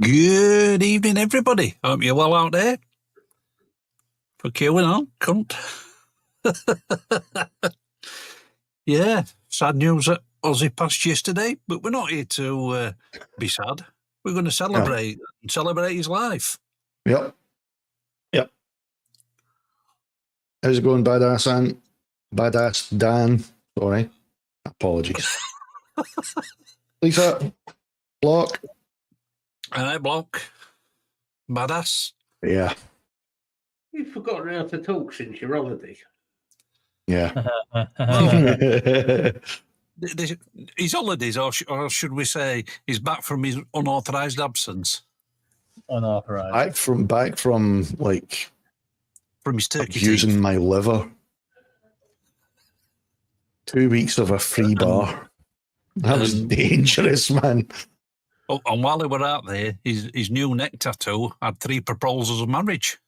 Good evening, everybody. Hope you're well out there. For queuing on, cunt. Yeah, sad news that Ozzy passed yesterday, but we're not here to be sad. We're going to celebrate and celebrate his life. Yep. How's it going, Badass Dan? Sorry. Apologies. Lisa, Block. Aye, Block. Badass. Yeah. You've forgotten how to talk since your holiday. Yeah. His holidays, or should we say, he's back from his unauthorised absence. Unauthorized. Back from like from his turkey using teeth. my liver. 2 weeks of a free bar. That was dangerous, man. Oh, and while they were out there, his new neck tattoo had 3 proposals of marriage.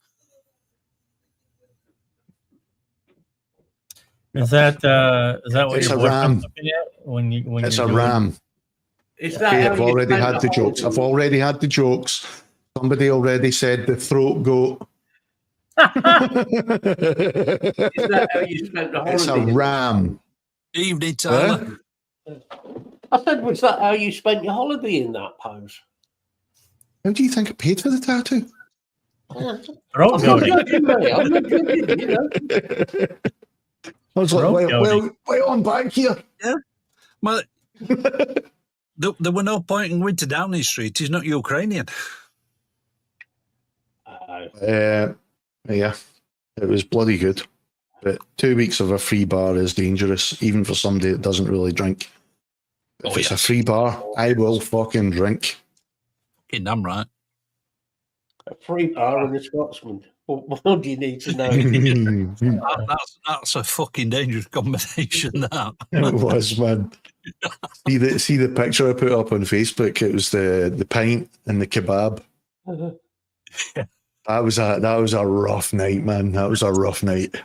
Is that what It's your a ram. boyfriend's looking at when It's you're a doing- ram. Is that Okay, how I've you already spend had the jokes. holiday? I've already had the jokes. Somebody already said the throat goat. Is that how you spent the holiday? It's a ram. Evening, Tyler. I said, was that how you spent your holiday in that pose? How do you think I paid for the tattoo? Throat I'm not goating. judging, mate. I'm not judging, you know. I was like, Throat well, I'm back here. Well, there were no point in going to Downing Street. He's not Ukrainian. Yeah, it was bloody good. But 2 weeks of a free bar is dangerous, even for somebody that doesn't really drink. If it's a free bar, I will fucking drink. Fucking damn right. A free bar and a Scotsman. What more do you need to know? That's a fucking dangerous combination, that. It was, man. See the picture I put up on Facebook? It was the pint and the kebab. That was a rough night, man. That was a rough night.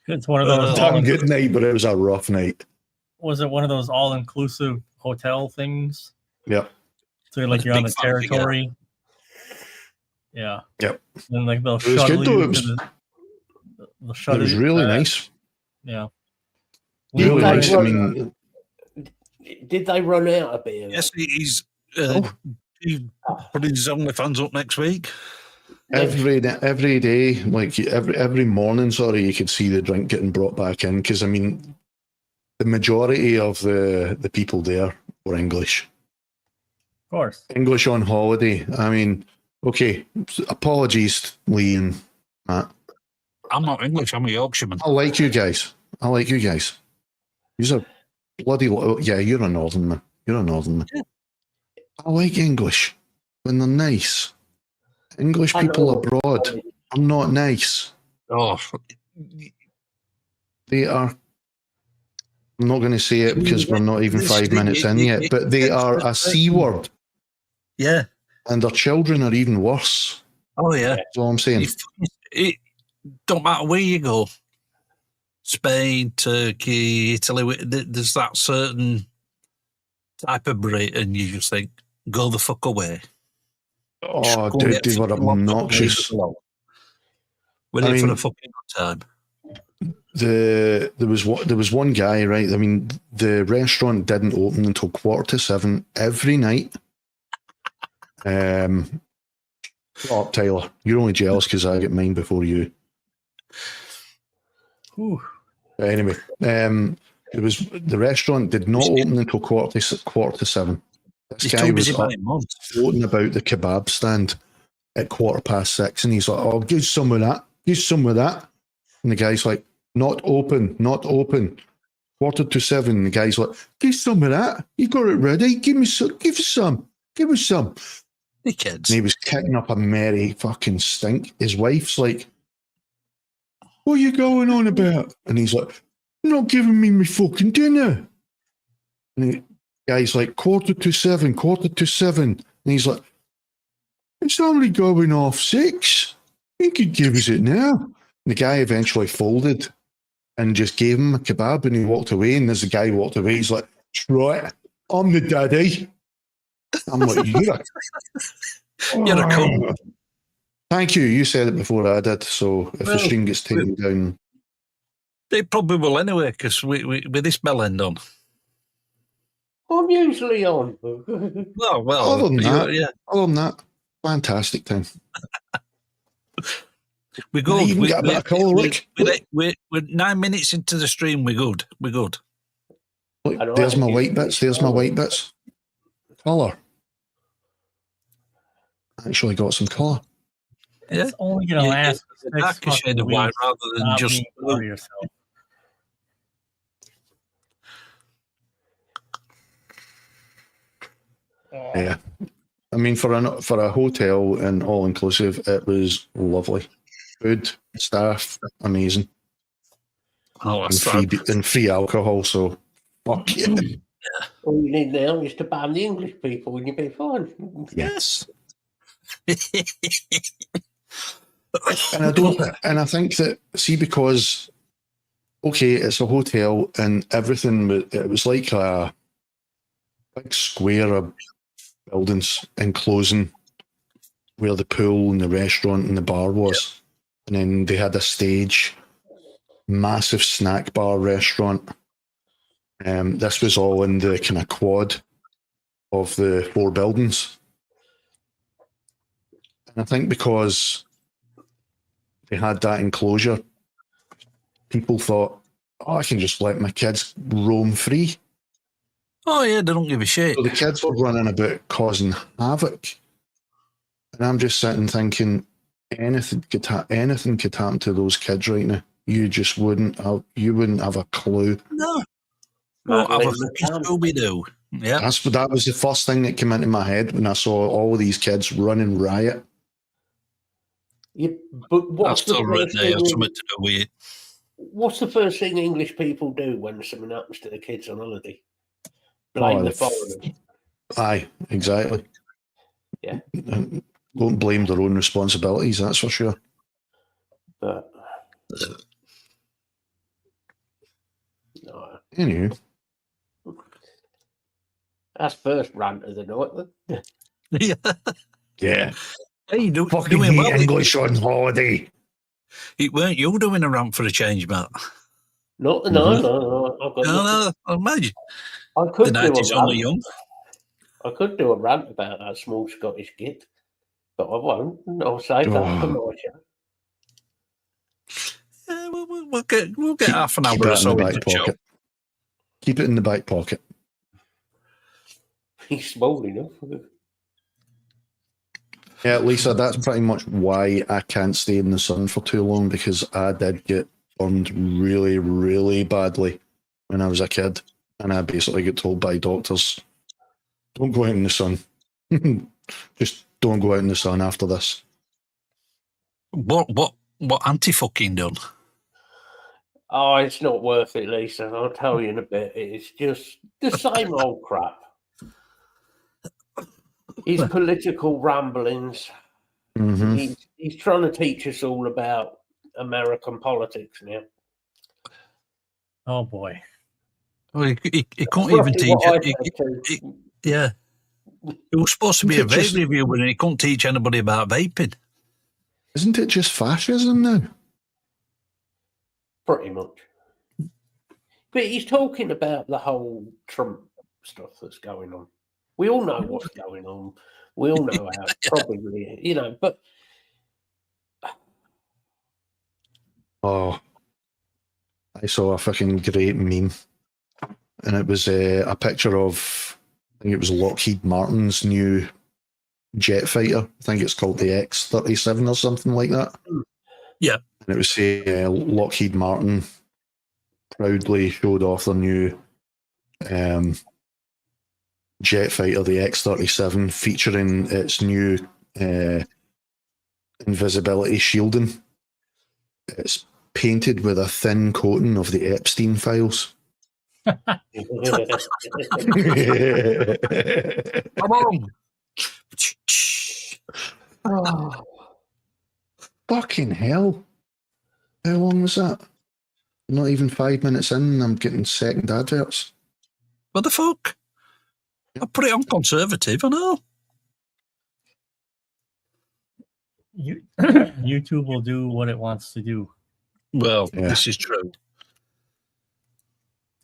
It's one of those. Damn good night, but it was a rough night. Was it one of those all-inclusive hotel things? Yep. So like you're on the Big fancy territory. Yeah. Yep. And like they'll It was shuttle good though. you. It was, They'll shuttle it was you, really nice. Yeah. Really Did nice. they I mean, Did they run out of beer? Yes, he's putting his OnlyFans up next week. every day, like every morning, sorry, you could see the drink getting brought back in because I mean, the majority of the people there were English. Of course. English on holiday. I mean, okay, apologies, Lee and Matt. I'm not English, I'm a Yorkshireman. I like you guys. You're bloody, yeah, you're a northern man. You're a northern man. Yeah. I like English when they're nice. English people abroad are not nice. Oh, They are, I'm not going to say it because we're not even 5 minutes in yet, but they are a C word. yeah. And their children are even worse. Oh, yeah. That's all I'm saying. It don't matter where you go. Spain, Turkey, Italy, there's that certain type of Brit, and you just think, go the fuck away. Oh, Go dude, get they were fucking locked up, obnoxious. leave us alone. We're I here for mean, a fucking good time. There was one guy, right? I mean, the restaurant didn't open until 6:45 every night. Shut up, Tyler. You're only jealous because I get mine before you. Whew. Anyway, it was the restaurant did not open until 6:45. This He's guy too was busy up buying mums. floating about the kebab stand at 6:15, and he's like, "Oh, give some of that, give some of that." And the guy's like, "Not open, not open." 6:45, and the guy's like, "Give some of that. You got it ready. Give me some. Give us some. Give us some." Dickheads. And he was kicking up a merry fucking stink. His wife's like, "What are you going on about?" And he's like, "You're not giving me my fucking dinner." And the guy's like, 6:45. And he's like, "It's only going off 6. You could give us it now." And the guy eventually folded and just gave him a kebab, and he walked away. And as the guy walked away, he's like, "Right, I'm the daddy." I'm like, You're a cunt. Thank you. You said it before I did. So if the Well, stream gets taken down, They probably will anyway, because we with this bell end on. I'm usually on. Well, other than that, yeah, fantastic time. we're You good. even got a bit of colour, Rick. We're 9 minutes into the stream. We're good. We're good. Look, there's my white bits. There's my white bits. Colour. Actually got some colour. Yeah, It's only going to last a 6 darker shade fucking of white weeks. rather than Stop just being hard on yourself. Yeah. I mean, for a hotel and all inclusive, it was lovely. Food, staff, amazing, Oh, and that's free alcohol. So, fuck yeah. All you need now is to ban the English people, and you'll be fine. Yes. And I think that, see, because okay, it's a hotel and everything. It was like a big square of buildings enclosing where the pool and the restaurant and the bar was, and then they had a stage, massive snack bar restaurant. This was all in the kind of quad of the 4 buildings, and I think because they had that enclosure, people thought, "Oh, I can just let my kids roam free." Oh yeah, they don't give a shit. So the kids were running about causing havoc, and I'm just sitting thinking, anything could happen to those kids right now. You just wouldn't have a clue. No, don't have a Madeleine fucking McCann. Scooby-Doo. Yeah, That was the first thing that came into my head when I saw all of these kids running riot. Yeah, but what's that's the all right first there. thing? Something to do with it. What's the first thing English people do when something happens to the kids on holiday? Blame the foreigners. Aye, exactly. Yeah. Don't blame their own responsibilities, that's for sure. But no, Anyway, that's first rant of the night. Then. Yeah. yeah. Hey, Fucking doing hate well. English on holiday. It weren't you doing a rant for a change, Matt. No. I've got No, imagine. I could The do night is a only rant. young. I could do a rant about that small Scottish git, but I won't. I'll save that for my show. Yeah, we'll get half an hour Keep or that in so the into back the show. pocket. Keep it in the back pocket. He's small enough. Yeah, Lisa, that's pretty much why I can't stay in the sun for too long, because I did get burned really, really badly when I was a kid. And I basically get told by doctors, don't go out in the sun. Just don't go out in the sun after this. What anti-fucking done? Oh, it's not worth it, Lisa. I'll tell you in a bit. It's just the same old crap. His political ramblings. Mm-hmm. He's trying to teach us all about American politics now. Oh boy. Well, he couldn't Roughly even teach what I it. said too. Yeah. It was supposed to be a Isn't it vape just- review, and he couldn't teach anybody about vaping. Isn't it just fascism now? Pretty much. But he's talking about the whole Trump stuff that's going on. We all know what's going on. We all know how it's probably, but Oh, I saw a fucking great meme, and it was a picture of, I think it was Lockheed Martin's new jet fighter. I think it's called the X-37 or something like that. Yeah. And it was saying Lockheed Martin proudly showed off their new jet fighter, the X-37, featuring its new invisibility shielding. It's painted with a thin coating of the Epstein files. Come on. oh, Fucking hell. How long was that? Not even 5 minutes in, and I'm getting second adverts. What the fuck? I put it on conservative, I know. YouTube will do what it wants to do. Well, Yeah. this is true.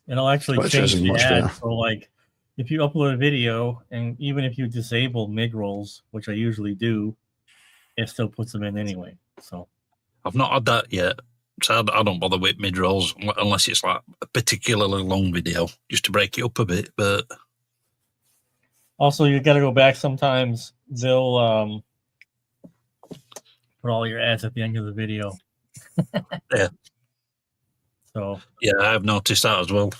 It'll actually Which change isn't the much ad. better. So, like, if you upload a video, and even if you disable mid-rolls, which I usually do, it still puts them in anyway. So I've not had that yet. So I don't bother with mid-rolls unless it's like a particularly long video, just to break it up a bit. But also, you got to go back sometimes. They'll put all your ads at the end of the video. Yeah. So yeah, I have noticed that as well.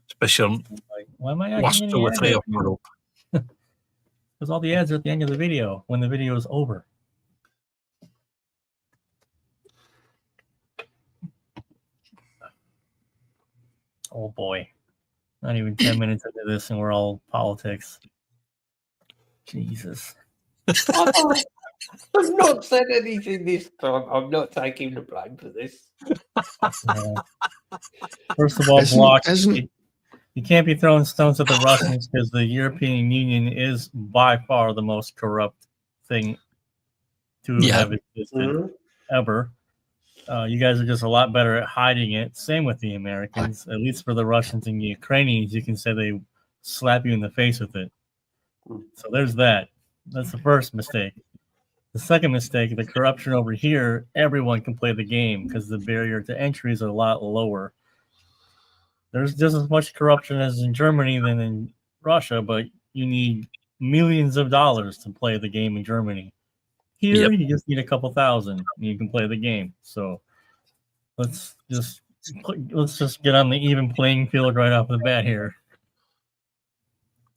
Especially on like, why am I not last getting 2 any or 3 ads? I've put up. Because all the ads are at the end of the video when the video is over. Oh boy. Not even 10 minutes into this and we're all politics. Jesus. I've not said anything this time. I'm not taking the blame for this. Yeah. First of all, block. You can't be throwing stones at the Russians because the European Union is by far the most corrupt thing to have existed ever. You guys are just a lot better at hiding it. Same with the Americans. At least for the Russians and the Ukrainians, you can say they slap you in the face with it. So there's that. That's the first mistake. The second mistake, the corruption over here, everyone can play the game because the barrier to entry is a lot lower. There's just as much corruption as in Germany than in Russia, but you need millions of dollars to play the game in Germany. Here, you just need a couple thousand, and you can play the game. So let's just get on the even playing field right off the bat here.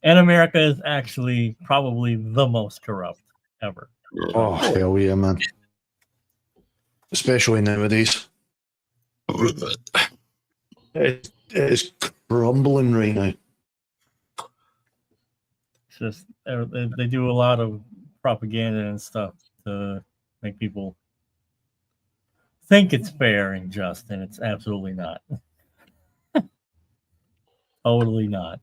And America is actually probably the most corrupt ever. Oh, hell yeah, man. Especially nowadays. It is crumbling right now. It's just they do a lot of propaganda and stuff to make people think it's fair and just, and it's absolutely not. Totally not.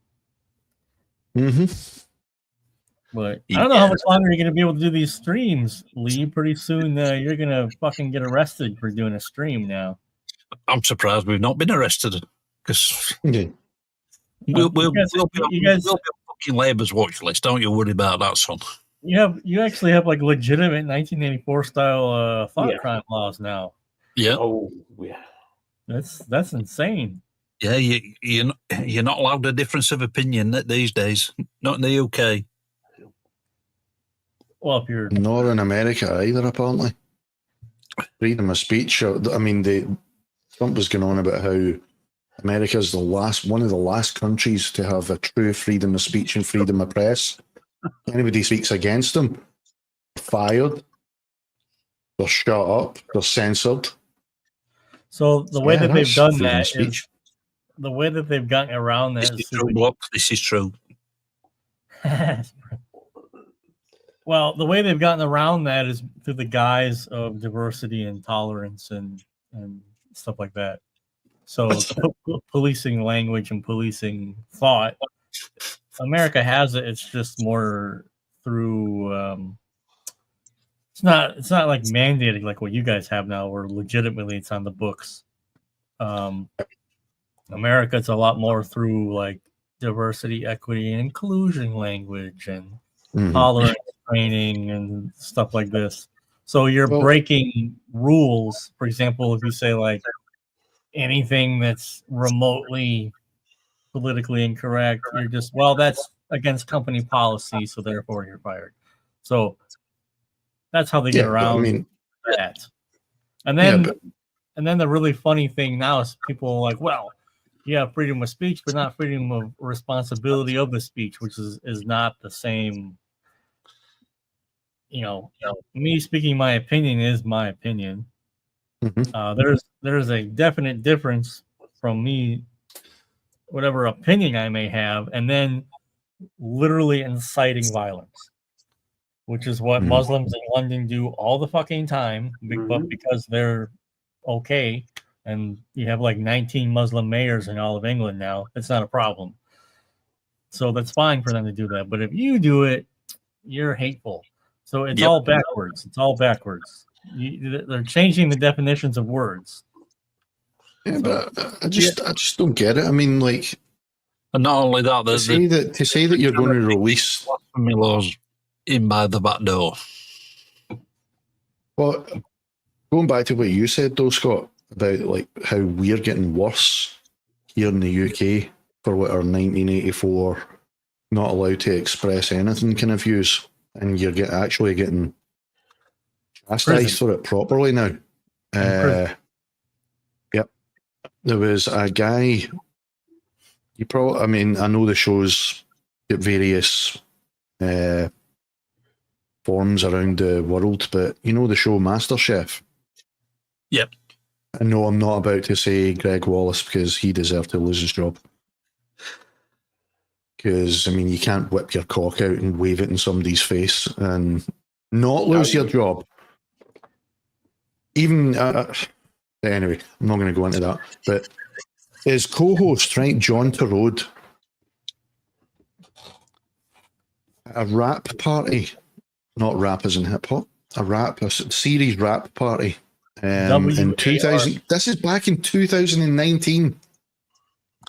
But I don't know how much longer you're going to be able to do these streams, Lee. Pretty soon you're going to fucking get arrested for doing a stream now. I'm surprised we've not been arrested because we'll be on fucking Labour's watch list. Don't you worry about that, son. You actually have like legitimate 1984 style thought crime laws now. Yeah. Oh yeah. That's insane. Yeah, you're not allowed a difference of opinion these days. Not in the UK. Well, if you're not in America either, apparently. Freedom of speech. I mean, Trump was going on about how America's one of the last countries to have a true freedom of speech and freedom of press. Anybody speaks against them, they're fired, they're shut up, they're censored. So the way that they've done that speech. Is the way that they've gotten around that. This is true, Block. This is true. Well, the way they've gotten around that is through the guise of diversity and tolerance and stuff like that. So policing language and policing thought. America has it. It's just more through. It's not like mandated like what you guys have now, where legitimately it's on the books. America, it's a lot more through like diversity, equity, and inclusion language and tolerance training and stuff like this. So you're breaking rules. For example, if you say like anything that's remotely politically incorrect, you're just, well, that's against company policy, so therefore you're fired. So that's how they get around that. And then the really funny thing now is people are like, well, you have freedom of speech, but not freedom of responsibility of the speech, which is not the same. Me speaking my opinion is my opinion. There's a definite difference from me, whatever opinion I may have, and then literally inciting violence, which is what Muslims in London do all the fucking time, but because they're okay, and you have like 19 Muslim mayors in all of England now, it's not a problem. So that's fine for them to do that. But if you do it, you're hateful. So it's all backwards. It's all backwards. They're changing the definitions of words. Yeah, but I just don't get it. I mean, like, and not only that, to say that you're going to release blasphemy laws in by the back door. Well, going back to what you said, though, Scott, about like how we're getting worse here in the UK for what our 1984 not allowed to express anything kind of views, and you're actually getting chastised for it properly now. Yep. There was a guy. I know the show's at various forms around the world, but you know the show MasterChef? Yep. I know I'm not about to say Greg Wallace because he deserved to lose his job. Because, I mean, you can't whip your cock out and wave it in somebody's face and not lose your job. Even, anyway, I'm not going to go into that. But his co-host, right, John Turode, a rap party, not rap as in hip-hop, a series rap party in 2000. This is back in 2019.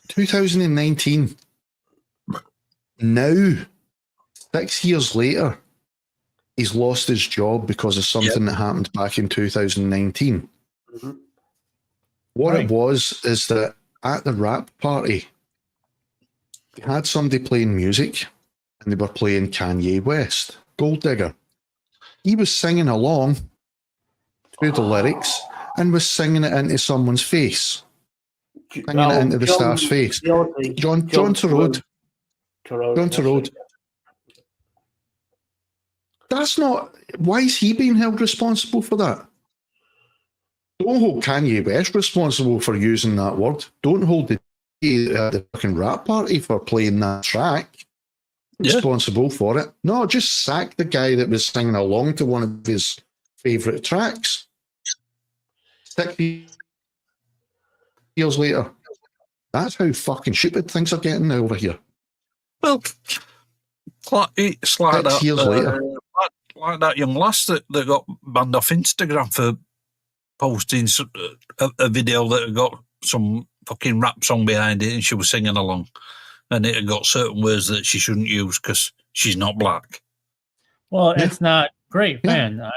2019. Now, 6 years later, he's lost his job because of something that happened back in 2019. Mm-hmm. What it was is that at the rap party, they had somebody playing music and they were playing Kanye West, Gold Digger. He was singing along to the lyrics and was singing it into someone's face. Singing it into the staff's face. John Turode. John Turode. That's not. Why is he being held responsible for that? Don't hold Kanye West responsible for using that word. Don't hold the fucking rap party for playing that track responsible for it. No, just sack the guy that was singing along to one of his favourite tracks. 6 years later. That's how fucking stupid things are getting over here. Well, it's like 6 years later. Like that young lass that got banned off Instagram for posting a video that had got some fucking rap song behind it and she was singing along. And it had got certain words that she shouldn't use because she's not black. Well, it's not great, man. I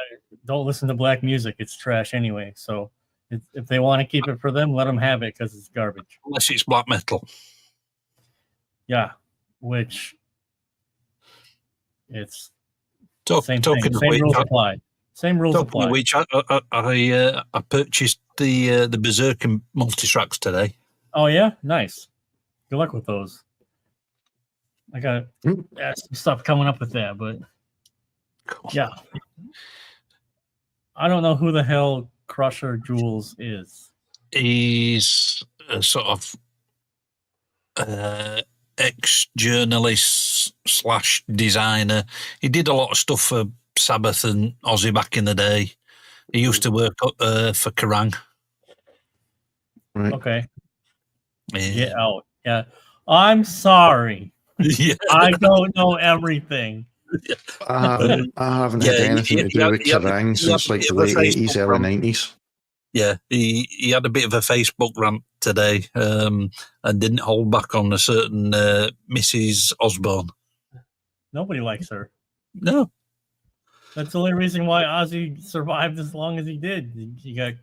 don't listen to black music. It's trash anyway. So if they want to keep it for them, let them have it because it's garbage. Unless it's black metal. Yeah, which it's same thing. Same rules apply. Same rules apply. Which I purchased the Berserker multi-tracks today. Oh yeah, nice. Good luck with those. I got some stuff coming up with that, but yeah, I don't know who the hell Crusher Jules is. He's a sort of ex-journalist / designer. He did a lot of stuff for Sabbath and Ozzy back in the day. He used to work for Kerrang. Right. Okay. Get out. Yeah. I'm sorry. I don't know everything. I haven't had anything to do with Kerrang since like the late 80s, early 90s. Yeah, he had a bit of a Facebook rant today and didn't hold back on a certain Mrs. Osborne. Nobody likes her. No. That's the only reason why Ozzy survived as long as he did. He got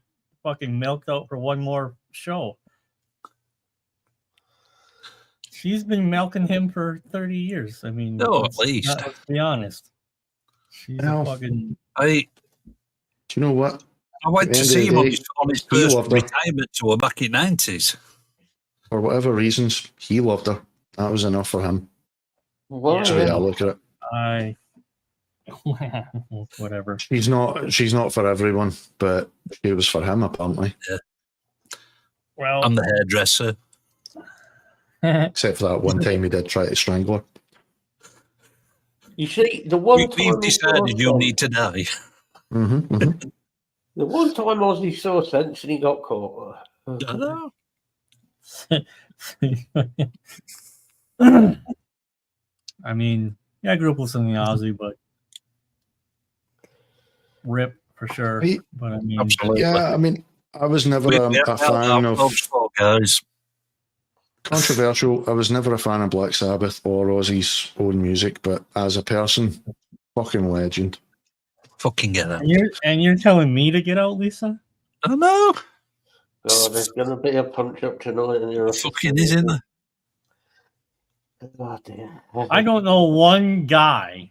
fucking milked out for one more show. She's been milking him for 30 years. I mean, at least. Let's be honest. She's a fucking... Do you know what? I went to see him on his first retirement tour back in the 90s. For whatever reasons, he loved her. That was enough for him. That's the way I look at it. Whatever. She's not for everyone, but she was for him, apparently. Yeah. Well, I'm the hairdresser. Except for that one time he did try to strangle her. You see, the one time we've decided you need to die. Mm-hmm, mm-hmm. The one time Ozzy saw sense and he got caught. I know. I mean, I grew up listening to Ozzy, but rip for sure. Right. But I mean, Absolutely. Yeah, I mean, I was never We a held fan our of clubs for guys. controversial. I was never a fan of Black Sabbath or Ozzy's own music, but as a person, fucking legend. Fucking get out. and you're telling me to get out, Lisa? I know. Oh, there's going to be a punch up tonight in your Fucking is in there. Oh, dear. I don't know one guy.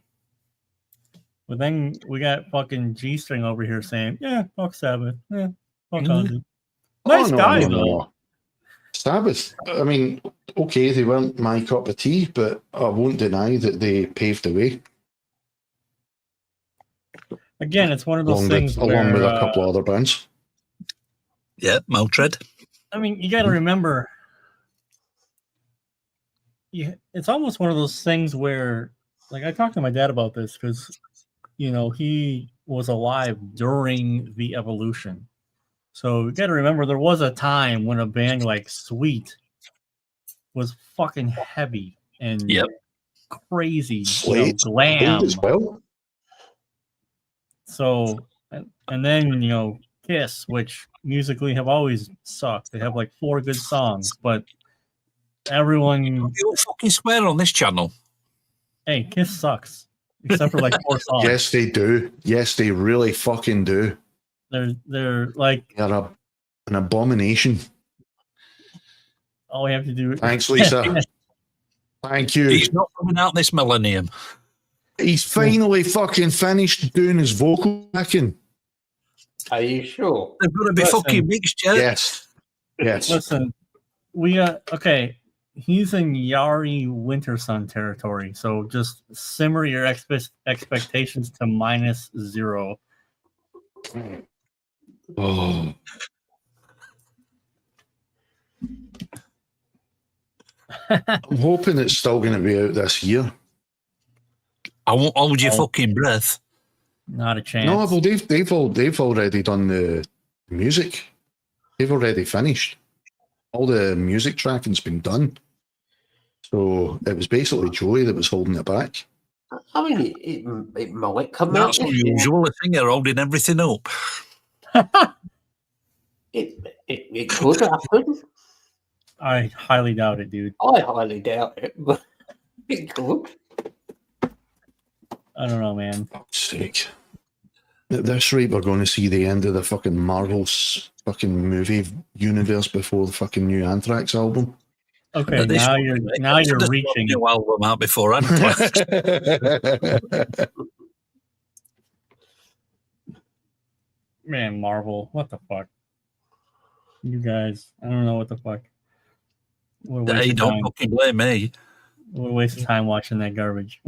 But then we got fucking G-String over here saying, yeah, fuck Sabbath. Yeah, fuck Ozzy. Nice guy, though. Sabbath, I mean, okay, they weren't my cup of tea, but I won't deny that they paved the way. Again, it's one of those things along with a couple of other bands. Yeah, Motörhead. I mean, you got to remember, it's almost one of those things where, like, I talked to my dad about this because, you know, he was alive during the evolution. So you got to remember, there was a time when a band like Sweet was fucking heavy and crazy, glam as well. So, and then, you know, Kiss, which musically have always sucked. They have like 4 good songs, but everyone. You fucking swear on this channel. Hey, Kiss sucks, except for like 4 songs. Yes, they do. Yes, they really fucking do. They're like. They're an abomination. All we have to do. Thanks, Lisa. Thank you. He's not coming out this millennium. He's finally fucking finished doing his vocal backing. Are you sure? They've got to be fucking mixed, yeah? Yes. Yes. Listen, okay. He's in Yari Wintersun territory, so just simmer your expectations to -0. Oh. I'm hoping it's still going to be out this year. I won't hold your fucking breath. Not a chance. No, well, they've already done the music. They've already finished. All the music tracking's been done. So it was basically Joey that was holding it back. I mean, it might come out. That's unusual. I think they're holding everything up. It could happen. I highly doubt it, dude. I highly doubt it, but it could. I don't know, man. Fuck's sake. At this rate, we're going to see the end of the fucking Marvel's fucking movie universe before the fucking new Anthrax album. Okay, now you're reaching. New album out before Anthrax. Man, Marvel, what the fuck? You guys, I don't know what the fuck. Hey, don't fucking blame me. We're wasting time watching that garbage.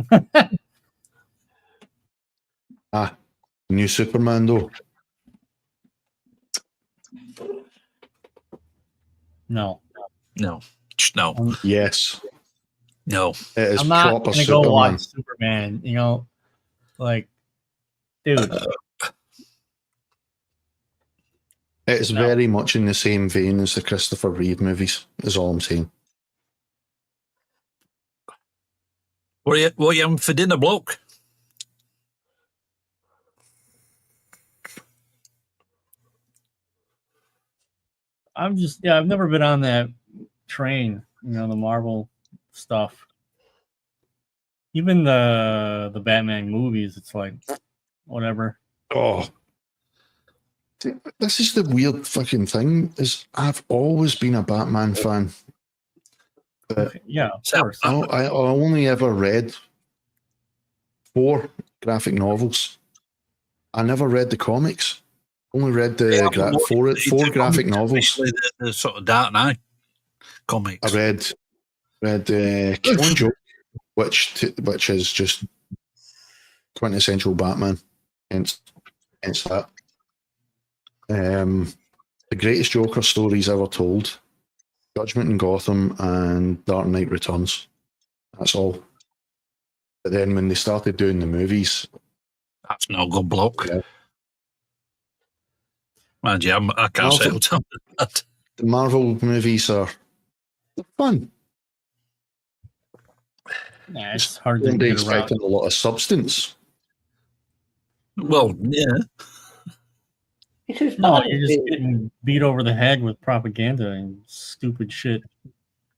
New Superman, though. No. Just no. Yes. No. It is I'm not proper going to go watch Superman, you know? Like, dude. It's very much in the same vein as the Christopher Reeve movies, is all I'm saying. What are you having for dinner, bloke? I've never been on that train, you know, the Marvel stuff. Even the Batman movies, it's like, whatever. Oh. This is the weird fucking thing, is I've always been a Batman fan. But yeah, of course. I only ever read 4 graphic novels. I never read the comics. Only read the 4 graphic novels. The sort of Dark Knight comics. I read Killing Joke, which is just quintessential Batman. Hence that. The greatest Joker stories ever told: Judgment in Gotham and Dark Knight Returns. That's all. But then when they started doing the movies, that's no good, bloke. Yeah. Mind you, I can't say that. The Marvel movies are fun. Yeah, it's hard to Don't be get around. expecting a lot of substance. Well, yeah. It's just No, bad. you're just getting beat over the head with propaganda and stupid shit,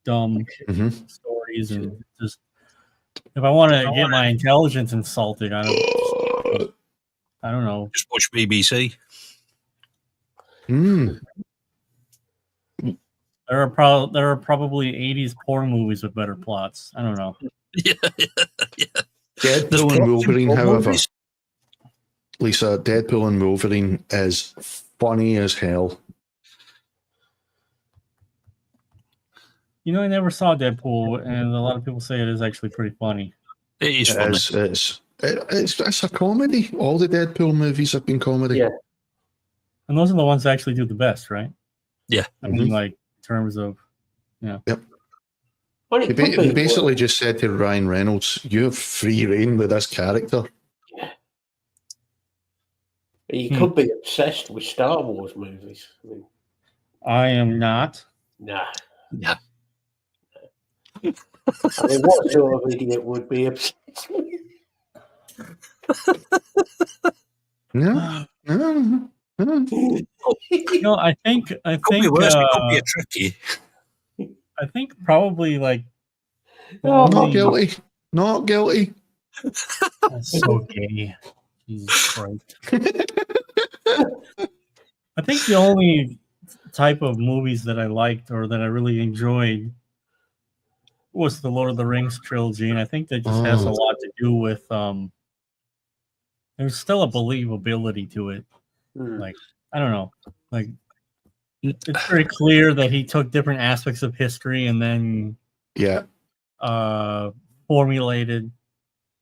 dumb stories, and just if I want to get my intelligence insulted, I don't know. Just watch BBC. There are probably 80s porn movies with better plots. I don't know. Yeah. Deadpool and Wolverine, however, Lisa, Deadpool and Wolverine is funny as hell. You know, I never saw Deadpool, and a lot of people say it is actually pretty funny. It is funny. It's a comedy. All the Deadpool movies have been comedy. Yeah. And those are the ones that actually do the best, right? Yeah. I mean, like, in terms of, Yep. Well, He basically just said to Ryan Reynolds, "You have free reign with this character." Yeah. You could be obsessed with Star Wars movies. I am not. Nah. Yeah. I mean, what sort of idiot would be obsessed with? No. No, I think Could be worse. It could be a tricky. I think probably like Not guilty. Not guilty. That's so gay. Jesus Christ. I think the only type of movies that I liked or that I really enjoyed was the Lord of the Rings trilogy, and I think that just has a lot to do with there's still a believability to it. Like, I don't know. Like, it's very clear that he took different aspects of history and then formulated,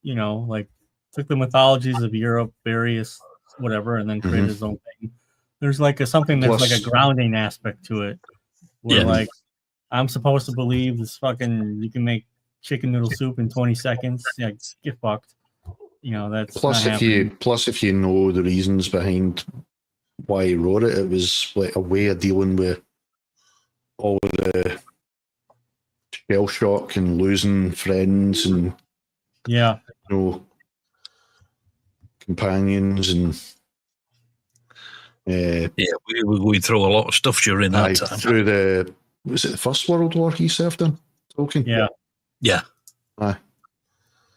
you know, like took the mythologies of Europe, various whatever, and then created his own thing. There's like something that's like a grounding aspect to it, where like I'm supposed to believe this fucking you can make chicken noodle soup in 20 seconds. Yeah, get fucked. You know, that's plus if you know the reasons behind why he wrote it, it was like a way of dealing with all the shell shock and losing friends and companions and we were going through a lot of stuff during that time. Through was it the First World War he served in? Tolkien? Yeah.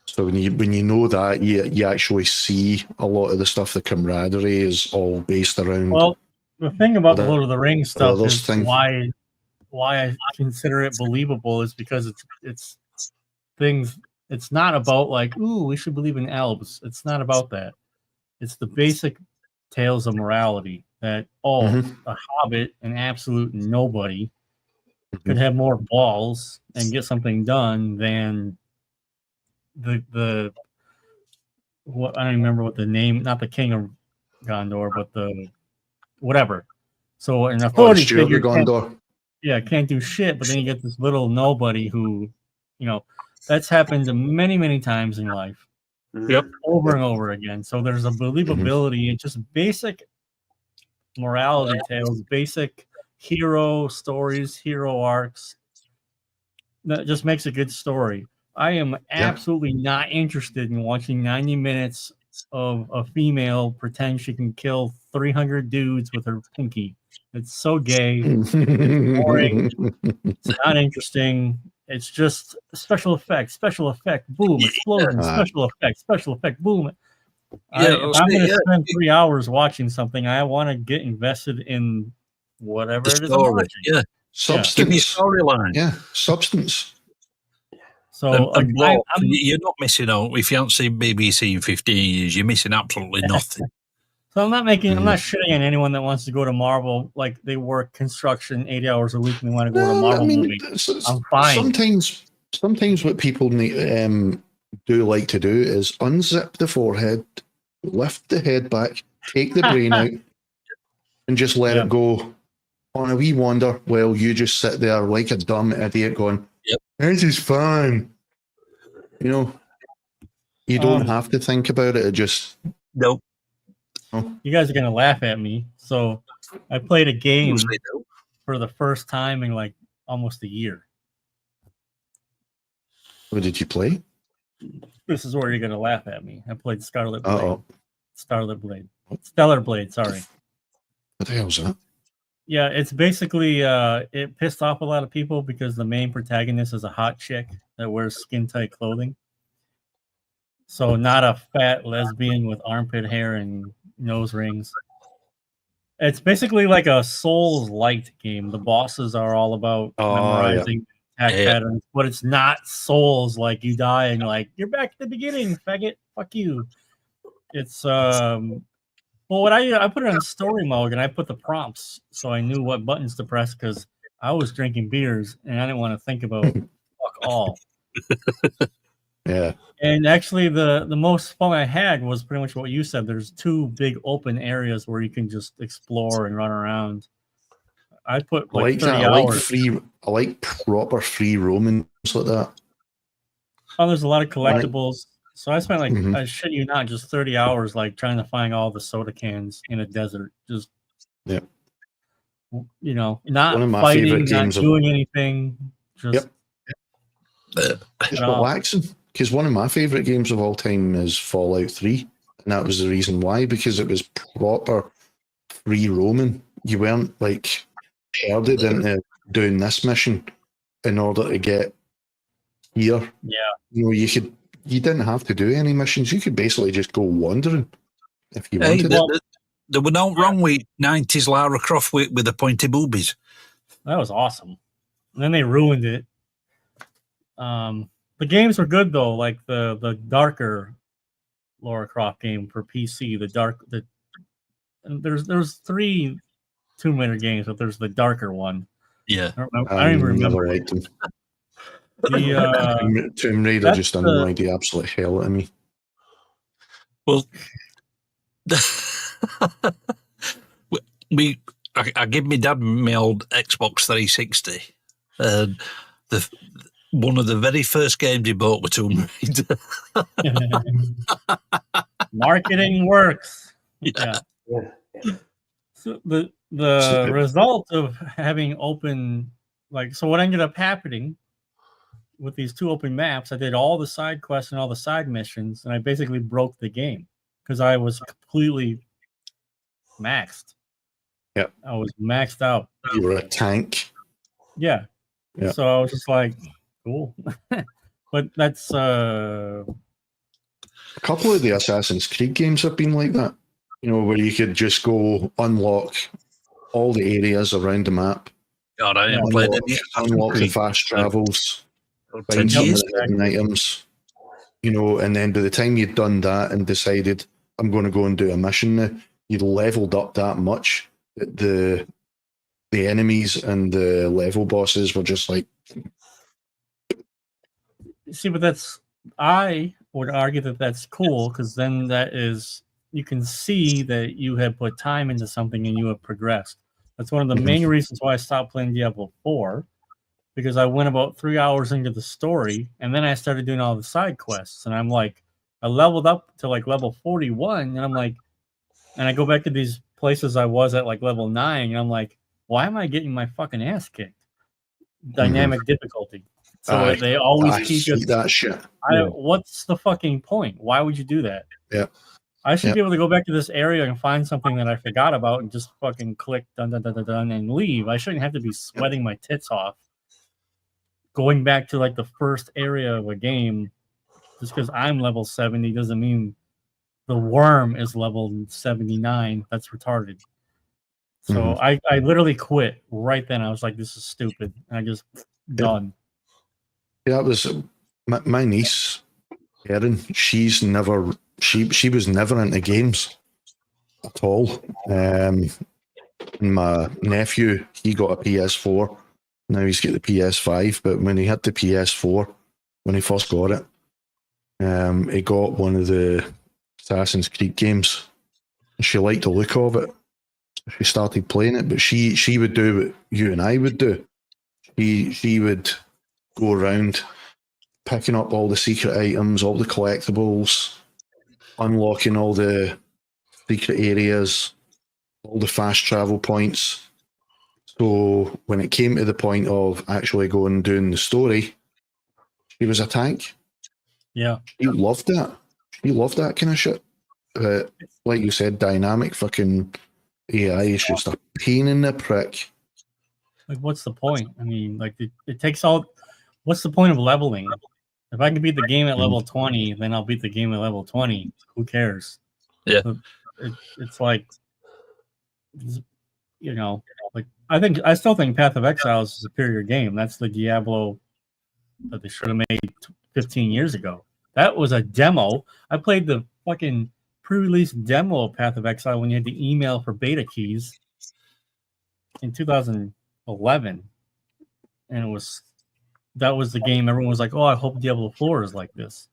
So when you know that, you actually see a lot of the stuff. The camaraderie is all based around. Well, the thing about the Lord of the Rings stuff is why I consider it believable is because it's things. It's not about like, ooh, we should believe in elves. It's not about that. It's the basic tales of morality that a hobbit, an absolute nobody, could have more balls and get something done than the what I don't remember what the name, not the King of Gondor, but the whatever. So an authority figure can't do shit, but then you get this little nobody who, you know, that's happened many, many times in life. Over and over again. So there's a believability in just basic morality tales, basic hero stories, hero arcs. That just makes a good story. I am absolutely not interested in watching 90 minutes of a female pretend she can kill 300 dudes with her pinky. It's so gay. It's boring. It's not interesting. It's just special effect, boom, explosion, special effect, boom. If I'm going to spend 3 hours watching something, I want to get invested in whatever it is I'm watching. Substance. Give me a storyline. Substance. So you're not missing out. If you haven't seen BBC in 15 years, you're missing absolutely nothing. So I'm not shitting on anyone that wants to go to Marvel. Like they work construction 80 hours a week and they want to go to a Marvel movie. I'm fine. Sometimes what people do like to do is unzip the forehead, lift the head back, take the brain out, and just let it go on a wee wander while you just sit there like a dumb idiot going, this is fun. You know, you don't have to think about it. It just... Nope. You guys are going to laugh at me. So I played a game for the first time in like almost a year. What did you play? This is where you're going to laugh at me. I played Scarlet Blade. Stellar Blade, sorry. What the hell's that? Yeah, it's basically it pissed off a lot of people because the main protagonist is a hot chick that wears skin tight clothing. So not a fat lesbian with armpit hair and nose rings. It's basically like a Souls light game. The bosses are all about memorizing attack patterns, but it's not Souls. Like you die and you're like, you're back at the beginning, faggot. Fuck you. It's well, what I put it on story mode and I put the prompts so I knew what buttons to press because I was drinking beers and I didn't want to think about fuck all. Yeah. And actually, the most fun I had was pretty much what you said. There's 2 big open areas where you can just explore and run around. I put like 30 hours. I like proper free roaming like that. Oh, there's a lot of collectibles. So I spent like, I shit you not, just 30 hours like trying to find all the soda cans in a desert. Just, you know, not one of my fighting, favorite not games doing anything. Just it's relaxing. Because one of my favorite games of all time is Fallout 3. And that was the reason why, because it was proper free roaming. You weren't like herded into doing this mission in order to get here. Yeah. You know, you didn't have to do any missions. You could basically just go wandering if you wanted. There were no wrong with 90s Lara Croft with the pointy boobies. That was awesome. And then they ruined it. The games were good though, like the darker Lara Croft game for PC. There's 3 Tomb Raider games, but there's the darker one. Yeah, I don't even remember. Liked them. Tomb Raider just annoyed the absolute hell out of me. Well, I give my dad my old Xbox 360, and one of the very first games he bought was Tomb Raider. Marketing works. Yeah. So the result of having open, so what ended up happening with these 2 open maps, I did all the side quests and all the side missions, and I basically broke the game because I was completely maxed. Yeah, I was maxed out. You were a tank. Yeah. So I was just like, cool. But that's a couple of the Assassin's Creed games have been like that. You know, where you could just go unlock all the areas around the map. God, I haven't played any. Unlock the fast travels. Find some of the hidden items. You know, and then by the time you'd done that and decided, I'm going to go and do a mission now, you'd leveled up that much that the enemies and the level bosses were just like... See, but I would argue that that's cool because then you can see that you have put time into something and you have progressed. That's one of the main reasons why I stopped playing Diablo 4, because I went about 3 hours into the story and then I started doing all the side quests. And I'm like, I leveled up to like level 41 and I'm like, and I go back to these places I was at like level 9 and I'm like, why am I getting my fucking ass kicked? Dynamic difficulty. So they always keep you that shit. What's the fucking point? Why would you do that? Yeah. I should be able to go back to this area and find something that I forgot about and just fucking click done and leave. I shouldn't have to be sweating my tits off going back to like the first area of a game just because I'm level 70 doesn't mean the worm is level 79. That's retarded. So I literally quit right then. I was like, this is stupid. And I just done. Yeah, that was my niece, Erin. She was never into games at all. My nephew, he got a PS4. Now he's got the PS5. But when he had the PS4, when he first got it, he got one of the Assassin's Creed games. She liked the look of it. She started playing it, but she would do what you and I would do. She would go around picking up all the secret items, all the collectibles, unlocking all the secret areas, all the fast travel points. So when it came to the point of actually going and doing the story, she was a tank. Yeah. She loved that. She loved that kind of shit. like you said, dynamic fucking AI is just a pain in the prick. Like, what's the point? I mean, like, it takes all. What's the point of leveling? If I can beat the game at level 20, then I'll beat the game at level 20. Who cares? Yeah. It's like, you know, like I still think Path of Exile is a superior game. That's the Diablo that they should have made 15 years ago. That was a demo. I played the fucking pre-release demo of Path of Exile when you had to email for beta keys in 2011, and that was the game everyone was like, oh, I hope Diablo 4 is like this,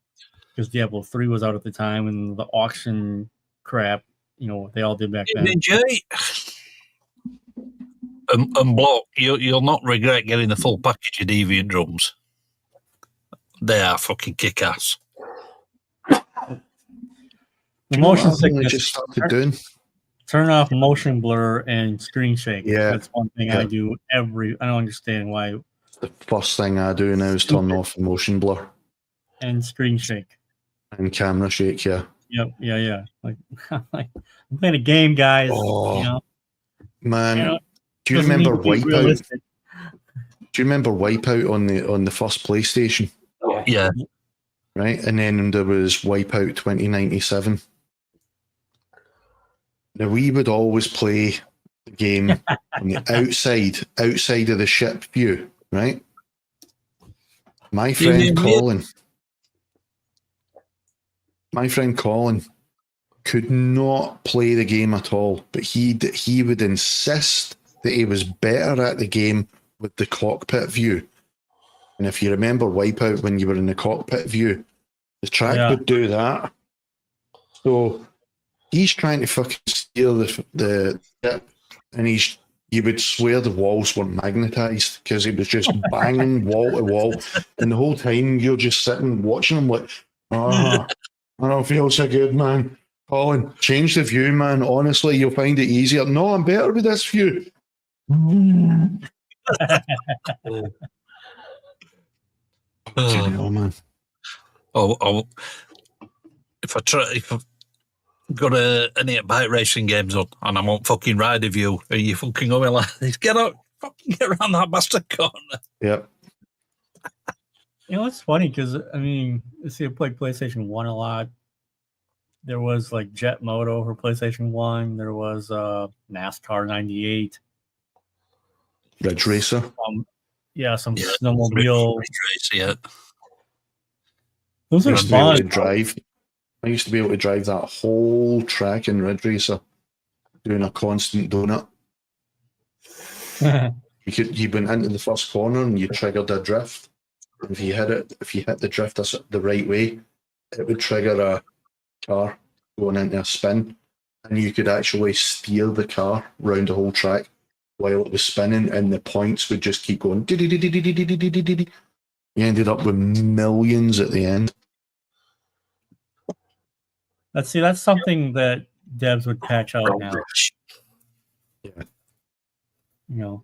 because Diablo 3 was out at the time, and the auction crap, they all did back then. And Block, you'll not regret getting the full package of Deviant drums. They are fucking kick-ass. The motion sickness. Just started doing. Turn off motion blur and screen shake. Yeah, that's one thing I do I don't understand why. The first thing I do now is turn off motion blur and screen shake and camera shake. Yeah. Yep. Yeah. Like I'm playing a game, guys. Oh, man. Do you remember Wipeout? Do you remember Wipeout on the first PlayStation? Yeah. Right, and then there was Wipeout 2097. Now we would always play the game on the outside of the ship view, right? My friend Colin could not play the game at all, but he would insist that he was better at the game with the cockpit view. And if you remember Wipeout, when you were in the cockpit view, the track would do that. So he's trying to fucking steal the ship, and you would swear the walls were magnetized because he was just banging wall to wall, and the whole time you're just sitting watching him like, I don't feel so good, man. Colin, change the view, man. Honestly, you'll find it easier. No, I'm better with this view. Man. If I've got any bike racing games on and I want fucking rider view, are you fucking going like this? Get around that bastard corner. Yep. It's funny because I played PlayStation 1 a lot. There was like Jet Moto for PlayStation 1. There was NASCAR 98. Ridge Racer. Some snowmobile. Ridge Racer, yeah. Those are fun. I used to be able to drive that whole track in Ridge Racer, doing a constant donut. You went into the first corner and you triggered a drift. If you hit the drift the right way, it would trigger a car going into a spin, and you could actually steer the car round the whole track while it was spinning, and the points would just keep going. You ended up with millions at the end. That's something that devs would patch out now. Yeah.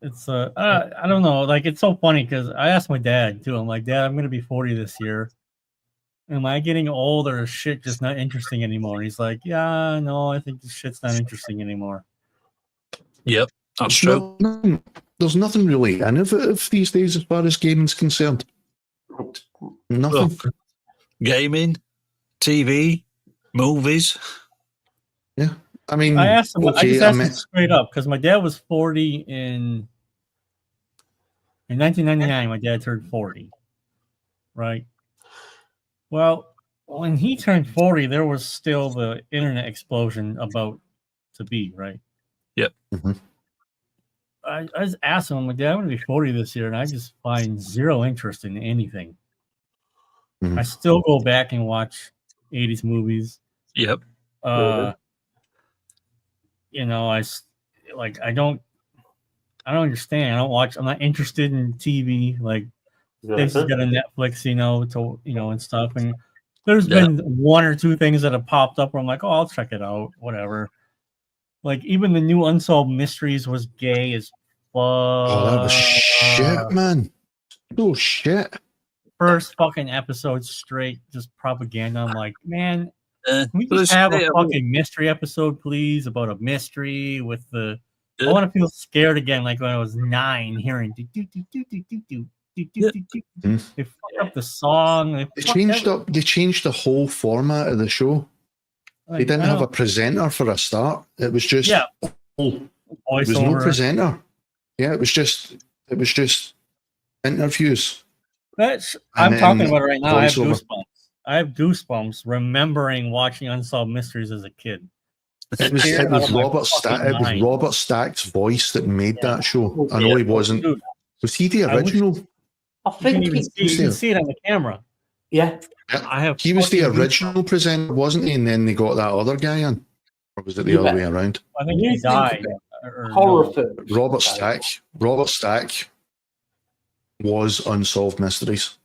It's I don't know, like it's so funny because I asked my dad too. I'm like, Dad, I'm gonna be 40 this year. Am I getting old, or is shit just not interesting anymore? And he's like, yeah, no, I think this shit's not interesting anymore. Yep, that's true. There's nothing really innovative these days as far as gaming's concerned. Nothing. Well, gaming, TV, movies. Yeah. I asked him, I just asked him straight up because my dad was 40 in 1999. My dad turned 40, right? Well, when he turned 40, there was still the internet explosion about to be, right? Yep. Mm-hmm. I just asked him, my dad, I'm going to be 40 this year, and I just find zero interest in anything. Mm-hmm. I still go back and watch 80s movies. Yep. I don't understand. I'm not interested in TV. Like, Stacy's got a Netflix, and stuff. And there's been one or two things that have popped up where I'm like, oh, I'll check it out, whatever. Like, even the new Unsolved Mysteries was gay as fuck. Oh, that was shit, man. Oh, shit. First fucking episode straight, just propaganda. I'm like, man, Can we just have a fucking mystery episode, please, about a mystery with the... I want to feel scared again, like when I was 9, hearing... They fucked up the song. They changed the whole format of the show. They didn't have a presenter for a start. It was just... Yeah. There was no presenter. Yeah, it was just interviews. I'm talking about it right now. I have goosebumps. I have goosebumps remembering watching Unsolved Mysteries as a kid. It was Robert Stack's voice that made that show. I know he wasn't. Was he the original? I think you can see it on the camera. Yeah. He was the original presenter, wasn't he? And then they got that other guy in. Or was it the other way around? I think he died. Horror film. Robert Stack was Unsolved Mysteries.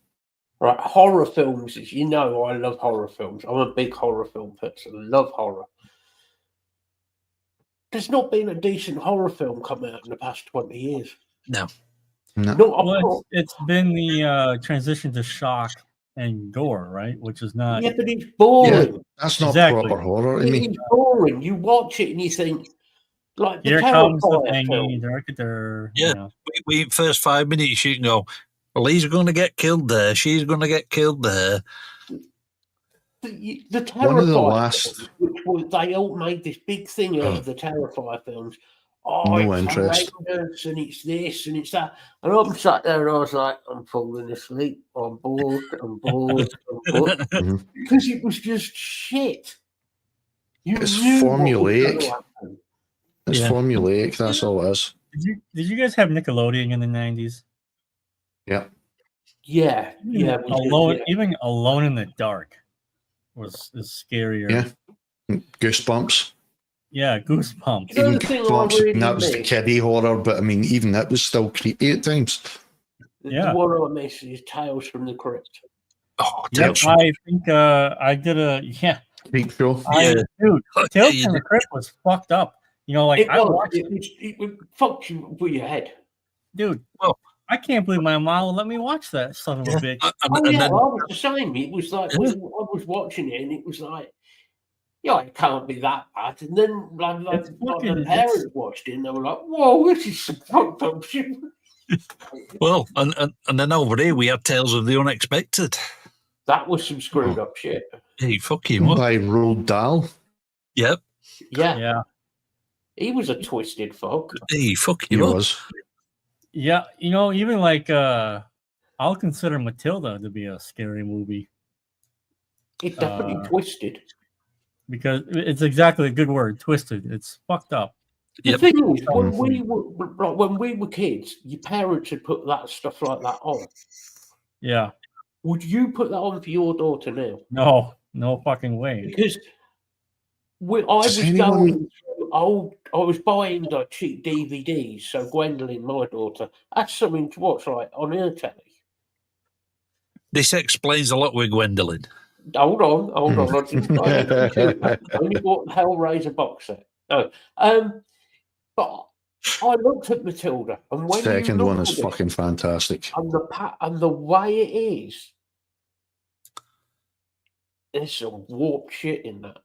Right, horror films. You know, I love horror films. I'm a big horror film person. I love horror. There's not been a decent horror film come out in the past 20 years. No. It's been the transition to shock and gore, right? Which is not. Yeah, but it's boring. Yeah, that's not proper horror. It's boring. You watch it and you think, like, here comes the thingy director. Yeah, we first 5 minutes you can go, well, he's going to get killed there. She's going to get killed there. The Terrifier one of the last, films, which was, they all made this big thing out of the Terrifier films. No it's interest. horrendous and it's this and it's that. And I'm sat there and I was like, I'm falling asleep. I'm bored. Because it was just shit. It's formulaic. It's formulaic. That's all it is. Did you guys have Nickelodeon in the 90s? Yeah. Yeah. Even Alone in the Dark is scarier. Yeah. Goosebumps. Yeah, Goosebumps. Even Goosebumps, and that was the kiddie horror, but I mean, even that was still creepy at times. The one I miss is Tales from the Crypt. Oh, I think I did a Creep show. Dude, Tales from the Crypt was fucked up. You know, like I watched it fucked you with your head. Dude, well, I can't believe my mom would let me watch that son of a bitch. I was the same. It was like I was watching it and it was like, it can't be that bad. And then like the parents watched it and they were like, whoa, this is some fucked up shit. Well, and then over here we had Tales of the Unexpected. That was some screwed up shit. Hey, fuck him up. By Roald Dahl. Yep. Yeah. He was a twisted fuck. Hey, fuck him up. Yeah, even like I'll consider Matilda to be a scary movie. It's definitely twisted. Because it's exactly a good word, twisted. It's fucked up. The thing is, when we were kids, your parents had put that stuff like that on. Yeah. Would you put that on for your daughter now? No fucking way. Because I was buying like cheap DVDs, so Gwendolyn, my daughter, had something to watch like on her telly. This explains a lot with Gwendolyn. Hold on. I only bought the Hellraiser box set. No, but I looked at Matilda, and when second one is fucking fantastic, and the way it is, there's some warped shit in that.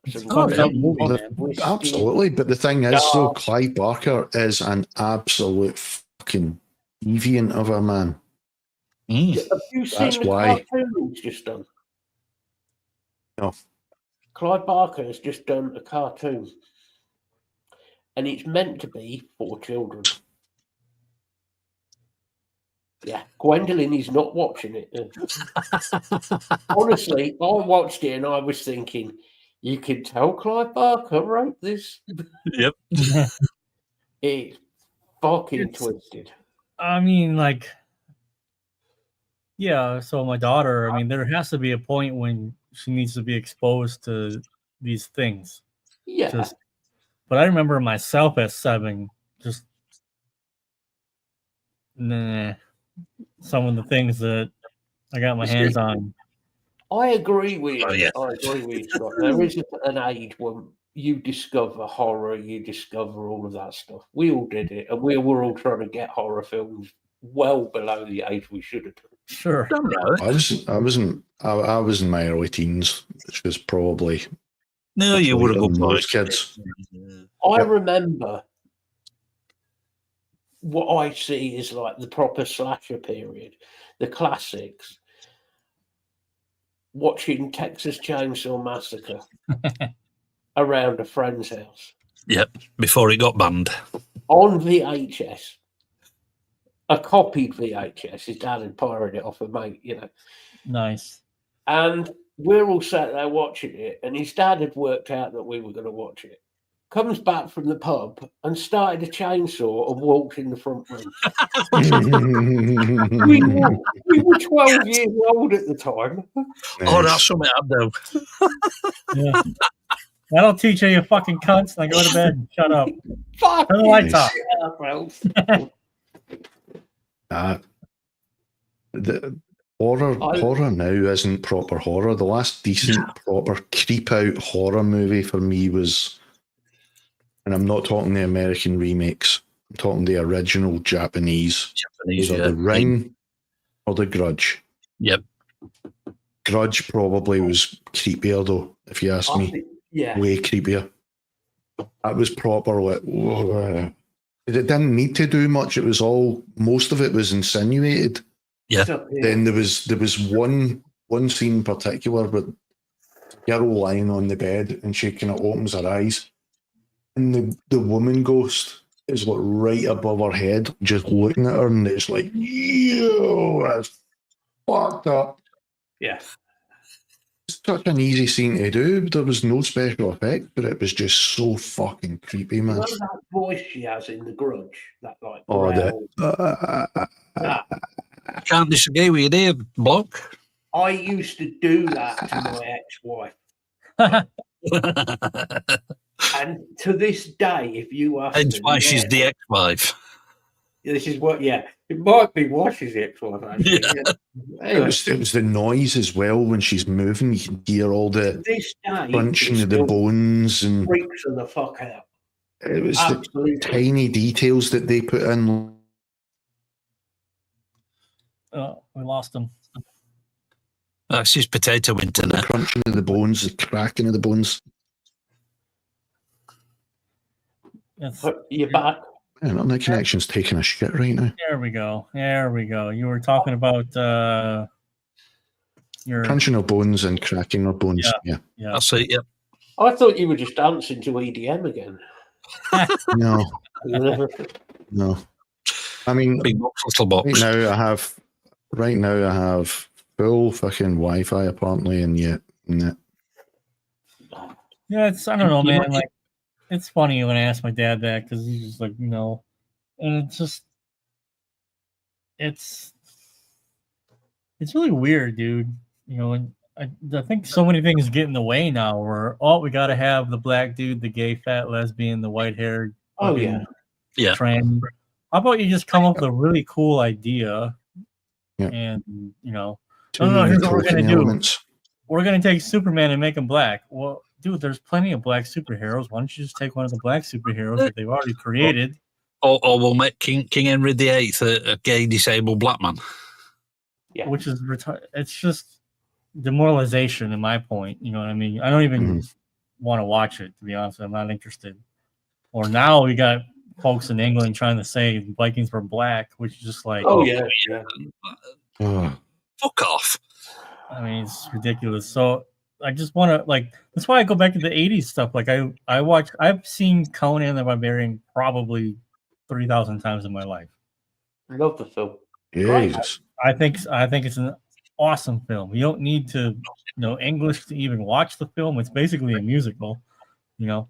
Absolutely, but the thing is, though, Clive Barker is an absolute fucking deviant of a man. Have you seen the cartoon he's just done? No. Clive Barker has just done a cartoon, and it's meant to be for children. Yeah, Gwendolyn is not watching it. Honestly, I watched it and I was thinking, you can tell Clive Barker wrote this. Yep. It's fucking twisted. I mean, like, yeah, so my daughter, I mean, there has to be a point when she needs to be exposed to these things. Yeah. But I remember myself at 7, just some of the things that I got my hands on. I agree with you. I agree with you, Scott. There is an age when you discover horror, you discover all of that stuff. We all did it, and we were all trying to get horror films well below the age we should have done. Sure. I was in my early teens, which was probably No, you would have got most kids. I remember what I see is like the proper slasher period, the classics. Watching Texas Chainsaw Massacre around a friend's house. Yep, before it got banned. On VHS. A copied VHS. His dad had pirated it off a mate, you know. Nice. And we're all sat there watching it, and his dad had worked out that we were going to watch it. Comes back from the pub and started a chainsaw and walked in the front room. we were 12 years old at the time. Nice. Oh, that's something I'd do. Yeah. That'll teach you fucking cunts. Now go to bed. Shut up. Fuck. Turn the lights off. The horror now isn't proper horror. The last decent proper creep out horror movie for me was, and I'm not talking the American remakes, I'm talking the original Japanese. Either The Ring or The Grudge. Yep. Grudge probably was creepier though, if you ask me. Yeah. Way creepier. That was proper like, whoa. It didn't need to do much. It was most of it was insinuated. Yeah. Then there was one scene in particular with a girl lying on the bed and she kind of opens her eyes and the woman ghost is like right above her head just looking at her, and it's like, yo, that's fucked up. Yeah. It's such an easy scene to do. There was no special effect, but it was just so fucking creepy, man. You know that voice she has in The Grudge? That like Can't disagree with you there, bloke. I used to do that to my ex-wife. And to this day, if you ask Hence why she's the ex-wife. This is what, it might be why she's the ex-wife, actually. Yeah. Anyway, it was the noise as well when she's moving. You can hear all the crunching of the bones and freaks her the fuck out. It was the tiny details that they put in. Oh, we lost him. That's his potato internet. The crunching of the bones, the cracking of the bones. You're back. Man, that connection's taking a shit right now. There we go. You were talking about your crunching of bones and cracking of bones. Yeah. That's it. Yep. I thought you were just dancing to EDM again. No. I mean, big box, little box. Right now I have full fucking Wi-Fi apparently, and yet. Yeah, it's, I don't know, man. Like, it's funny when I ask my dad that because he's just like, no, and it's really weird, dude. You know, and I think so many things get in the way now. Where we got to have the black dude, the gay fat lesbian, the white haired, trans. How about you just come up with a really cool idea, and here's what we're gonna do. We're gonna take Superman and make him black. Well, dude, there's plenty of black superheroes. Why don't you just take one of the black superheroes that they've already created? Or we'll make King Henry VIII a gay disabled black man. Yeah, which is it's just demoralization in my point. You know what I mean? I don't even want to watch it, to be honest. I'm not interested. Or now we got folks in England trying to say Vikings were black, which is just like, fuck off. I mean, it's ridiculous. So I just want to that's why I go back to the 80s stuff. Like I've seen Conan the Barbarian probably 3,000 times in my life. I love the film. Yes. I think it's an awesome film. You don't need to know English to even watch the film. It's basically a musical, you know.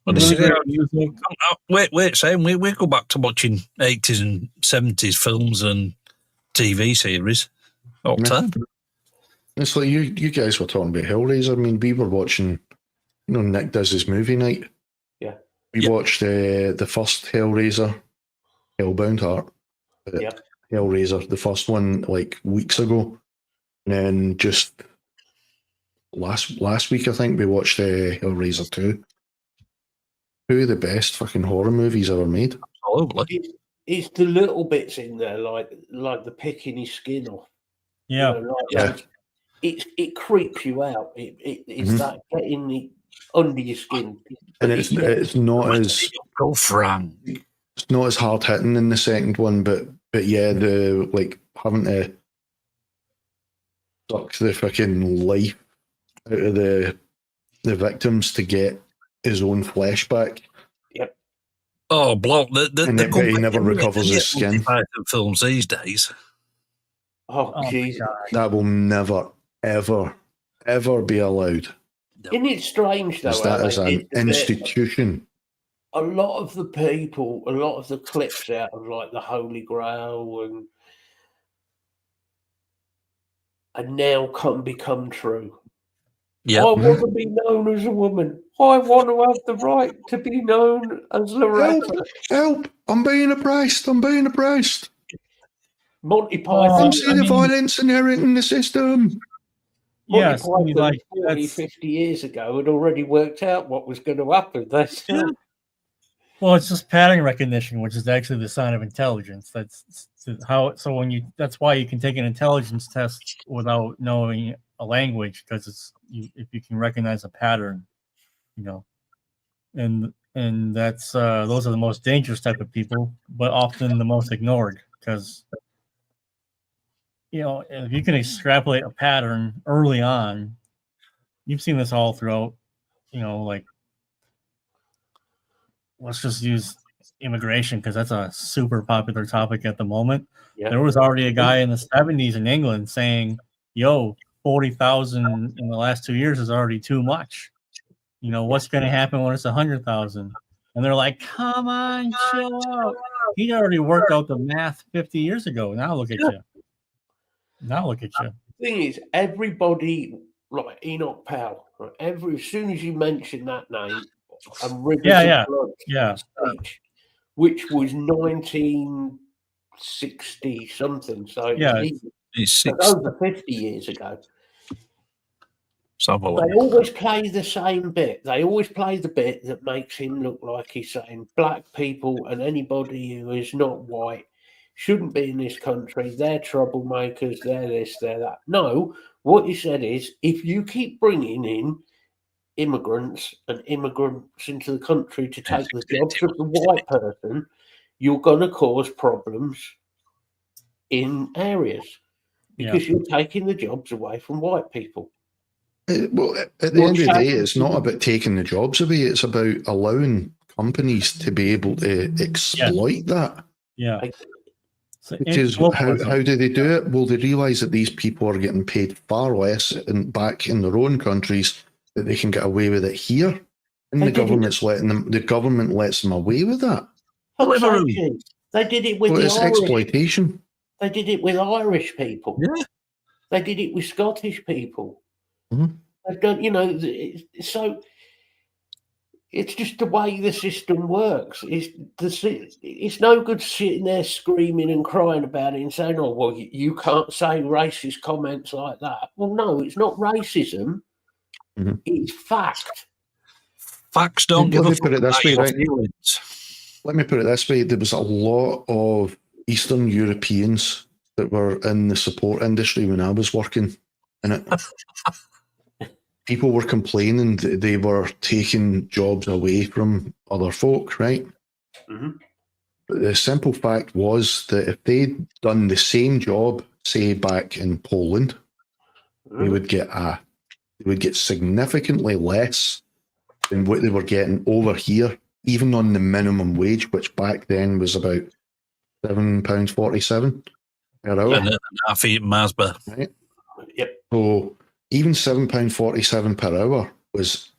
Well, wait, Sam. We go back to watching 80s and 70s films and TV series all the time. It's like you guys were talking about Hellraiser. I mean, we were watching, Nick does his movie night. Yeah. We watched the first Hellraiser, Hellbound Heart. Hellraiser, the first one, like weeks ago. And then just last week, I think, we watched Hellraiser 2. Two of the best fucking horror movies ever made. Absolutely. It's the little bits in there, like the picking his skin off. Yeah. It creeps you out. It's that getting under your skin. And it's not as go Frank. It's not as hard hitting in the second one, but yeah, the like having to suck the fucking life out of the victims to get his own flesh back. Yep. Oh, block but he never recovers his skin. Films these days. Oh, Jesus. That will never, ever, ever be allowed. Isn't it strange, though? That is an institution. A lot of the people, a lot of the clips out of like the Holy Grail and now can become true. Yep. I want to be known as a woman. I want to have the right to be known as Loretta. Help! I'm being oppressed. Monty Python. I'm seeing the violence inherent in the system. Monty Python, like 40, 50 years ago had already worked out what was going to happen. Well, it's just pattern recognition, which is actually the sign of intelligence. That's why you can take an intelligence test without knowing a language, because if you can recognize a pattern, and that's those are the most dangerous type of people, but often the most ignored, because if you can extrapolate a pattern early on, you've seen this all throughout, like, let's just use immigration because that's a super popular topic at the moment. Yeah. There was already a guy in the 70s in England saying, 40,000 in the last 2 years is already too much. What's going to happen when it's 100,000? And they're like, come on, chill out. He already worked out the math 50 years ago. Now look at you. The thing is, everybody, like Enoch Powell, as soon as you mention that name, and speech, which was 1960 something, so it's over 50 years ago. They always play the same bit. They always play the bit that makes him look like he's saying black people and anybody who is not white shouldn't be in this country. They're troublemakers. They're this, they're that. No, what he said is, if you keep bringing in immigrants into the country to take the jobs of the white person, you're going to cause problems in areas because you're taking the jobs away from white people. Well, at the end of the day, it's not about taking the jobs away. It's about allowing companies to be able to exploit that. Yeah. Because how do they do it? Well, they realise that these people are getting paid far less back in their own countries, that they can get away with it here, and the government lets them away with that. They did it with it's exploitation. They did it with Irish people. Yeah. They did it with Scottish people. Mm-hmm. They've done, so it's just the way the system works. It's no good sitting there screaming and crying about it and saying, "Oh, well, you can't say racist comments like that." Well, no, it's not racism. Mm-hmm. It's fact. Facts don't give a fuck. Let me put it this way. There was a lot of Eastern Europeans that were in the support industry when I was working in it. People were complaining that they were taking jobs away from other folk, right? Mm-hmm. But the simple fact was that if they'd done the same job, say back in Poland, they would get significantly less than what they were getting over here, even on the minimum wage, which back then was about £7.47 per hour. And a half-eaten Masba. Right? Yep. So even £7.47 per hour was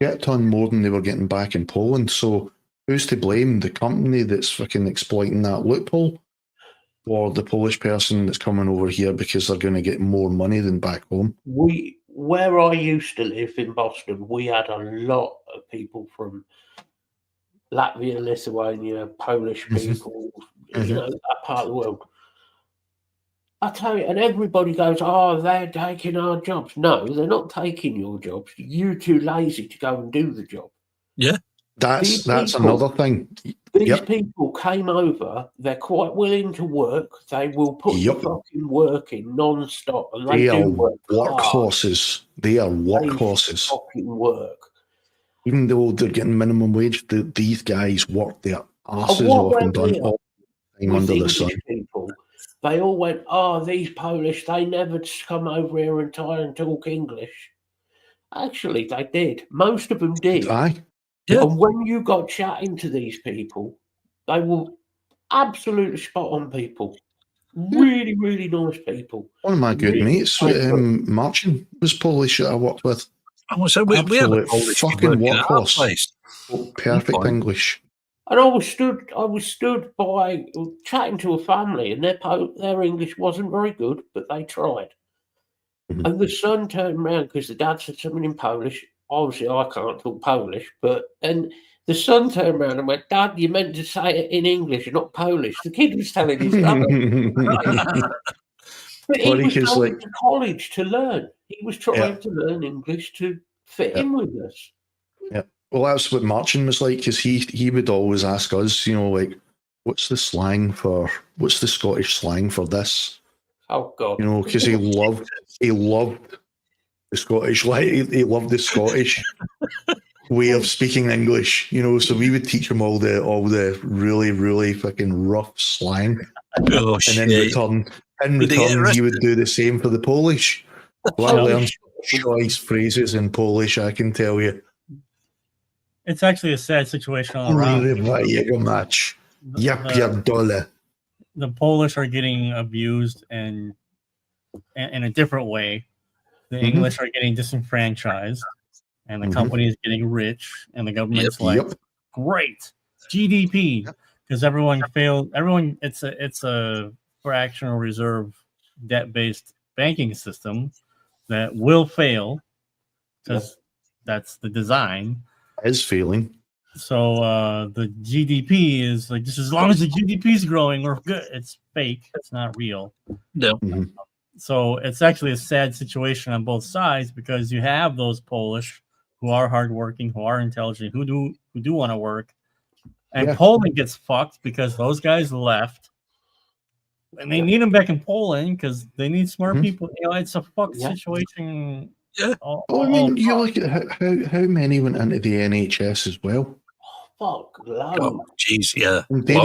a ton more than they were getting back in Poland. So who's to blame? The company that's fucking exploiting that loophole, or the Polish person that's coming over here because they're going to get more money than back home? Where I used to live in Boston, we had a lot of people from Latvia, Lithuania, Polish people, that part of the world. I tell you, and everybody goes, "Oh, they're taking our jobs." No, they're not taking your jobs. You're too lazy to go and do the job. Yeah. That's another thing. These people came over. They're quite willing to work. They will put the fucking work in non-stop, and they do work workhorses. They are workhorses. Fucking work. Even though they're getting minimum wage, these guys work their asses off and done all the time under the sun. People, they all went, these Polish, they never come over here and try and talk English. Actually, they did. Most of them did. Aye. Yeah. And when you got chatting to these people, they were absolutely spot on people. Really, really nice people. One of my good mates, Marcin, was Polish that I worked with. So we have a Polish fucking workhorse. Perfect English. And I was stood by chatting to a family, and their English wasn't very good, but they tried. Mm-hmm. And the son turned around because the dad said something in Polish. Obviously, I can't talk Polish, and the son turned around and went, "Dad, you meant to say it in English, not Polish." The kid was telling his brother. But he was going to college to learn. He was trying to learn English to fit in with us. Yeah. Well, that's what Marcin was like, because he would always ask us, what's the Scottish slang for this? Oh God! Because he loved the Scottish, he loved the Scottish way of speaking English. So we would teach him all the really, really fucking rough slang, and then in return, he would do the same for the Polish. Well, I learned choice phrases in Polish, I can tell you. It's actually a sad situation all around. The Polish are getting abused and in a different way. The English are getting disenfranchised, and the company is getting rich, and the government's great GDP, because everyone failed. It's a fractional reserve debt-based banking system that will fail, because that's the design. Is failing. So the GDP is like, just as long as the GDP is growing, we're good. It's fake. It's not real. No. Mm-hmm. So it's actually a sad situation on both sides, because you have those Polish who are hardworking, who are intelligent, who do want to work, and Poland gets fucked because those guys left, and they need them back in Poland because they need smart people. It's a fucked situation. Yeah. You look at how many went into the NHS as well. Fuck, jeez, yeah. They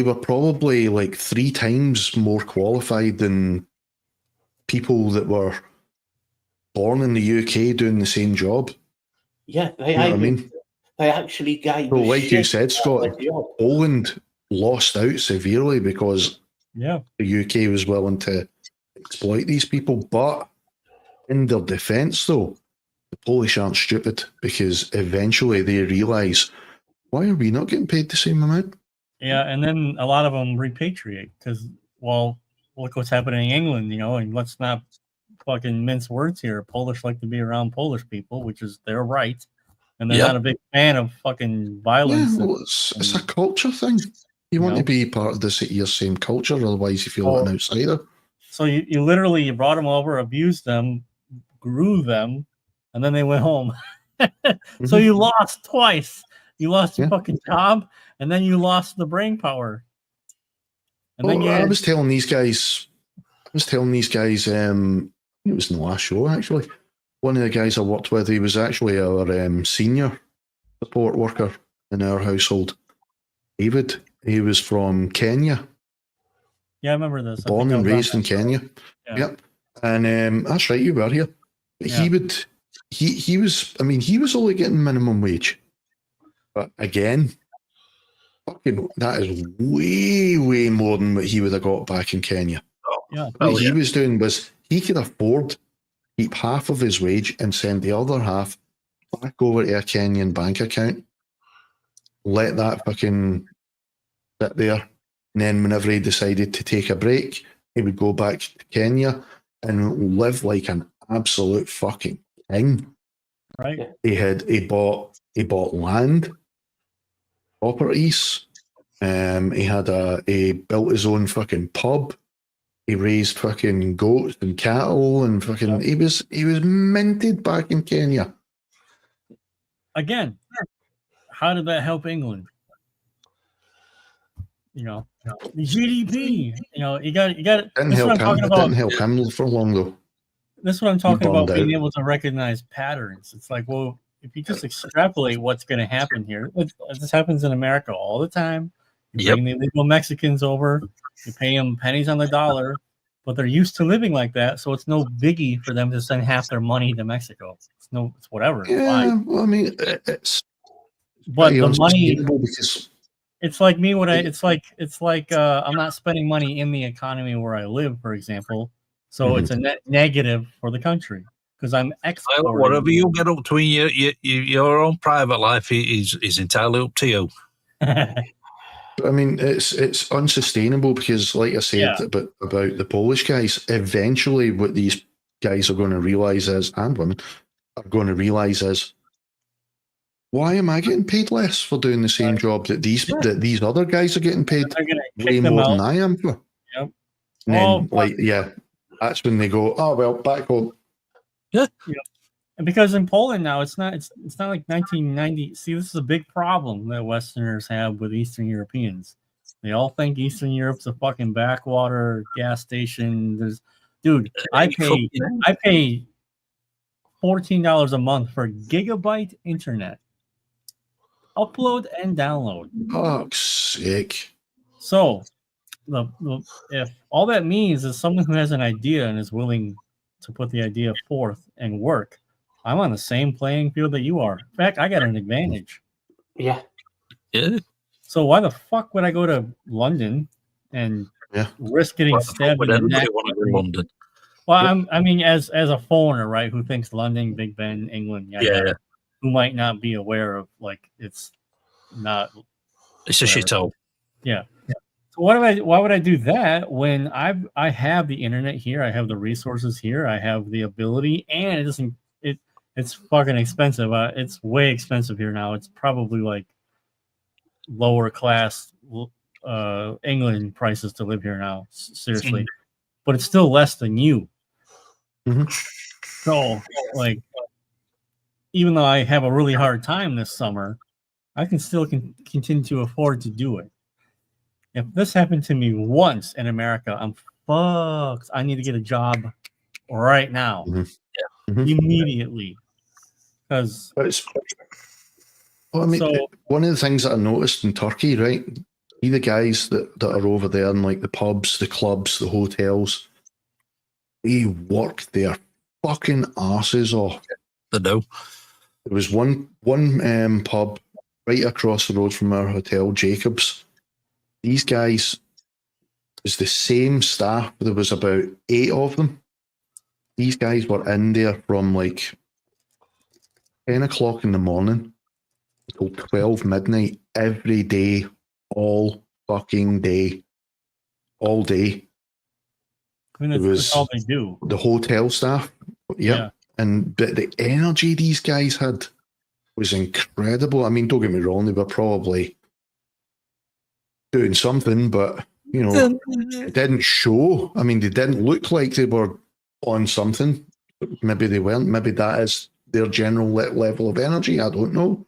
were probably like 3 times more qualified than people that were born in the UK doing the same job. Yeah, they actually gave. So, like you said, Scott, Poland lost out severely because the UK was willing to exploit these people. But in their defence, though, the Polish aren't stupid, because eventually they realise, why are we not getting paid the same amount? Yeah, and then a lot of them repatriate because, look what's happening in England, and let's not fucking mince words here. Polish like to be around Polish people, which is their right, and they're not a big fan of fucking violence. Yeah, well, it's a culture thing. You want to be part of your same culture, otherwise you feel like an outsider. So you literally brought them over, abused them, grew them, and then they went home. So you lost twice. You lost your fucking job, and then you lost the brain power. And then I was telling these guys, it was in the last show, actually. One of the guys I worked with, he was actually our senior support worker in our household. David, he was from Kenya. Yeah, I remember this. Born and raised in Kenya. Yeah. Yep. And that's right, you were here. He was only getting minimum wage. But again, fucking, that is way, way more than what he would have got back in Kenya. What he was doing was, he could afford to keep half of his wage and send the other half back over to a Kenyan bank account. Let that fucking sit there. And then whenever he decided to take a break, he would go back to Kenya and live like an absolute fucking king. Right. He bought land, properties. He built his own fucking pub. He raised fucking goats and cattle and fucking. He was minted back in Kenya. Again, how did that help England? The GDP. You got. Didn't This is what I'm talking about. Didn't help him for long though. This is what I'm talking about. Being out. able to recognize patterns. It's like, well, if you just extrapolate what's going to happen here, this happens in America all the time. You bring the illegal Mexicans over, you pay them pennies on the dollar, but they're used to living like that, so it's no biggie for them to send half their money to Mexico. It's whatever. Yeah, well, I mean, it's. But the money. Because it's like me when it's like I'm not spending money in the economy where I live, for example. So it's a net negative for the country because I'm exporting. Whatever you get up to in your own private life is entirely up to you. I mean, it's unsustainable because, like I said about the Polish guys, eventually what these guys are going to realize is, and women are going to realize is, why am I getting paid less for doing the same job that these other guys are getting paid way more than I am for? Yep. And then, that's when they go, oh well, back home. Yeah. And because in Poland now, it's not like 1990. See, this is a big problem that Westerners have with Eastern Europeans. They all think Eastern Europe's a fucking backwater gas station. I pay $14 a month for gigabyte internet. Upload and download. Fuck's sake. So, if all that means is someone who has an idea and is willing to put the idea forth and work, I'm on the same playing field that you are. In fact, I got an advantage. Yeah. Yeah. So why the fuck would I go to London and risk getting stabbed in the neck? Want to go to London? Well, I mean, as a foreigner, right, who thinks London, Big Ben, England, who might not be aware of, like, it's not. It's a shithole. Yeah. So why would I do that when I have the internet here, I have the resources here, I have the ability, and it's fucking expensive. It's way expensive here now. It's probably like lower class England prices to live here now. Seriously, but it's still less than you. Mm-hmm. So, like, even though I have a really hard time this summer, I can still continue to afford to do it. If this happened to me once in America, I'm fucked. I need to get a job right now, immediately. Because one of the things that I noticed in Turkey, right? See the guys that are over there in like the pubs, the clubs, the hotels, they work their fucking asses off. They do. There was one pub right across the road from our hotel, Jacobs. These guys, it was the same staff. There was about 8 of them. These guys were in there from like 10 o'clock in the morning until 12 midnight every day, all fucking day, all day. I mean, that's all they do. The hotel staff, but the energy these guys had was incredible. I mean, don't get me wrong, they were probably doing something, but it didn't show. I mean, they didn't look like they were on something. Maybe they weren't. Maybe that is their general level of energy. I don't know.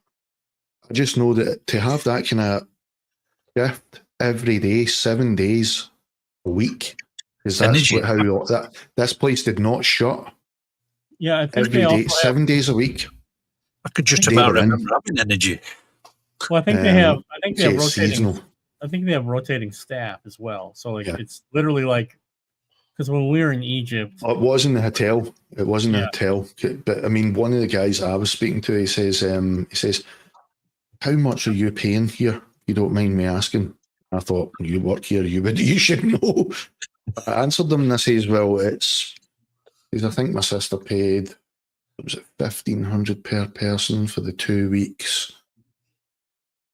I just know that to have that kind of shift every day, 7 days a week, because that's how this place did not shut. Yeah, I think every day, 7 days a week. I could just about remember having energy. Well, I think they have. I think they have rotating. Seasonal. I think they have rotating staff as well. So it's literally like, because when we were in Egypt, it wasn't a hotel. It wasn't a hotel. But I mean, one of the guys I was speaking to, he says, "How much are you paying here? You don't mind me asking?" I thought, you work here, you should know. I answered them and I says, well, I think my sister paid, was it $1,500 per person for the 2 weeks,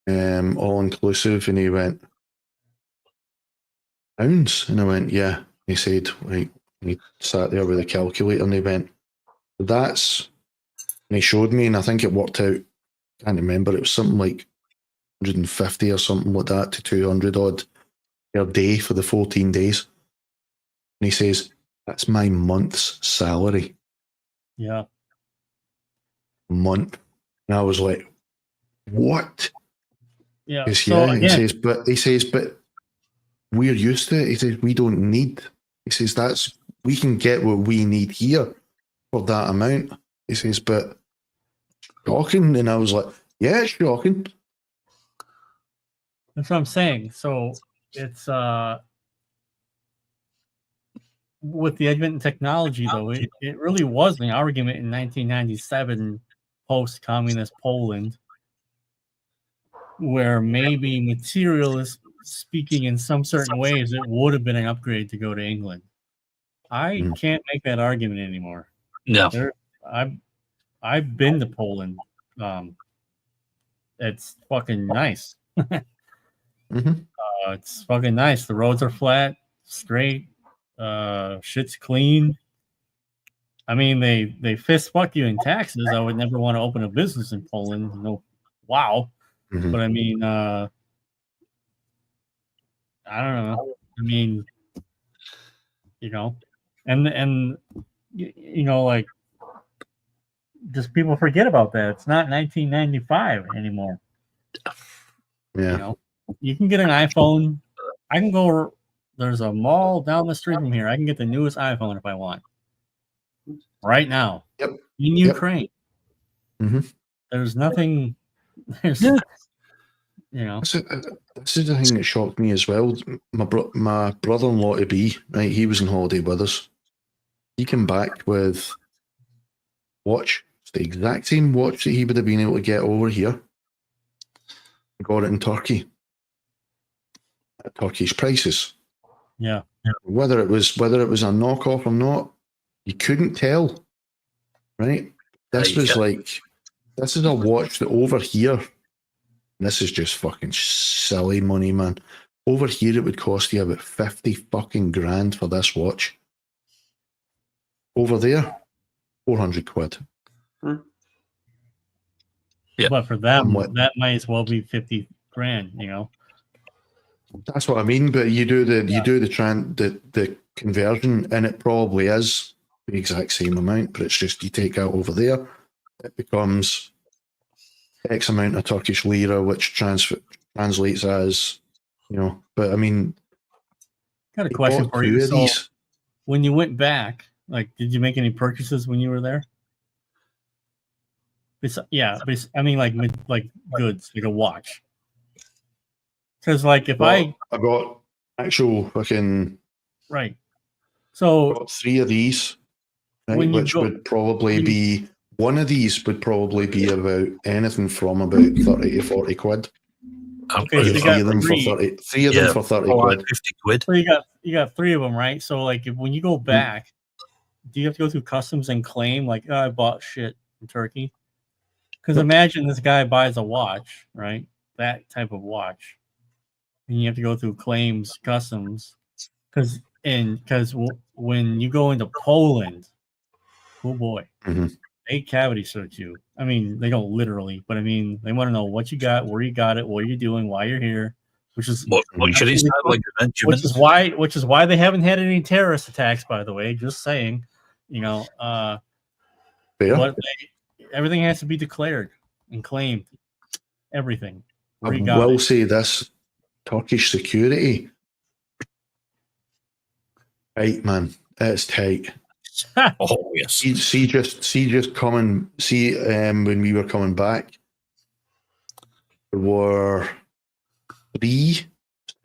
all inclusive. And he went, pounds? And I went, yeah. He said, right. And he sat there with a calculator and he went, and he showed me, and I think it worked out, I can't remember, it was something like 150 or something like that to 200 odd per day for the 14 days. And he says, that's my month's salary. Yeah. Month. And I was like, what? Yeah. He says, but we're used to it. He says, we don't need. He says, we can get what we need here for that amount. He says, but shocking. And I was like, yeah, it's shocking. That's what I'm saying. So it's with the advent of technology, though, it really was an argument in 1997, post-communist Poland, where maybe materialist speaking in some certain ways, it would have been an upgrade to go to England. I can't make that argument anymore. No. I've been to Poland. It's fucking nice. It's fucking nice. The roads are flat, straight. Shit's clean. I mean, they fist fuck you in taxes. I would never want to open a business in Poland. No, wow. But I mean, I don't know. I mean, you know, and you know, like, just people forget about that. It's not 1995 anymore. Yeah. You know, you can get an iPhone. I can go. There's a mall down the street from here. I can get the newest iPhone if I want. Right now. Yep. In Ukraine. There's nothing. There's. You know. This is the thing that shocked me as well. My brother-in-law to be, right, he was on holiday with us. He came back with watch. It's the exact same watch that he would have been able to get over here. Got it in Turkey. At Turkish prices. Yeah. Whether it was a knockoff or not, you couldn't tell. Right? This was like, this is a watch that over here, this is just fucking silly money, man. Over here, it would cost you about 50 fucking grand for this watch. Over there, 400 quid. Yeah. But for them, that might as well be 50 grand, you know. That's what I mean. But you do the conversion, and it probably is the exact same amount, but it's just you take out over there, it becomes X amount of Turkish lira, which translates as, you know. But I mean, got a question for you. So when you went back, like, did you make any purchases when you were there? I mean, like goods, like a watch. Because, like, if I got actual fucking right, so I got 3 of these, right, which would probably be one of these would probably be about anything from about 30 to 40 quid. Okay, so you got 3 of them for 30 quid. 50 quid. So you got 3 of them, right? So, like, when you go back, do you have to go through customs and claim, like, I bought shit in Turkey? Because imagine this guy buys a watch, right? That type of watch, and you have to go through claims, customs, because when you go into Poland, oh boy, they cavity search you. I mean, they don't literally, but I mean, they want to know what you got, where you got it, what you're doing, why you're here, which is which is why they haven't had any terrorist attacks, by the way. Just saying, you know, everything has to be declared and claimed. Everything. I will say this: Turkish security, tight, man. It's tight. Oh yes. See, just coming. When we were coming back, there were 3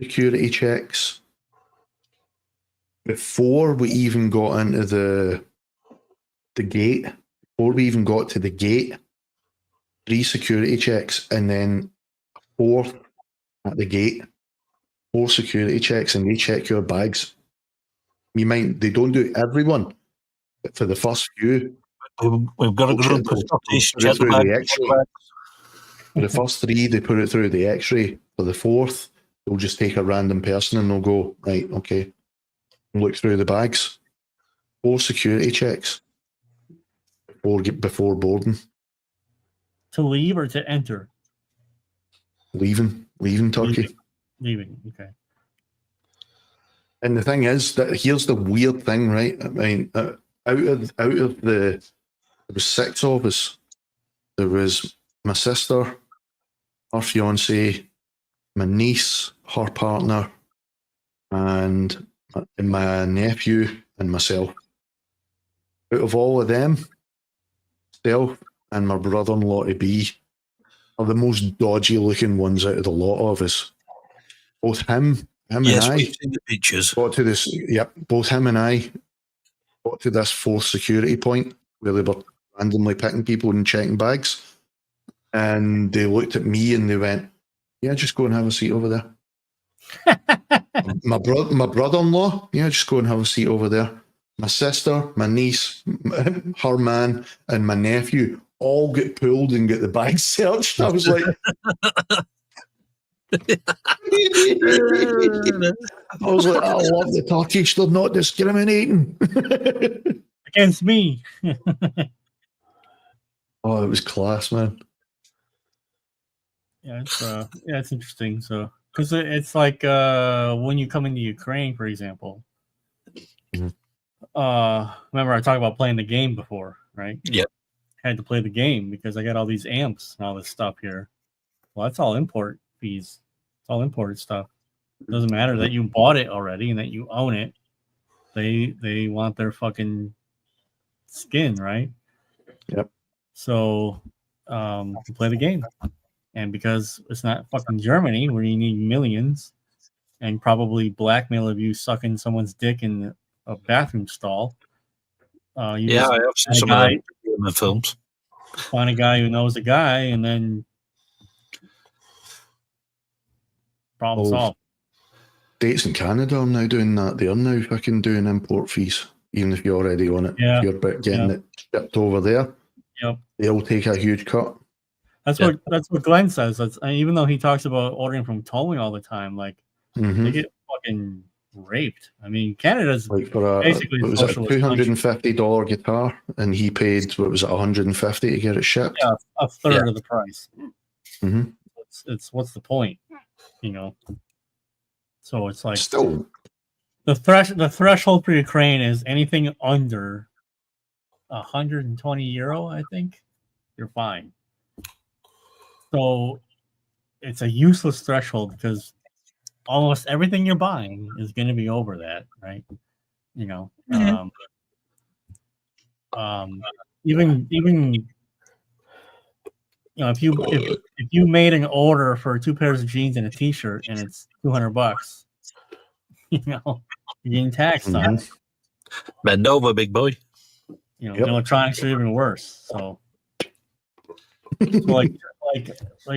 security checks before we even got into the gate. Before we even got to the gate, 3 security checks, and then 4th at the gate. 4 security checks, and they check your bags. They don't do everyone, but for the first few, we've got a group of Scottish check through the X-ray. For the first 3, they put it through the X-ray. For the 4th, they'll just take a random person and they'll go, right, okay, look through the bags. 4 security checks before boarding. To leave or to enter? Leaving Turkey. Leaving, okay. And the thing is that here's the weird thing, right? I mean, out of there was 6 of us. There was my sister, her fiance, my niece, her partner, and my nephew and myself. Out of all of them, self and my brother-in-law to be are the most dodgy looking ones out of the lot of us. Both him and I we've seen the pictures. got to this. Yep, both him and I got to this fourth security point where they were randomly picking people and checking bags, and they looked at me and they went, "Yeah, just go and have a seat over there." my brother-in-law, yeah, just go and have a seat over there. My sister, my niece, her man, and my nephew all get pulled and get the bags searched. I was like, I love the Turkish. They're not discriminating against me. Oh, it was class, man. Yeah, it's interesting. So, because it's like when you come into Ukraine, for example. Mm-hmm. Remember I talked about playing the game before, right? Yep. Had to play the game because I got all these amps and all this stuff here. Well, that's all import fees. It's all imported stuff. It doesn't matter that you bought it already and that you own it. They want their fucking skin, right? Yep. So to play the game. And because it's not fucking Germany where you need millions and probably blackmail of you sucking someone's dick in a bathroom stall. I have seen some of the films. Find a guy who knows a guy, and then problem solved. States in Canada are now doing that. They are now fucking doing import fees, even if you're already on it. Yeah. If you're getting it shipped over there, they'll take a huge cut. That's what Glenn says. Even though he talks about ordering from towing all the time, like they get fucking raped. I mean, Canada's like for basically a $250 guitar, and he paid $150 to get it shipped. Yeah, a third of the price. Mm-hmm. It's what's the point, you know? So it's like still the threshold for Ukraine is anything under 120 euro. I think you're fine. So it's a useless threshold because almost everything you're buying is going to be over that, right? You know, even you know, if you made an order for 2 pairs of jeans and a T-shirt and it's $200, you know, you're getting taxed on it. Bend over, big boy. You know, electronics are even worse. So like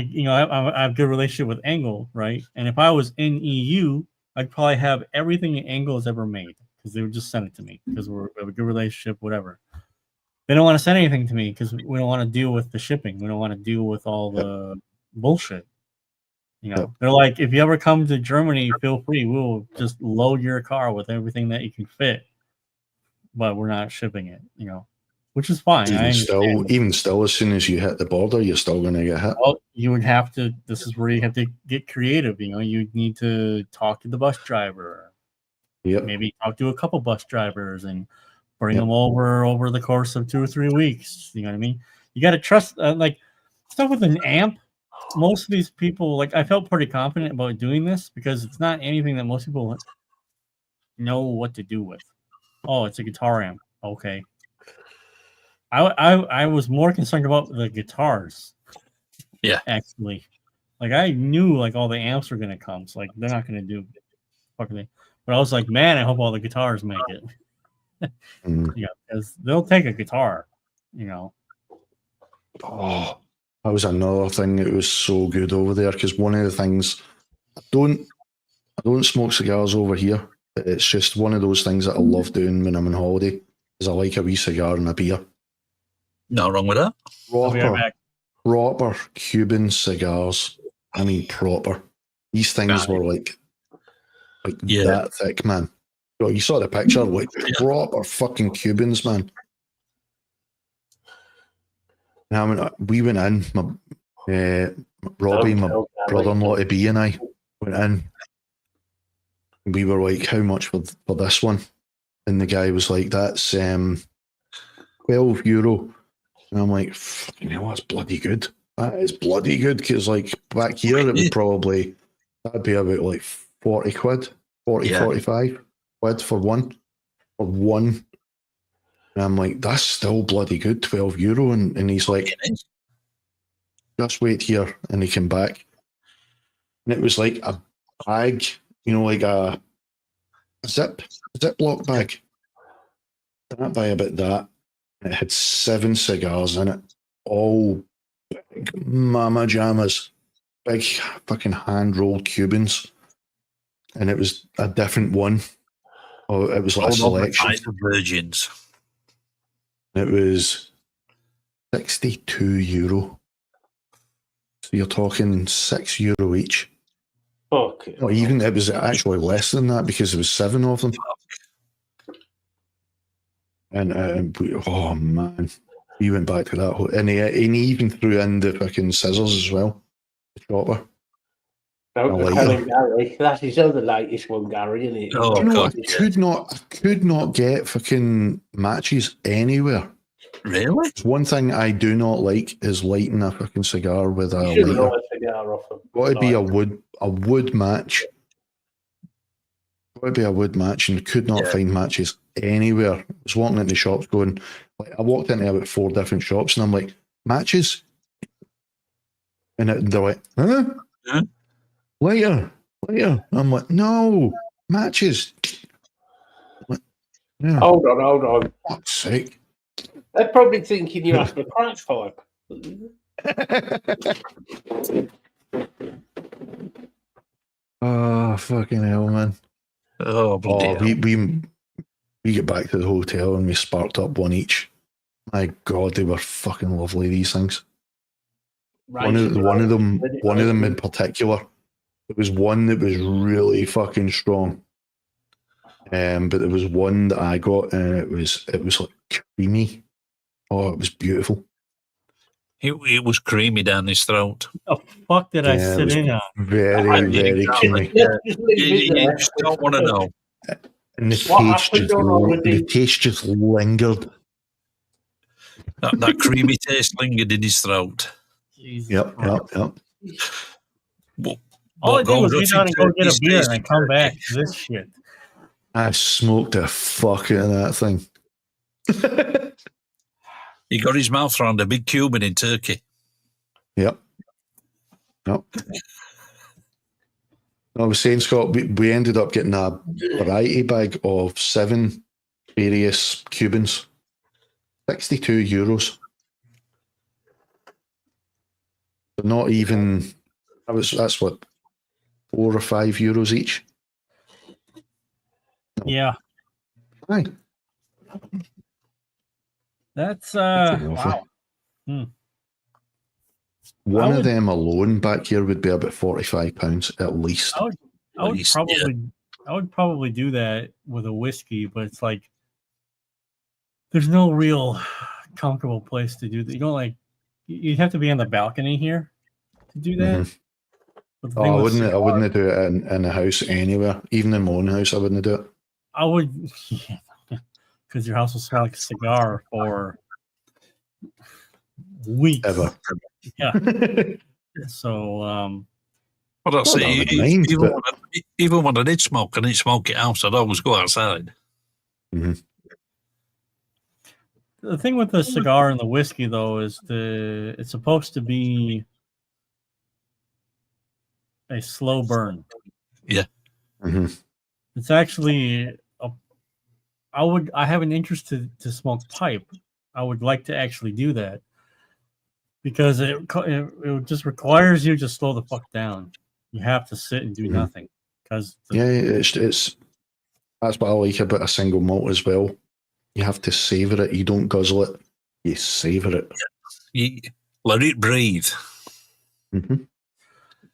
you know, I have a good relationship with Engel, right? And if I was in EU, I'd probably have everything Engel has ever made because they would just send it to me because we have a good relationship, whatever. They don't want to send anything to me because we don't want to deal with the shipping. We don't want to deal with all the bullshit. You know, they're like, if you ever come to Germany, feel free. We'll just load your car with everything that you can fit, but we're not shipping it. You know. Which is fine. Even still, as soon as you hit the border, you're still going to get hit. Well, you would have to. This is where you have to get creative. You know, you need to talk to the bus driver. Yep. Maybe talk to a couple bus drivers and bring them over the course of 2 or 3 weeks. You know what I mean? You got to trust. Like stuff with an amp. Most of these people, like I felt pretty confident about doing this because it's not anything that most people know what to do with. Oh, it's a guitar amp. Okay. I was more concerned about the guitars. Yeah. Actually. Like I knew like all the amps were gonna come. So like they're not gonna do fucking thing. But I was like, man, I hope all the guitars make it. Yeah, because they'll take a guitar, you know. Oh, that was another thing that was so good over there because one of the things I don't smoke cigars over here. It's just one of those things that I love doing when I'm on holiday is I like a wee cigar and a beer. Not wrong with that. Proper Cuban cigars. I mean, proper. These things were like that thick, man. Oh, you saw the picture, like proper fucking Cubans, man. And I mean, we went in. Robbie, my brother-in-law to be, and I went in. And we were like, "How much for this one?" And the guy was like, "That's €12." And I'm like, fucking hell, that's bloody good. That is bloody good because, like, back here, it would probably, that'd be about like 40 quid, 45 quid for one. And I'm like, that's still bloody good, €12. And he's like, just wait here. And he came back. And it was like a bag, like a Ziploc bag. That by about that. And it had 7 cigars in it, all big mama jammas, big fucking hand-rolled Cubans. And it was a different one. Oh, it was like a selection. Virgins. It was €62. So you're talking €6 each. Okay. Or even it was actually less than that because there was 7 of them. And oh man, he went back to that, and he even threw in the fucking scissors as well, the chopper. Don't tell him, Gary. That's his other latest one, Gary, isn't it? Oh, God. I could not get fucking matches anywhere. Really? One thing I do not like is lighting a fucking cigar with a lighter. A cigar off them. Got to be a wood match. Got to be a wood match, and could not find matches anywhere. I was walking into shops going, like, I walked into about 4 different shops, and I'm like, matches? And they're like, huh? Lighter. I'm like, no, matches. Like, yeah. Hold on. Fuck's sake. They're probably thinking you're after a crack pipe. Oh, fucking hell, man. Oh, bloody hell. We get back to the hotel and we sparked up one each. My God, they were fucking lovely, these things. One of them in particular, it was one that was really fucking strong. But there was one that I got, and it was like creamy. Oh, it was beautiful. It was creamy down his throat. The fuck did I sit in on? Very, very creamy. You just don't want to know. And the taste just lingered. That creamy taste lingered in his throat. Yep. All I did was get down and go get a beer and I come back to this shit. I smoked the fuck out of that thing. He got his mouth around a big Cuban in Turkey. Yep. I was saying, Scott, we ended up getting a variety bag of 7 various Cubans. €62. But not even, that's what, €4 or €5 each? Yeah. Right. That's wow. One of them alone back here would be about £45 at least. I would probably do that with a whiskey, but it's like there's no real comfortable place to do that. You don't like you'd have to be on the balcony here to do that. Mm-hmm. I wouldn't do it in a house anywhere. Even in my own house, I wouldn't do it. I would, because your house will smell like a cigar for weeks. Ever. Yeah. So, well, I'll say, even when I did smoke, I didn't smoke it out. I'd always go outside. Mm-hmm. The thing with the cigar and the whiskey, though, is it's supposed to be a slow burn. Yeah. Mm-hmm. It's actually I have an interest to smoke pipe. I would like to actually do that because it just requires you to slow the fuck down. You have to sit and do nothing because it's that's what I like about a single malt as well. You have to savor it. You don't guzzle it. You savor it. You let it breathe. Mm-hmm.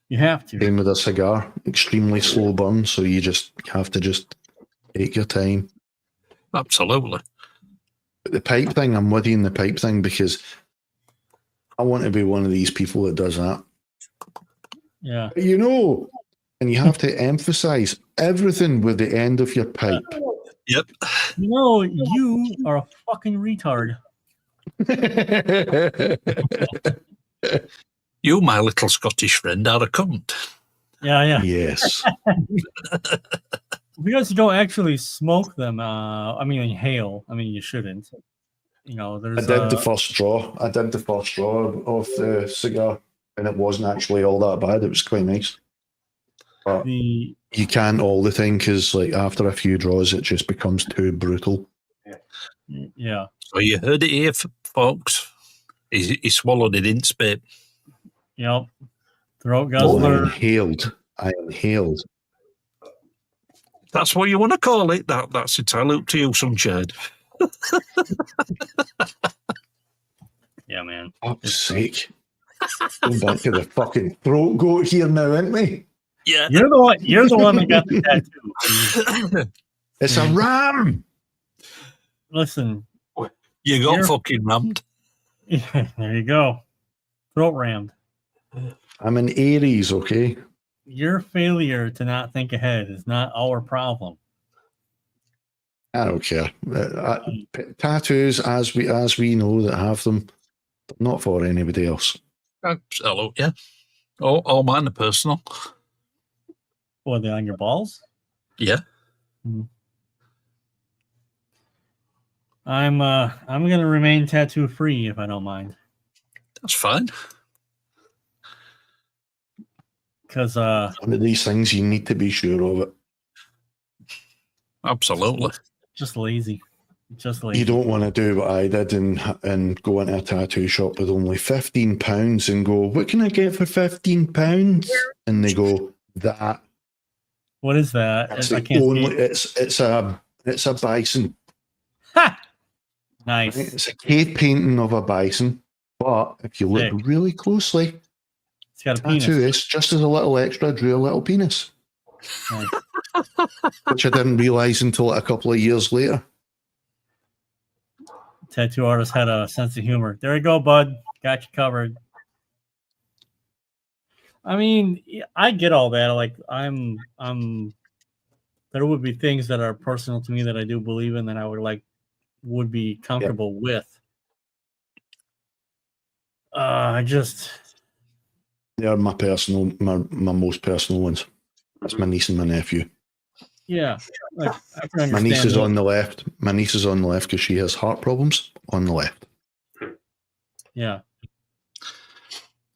You have to. Same with a cigar, extremely slow burn, so you just have to just take your time. Absolutely. But the pipe thing, I'm with you in the pipe thing because I want to be one of these people that does that. Yeah. And you have to emphasize everything with the end of your pipe. Yep. You are a fucking retard. You, my little Scottish friend, are a cunt. Yeah. Yes. Because you don't actually smoke them. Inhale. You shouldn't. There's. I did the first straw. I did the first straw of the cigar, and it wasn't actually all that bad. It was quite nice. But you can't all the time because, like, after a few draws, it just becomes too brutal. Yeah. So you heard it here, folks. He swallowed it in spit. Yep. Throat guzzler. I inhaled. That's what you want to call it. That's entirely up to you, sunshade. Yeah, man. Fuck's sake. Going back to the fucking throat goat here now, ain't we? Yeah. You're the one that got the tattoo. It's a ram. Listen. You got fucking rammed. Yeah, there you go. Throat rammed. I'm an Aries, okay? Your failure to not think ahead is not our problem. I don't care. Tattoos, as we know that have them, not for anybody else. Absolutely, yeah. All mine are personal. What, are they on your balls? Yeah. I'm gonna remain tattoo free if I don't mind. That's fine. Because one of these things you need to be sure of it. Absolutely. Just lazy. You don't want to do what I did and go into a tattoo shop with only £15 and go, what can I get for £15? And they go, that. What is that? It's a bison. Ha! Nice. It's a cave painting of a bison, but if you look really closely, it's got a penis. Tattooist, just as a little extra, drew a little penis. Nice. Which I didn't realise until a couple of years later. Tattoo artist had a sense of humor. There you go, bud. Got you covered. I mean, I get all that. Like, I'm there would be things that are personal to me that I do believe in that I would be comfortable with. They are my most personal ones. That's my niece and my nephew. Yeah. Like, I can understand my niece is on the left. My niece is on the left because she has heart problems on the left. Yeah.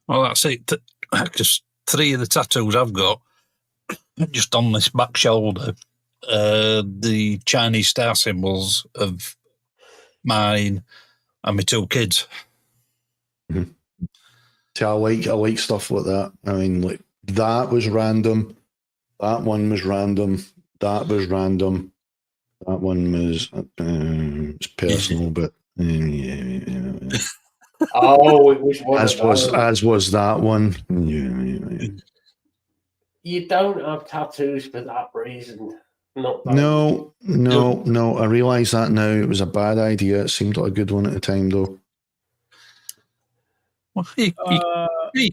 Well, that's it. Because 3 of the tattoos I've got, just on this back shoulder, the Chinese star symbols of mine and my 2 kids. Mm-hmm. See, I like stuff like that. I mean, like, that was random. That one was random. That was random. That one was personal, but oh, it was one as was that one. You don't have tattoos for that reason. Not that No. I realise that now. It was a bad idea. It seemed like a good one at the time, though. Well, you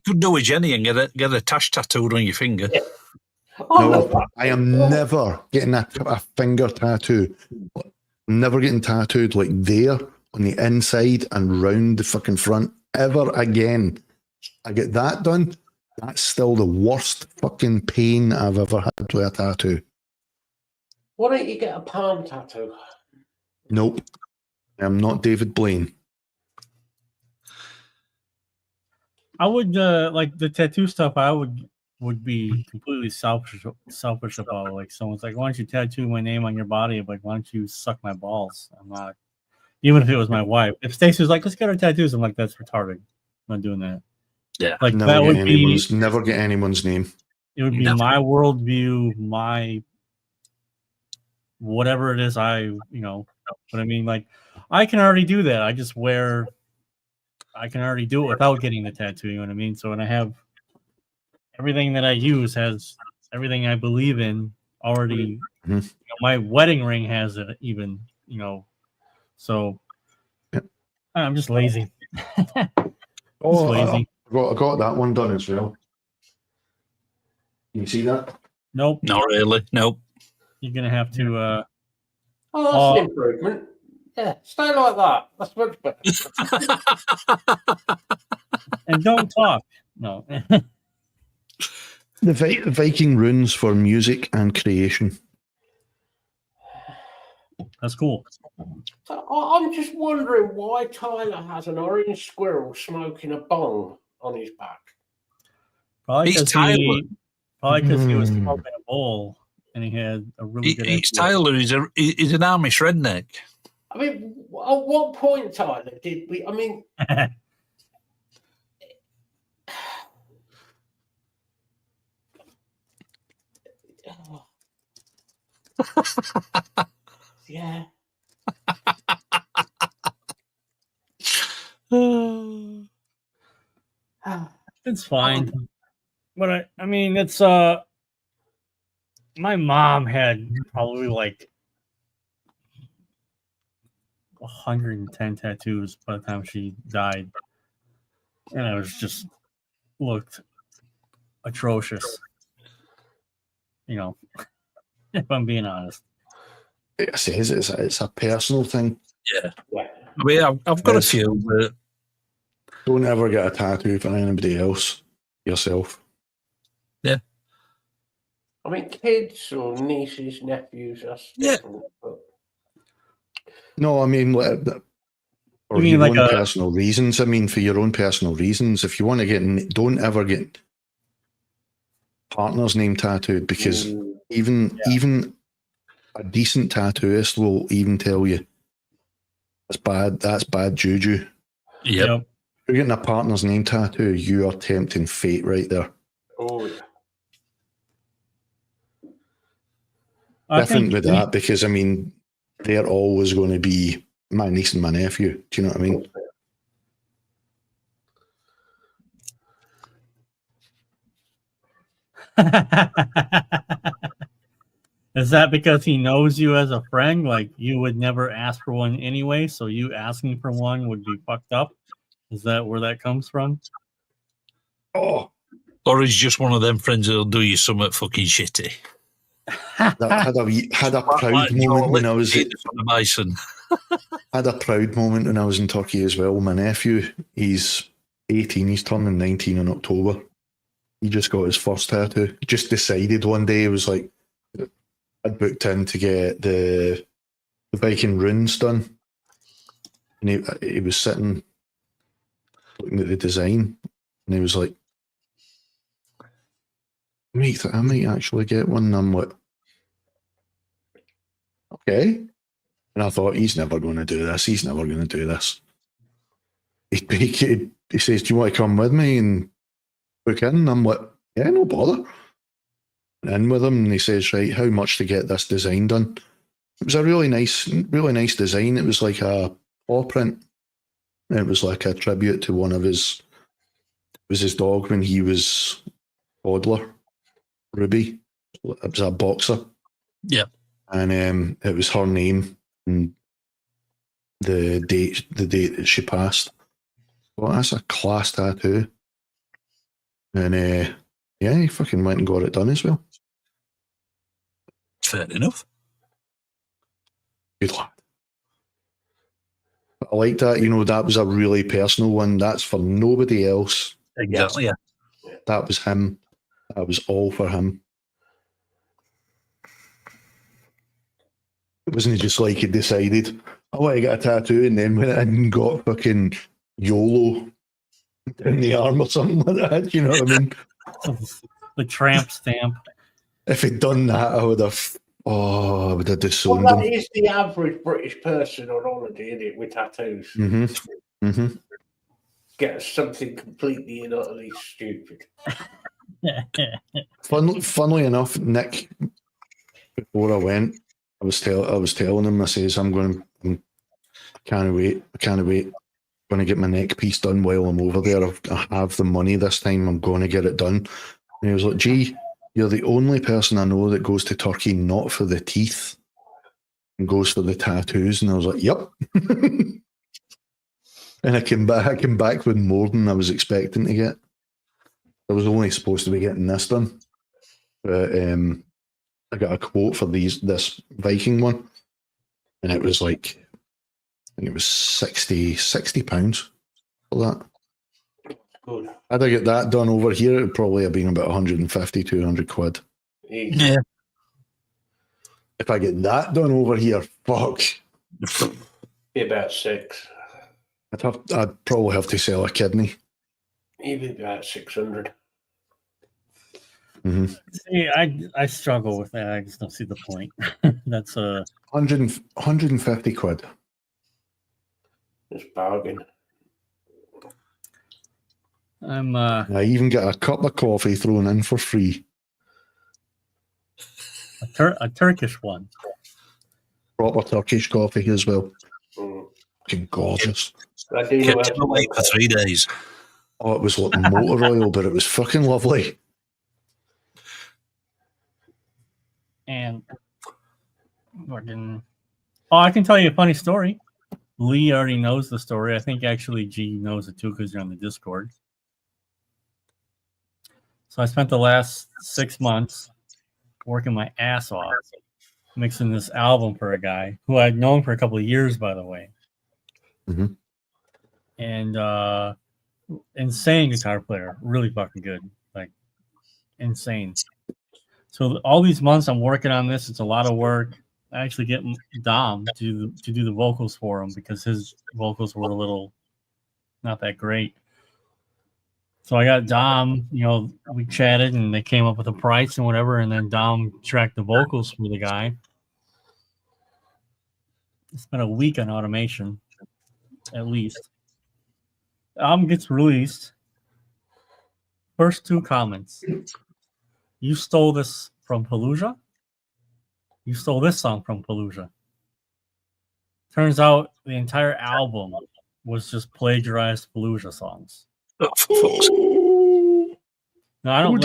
could do a Jenny and get a tash tattooed on your finger. Yeah. No, I am never getting a finger tattoo. Never getting tattooed like there on the inside and round the fucking front ever again. I get that done. That's still the worst fucking pain I've ever had with a tattoo. Why don't you get a palm tattoo? Nope. I'm not David Blaine. I would like the tattoo stuff. I would be completely selfish about. Like, someone's like, "Why don't you tattoo my name on your body?" I'm like, "Why don't you suck my balls?" I'm not. Even if it was my wife. If Stacey was like, "Let's get our tattoos," I'm like, "That's retarded. I'm not doing that." Yeah, like that would be never get anyone's name. It would be my worldview, my whatever it is. But I mean, like, I can already do that. I just wear. I can already do it without getting the tattoo. You know what I mean? So when I have everything that I use has everything I believe in already. Mm-hmm. My wedding ring has it even. So I'm just lazy. Lazy. I got that one done as well. Can you see that? Nope. Not really. Nope. You're gonna have to. That's an improvement. Yeah, stay like that. That's much better. And don't talk. No. The Viking runes for music and creation. That's cool. So I'm just wondering why Tyler has an orange squirrel smoking a bong on his back. Probably He's because he was Hmm. smoking a bowl and he had a really good He's idea. Tyler. He's an Amish redneck. I mean, at what point, Tyler, did we? I mean, yeah. It's fine. But I mean, it's my mom had probably like 110 tattoos by the time she died, and it was just looked atrocious. You know, if I'm being honest. It says it's a personal thing. Yeah. I mean, I've got a few, but don't ever get a tattoo for anybody else. Yourself. Yeah. I mean, kids or nieces, nephews, that's different. But... No, I mean, for your own personal reasons. I mean, for your own personal reasons. If you want to don't ever get partner's name tattooed, because even a decent tattooist will even tell you that's bad juju. Yep. If you're getting a partner's name tattoo, you are tempting fate right there. Oh, yeah. Different with that, because I mean, they're always going to be my niece and my nephew. Do you know what I mean? Is that because he knows you as a friend? Like you would never ask for one anyway, so you asking for one would be fucked up? Is that where that comes from? Oh. Or he's just one of them friends that'll do you something fucking shitty. Had a proud moment when I was Bison. had a proud moment when I was in Turkey as well. My nephew, he's 18, he's turning 19 in October. He just got his first tattoo. He just decided one day, it was like, I'd booked in to get the Viking runes done. And he was sitting looking at the design, and he was like, mate, I might actually get one. And I'm like, okay. And I thought, he's never going to do this. He's never going to do this. He says, do you want to come with me and book in? And I'm like, yeah, no bother. In with him, and he says, right, how much to get this design done? It was a really nice design. It was like a paw print. It was like a tribute to one of his dog when he was toddler, Ruby. It was a boxer. Yeah. And it was her name and the date that she passed. Well, that's a class tattoo. And yeah, he fucking went and got it done as well. Fair enough. Good lad. I like that. You know, that was a really personal one. That's for nobody else. Exactly, yeah. That was him. That was all for him. It wasn't just like he decided, I want to get a tattoo, and then went in and got fucking YOLO in the arm or something like that. You know what I mean? The tramp stamp. If he'd done that, I would have disowned him. That is the average British person on holiday, isn't it, with tattoos? Mm-hmm. Mm-hmm. Get something completely and utterly stupid. Funnily enough, Nick, before I went, I was telling him, I says, I can't wait. I'm going to get my neck piece done while I'm over there. I have the money this time. I'm going to get it done. And he was like, gee, you're the only person I know that goes to Turkey not for the teeth and goes for the tattoos. And I was like, yep. And I came back with more than I was expecting to get. I was only supposed to be getting this done. But I got a quote for this Viking one. And it was like, I think it was £60 for that. Good. Had I get that done over here, it'd probably have been about 150, 200 quid. Yeah. If I get that done over here, fuck. Be about 6. I'd probably have to sell a kidney. Maybe about 600. Mm-hmm. See, I struggle with that. I just don't see the point. That's 150 quid. It's bargain. I even get a cup of coffee thrown in for free. A Turkish one. Proper Turkish coffee as well. Mm. Fucking gorgeous. I do know Kept him awake for 3 days. Oh, it was like motor oil, but it was fucking lovely. And I can tell you a funny story. Lee already knows the story. I think actually G knows it too because you're on the Discord. So I spent the last 6 months working my ass off, mixing this album for a guy who I'd known for a couple of years, by the way. Mm-hmm. And insane guitar player, really fucking good, like insane. So all these months I'm working on this. It's a lot of work. I actually get Dom to do the vocals for him because his vocals were a little not that great. So I got Dom, we chatted and they came up with a price and whatever, and then Dom tracked the vocals for the guy. It's been a week on automation, at least. The album gets released. First 2 comments. You stole this from Fallujah? You stole this song from Fallujah. Turns out the entire album was just plagiarized Fallujah songs. Oh, for fuck's sake. No, I don't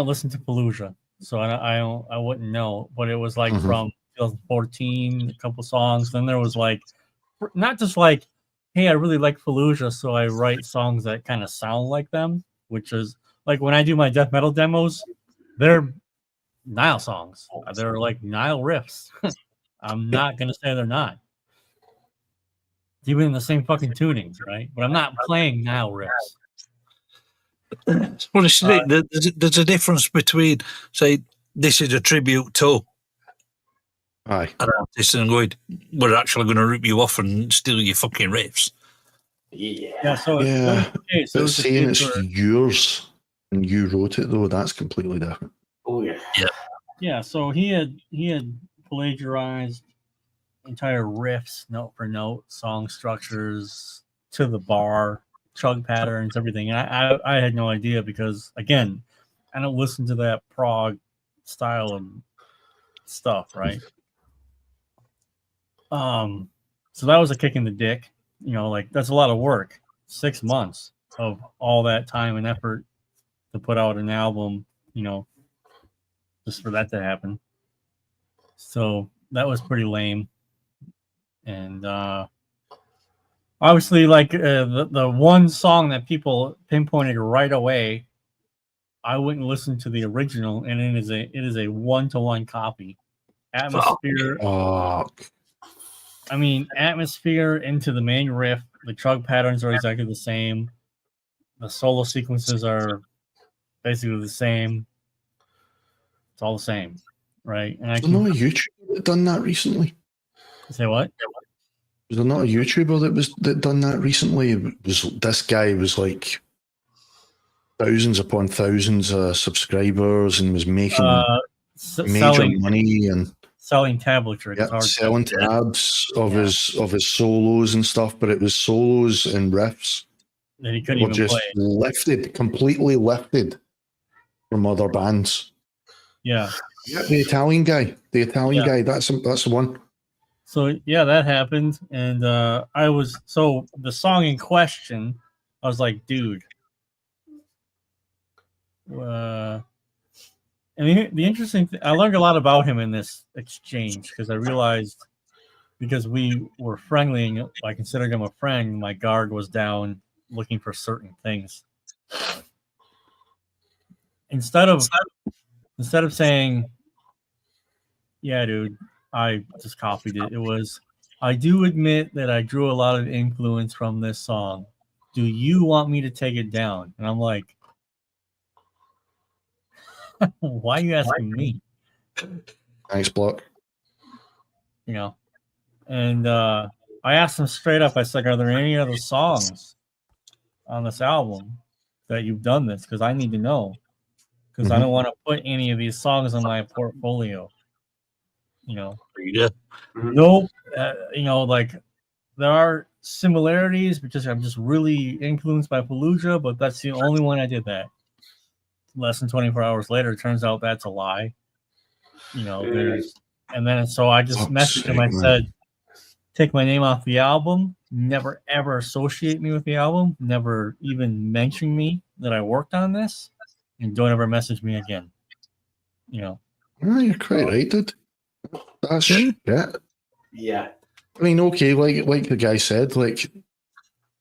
listen to Fallujah, so I wouldn't know. But it was like from 2014, a couple songs. Then there was like, not just like, hey, I really like Fallujah, so I write songs that kind of sound like them, which is like when I do my death metal demos, they're Nile songs. They're like Nile riffs. I'm not going to say they're not. Even in the same fucking tunings, right? But I'm not playing Nile riffs. Well, there's a difference between, say, this is a tribute to an artist and going, we're actually going to rip you off and steal your fucking riffs. Yeah. So but saying it's yours and you wrote it though, that's completely different. Oh yeah. Yeah. So he had plagiarized entire riffs, note for note, song structures to the bar, chug patterns, everything. And I had no idea because again, I don't listen to that prog style of stuff, right? So that was a kick in the dick. Like that's a lot of work. 6 months of all that time and effort to put out an album, just for that to happen. So that was pretty lame. And obviously, like the one song that people pinpointed right away, I wouldn't listen to the original, and it is a 1-to-1 copy. Atmosphere. I mean, atmosphere into the main riff. The chug patterns are exactly the same. The solo sequences are basically the same. It's all the same, right? And There's not a YouTuber that done that recently. Say what? Was there not a YouTuber that done that recently? This guy was like thousands upon thousands of subscribers and was making major money and selling tablature. Selling tabs of his solos and stuff, but it was solos and riffs that he couldn't even play. Completely lifted from other bands. Yeah. The Italian guy. That's the one. So yeah, that happened, and the song in question, I was like, dude. And the interesting thing, I learned a lot about him in this exchange because I realized because we were friendly and I considered him a friend, my guard was down looking for certain things. Instead of saying, yeah, dude, I just copied it. It was, I do admit that I drew a lot of influence from this song. do you want me to take it down? And I'm like, why are you asking me? Thanks, Block. You know, and I asked him straight up. I said, "Are there any other songs on this album that you've done this? Because I need to know. Because I don't want to put any of these songs on my portfolio." You know, nope. You know, like there are similarities because I'm just really influenced by Fallujah, but that's the only one I did that. Less than 24 hours later, it turns out that's a lie. You know, and then so I just messaged him. I said, take my name off the album. Never ever associate me with the album. Never even mention me that I worked on this, and don't ever message me again. You know. Oh, you're quite right, dude. That's shit. Yeah. I mean, okay, like the guy said, like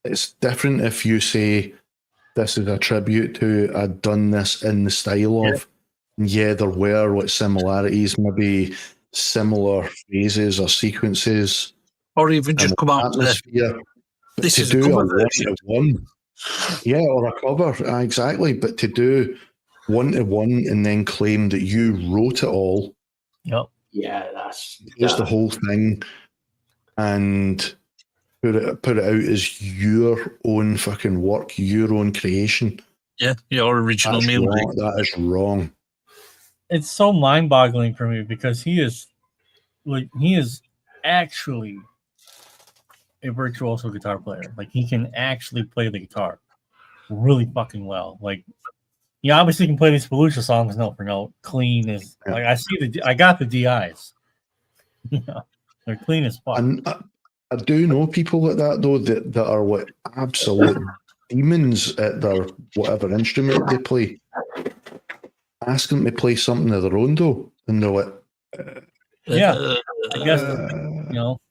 it's different if you say this is a tribute to I'd done this in the style of. Yeah, there were like similarities, maybe similar phases or sequences, or even just come out atmosphere. This to is do a one-to-one, yeah, or a cover, exactly. But to do one-to-one and then claim that you wrote it all, yeah, that's the whole thing, and put it out as your own fucking work, your own creation. Yeah, your original music. That is wrong. It's so mind-boggling for me because he is actually a virtuoso guitar player. Like he can actually play the guitar really fucking well. Like he obviously can play these Fallujah songs note for note, clean as like I got the DIs. Yeah, they're clean as fuck. And I do know people like that though that are like absolute demons at their whatever instrument they play. Ask them to play something of their own though, and they're like, I guess you know.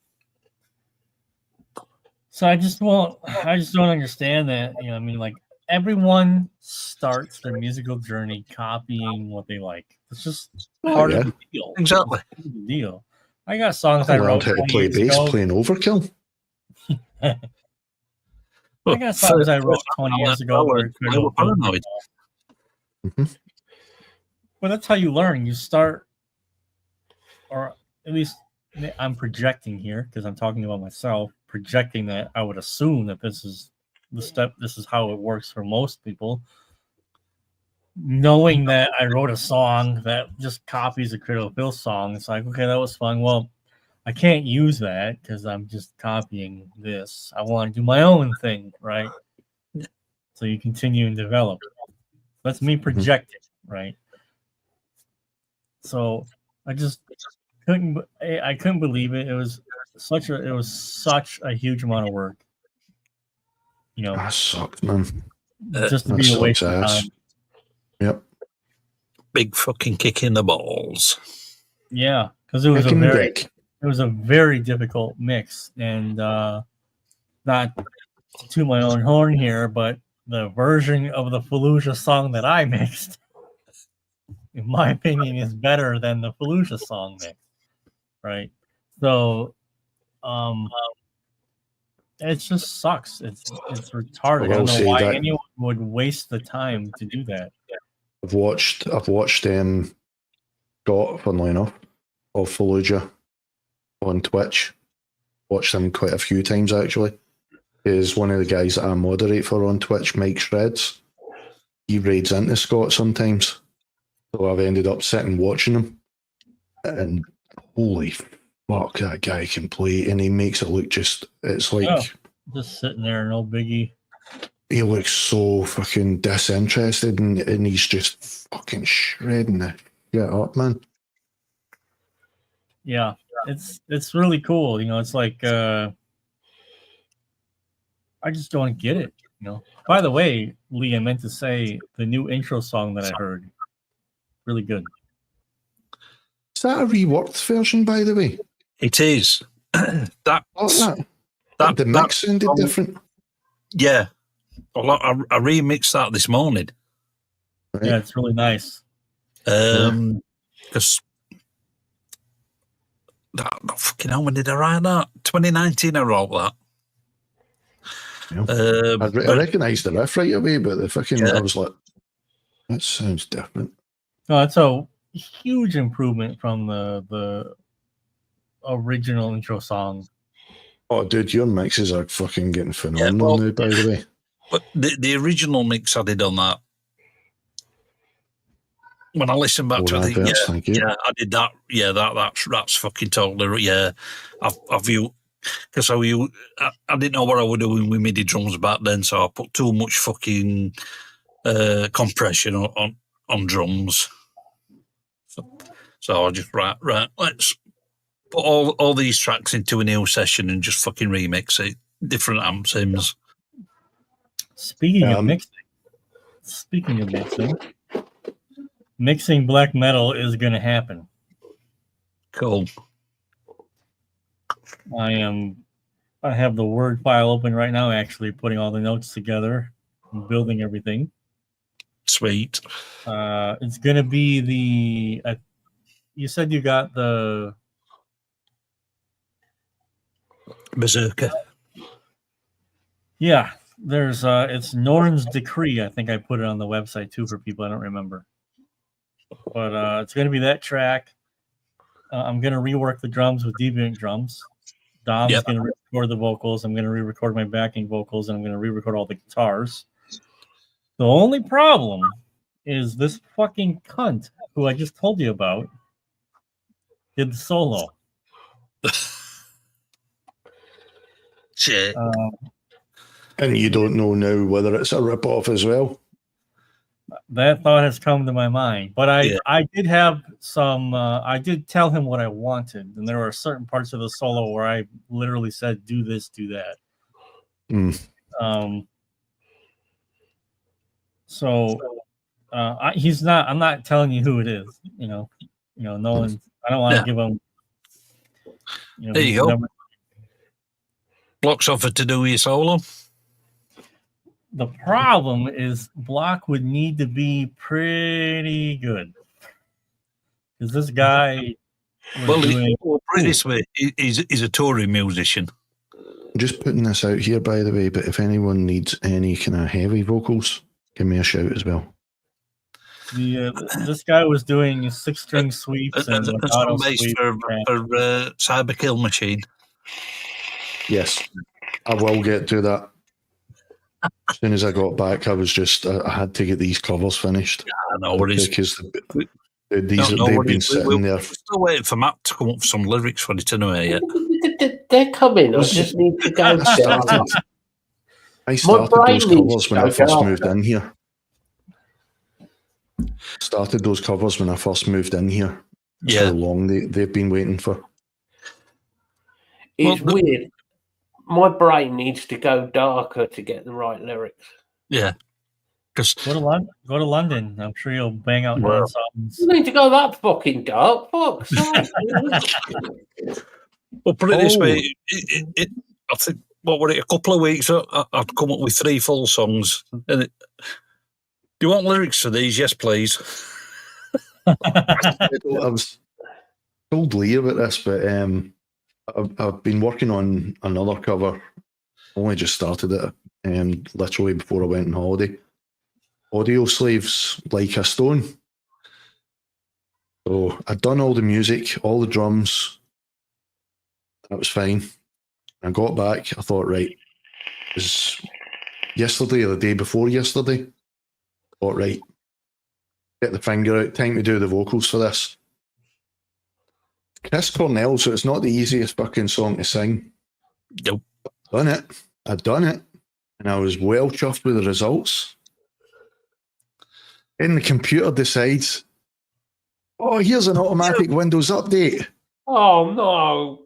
So I just don't understand that. You know, I mean, like everyone starts their musical journey copying what they like. It's just part of the deal. Exactly. It's the deal. I got songs I wrote how to play bass playing Overkill. I got songs I wrote 20 years ago. Paranoid. Well, that's how you learn. You start, or at least I'm projecting here because I'm talking about myself, projecting that I would assume that this is the step, this is how it works for most people. Knowing that I wrote a song that just copies a Cradle of Filth song, it's like, okay, that was fun. Well, I can't use that because I'm just copying this. I want to do my own thing, right? So you continue and develop. That's me projecting, right? So I just couldn't believe it. It was such a huge amount of work. You know, that sucks, man. Just to be a waste of time. Yep. Big fucking kick in the balls. Yeah, because it was a very difficult mix, and not to my own horn here, but the version of the Fallujah song that I mixed, in my opinion, is better than the Fallujah song mix, right? So, it just sucks. It's retarded. I don't know why anyone would waste the time to do that. I've watched Got, funnily enough, of Fallujah on Twitch. Watched him quite a few times actually. Is one of the guys that I moderate for on Twitch, Mike Shreds. He raids into Scott sometimes. So I've ended up sitting watching him. And holy fuck, that guy can play, and he makes it look just just sitting there, no biggie. He looks so fucking disinterested, and he's just fucking shredding the shit up, man. Yeah, it's really cool. You know, it's like I just don't get it. You know. By the way, Lee, I meant to say the new intro song that I heard, really good. Is that a reworked version, by the way? It is. The mix sounded different. Yeah. I remixed that this morning. Right. Yeah, it's really nice. Because fucking hell, when did I write that? 2019 I wrote that. I recognised the riff right away, but the fucking I was like, that sounds different. No, it's a huge improvement from the original intro song. Oh, dude, your mixes are fucking getting phenomenal now, by the way. But the original mix I did on that, when I listen back to it, I did that. Yeah, that's fucking totally. Yeah, I've used, because I didn't know what I was doing with MIDI drums back then, so I put too much fucking compression on drums. So I just right, let's put all these tracks into a new session and just fucking remix it, different amp sims. Speaking of mixing black metal is going to happen. Cool. I have the Word file open right now, actually putting all the notes together and building everything. Sweet. It's going to be you said you got the Berserker. Yeah, there's it's Norn's Decree. I think I put it on the website too for people I don't remember. But it's going to be that track. I'm going to rework the drums with Deviant drums. Dom's going to re-record the vocals. I'm going to re-record my backing vocals, and I'm going to re-record all the guitars. The only problem is this fucking cunt who I just told you about did the solo. Shit. And you don't know now whether it's a rip-off as well? That thought has come to my mind. But I did have some... I did tell him what I wanted, and there were certain parts of the solo where I literally said, do this, do that. He's not... I'm not telling you who it is. No one... I don't want to give him... there you go. Block's offered to do your solo. The problem is Block would need to be pretty good. Because this guy... put it this way, he's a touring musician. I'm just putting this out here, by the way, but if anyone needs any kind of heavy vocals, give me a shout as well. This guy was doing 6-string sweeps and some bass for Cyber Kill Machine. Yes, I will get to that. As soon as I got back, I had to get these covers finished. Yeah, I know what it is. Because they've been sitting there. We're still waiting for Matt to come up with some lyrics for it anyway. Yeah. They're coming. I just need to go. I started those covers when I first moved in here. Started those covers when I first moved in here. That's how long they've been waiting for. It's weird. My brain needs to go darker to get the right lyrics. Yeah. Go to London. I'm sure you'll bang out more songs. You need to go that fucking dark. Fuck. Well, put it this way. I think, what were it, a couple of weeks, I'd come up with 3 full songs. And do you want lyrics for these? Yes, please. I was told Lee about this, but I've been working on another cover. Only just started it, literally before I went on holiday. Audio Slaves, Like a Stone. So I'd done all the music, all the drums. That was fine. I got back. I thought, right, it was yesterday or the day before yesterday. I thought, right, get the finger out. Time to do the vocals for this. Chris Cornell, so it's not the easiest fucking song to sing. Nope. I'd done it. And I was well chuffed with the results. And the computer decides, oh, here's an automatic Windows update. Oh, no.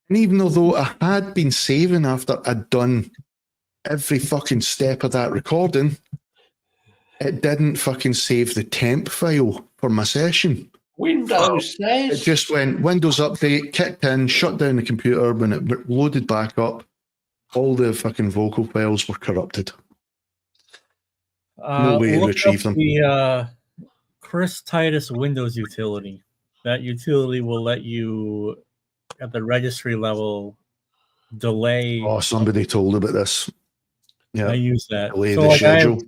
And even though I had been saving after I'd done every fucking step of that recording, it didn't fucking save the temp file for my session. Windows says. It just went Windows update, kicked in, shut down the computer. When it loaded back up, all the fucking vocal files were corrupted. No way to retrieve them. The Chris Titus Windows utility. That utility will let you, at the registry level, delay. Oh, somebody told about this. Yeah, I use that. Delay the schedule.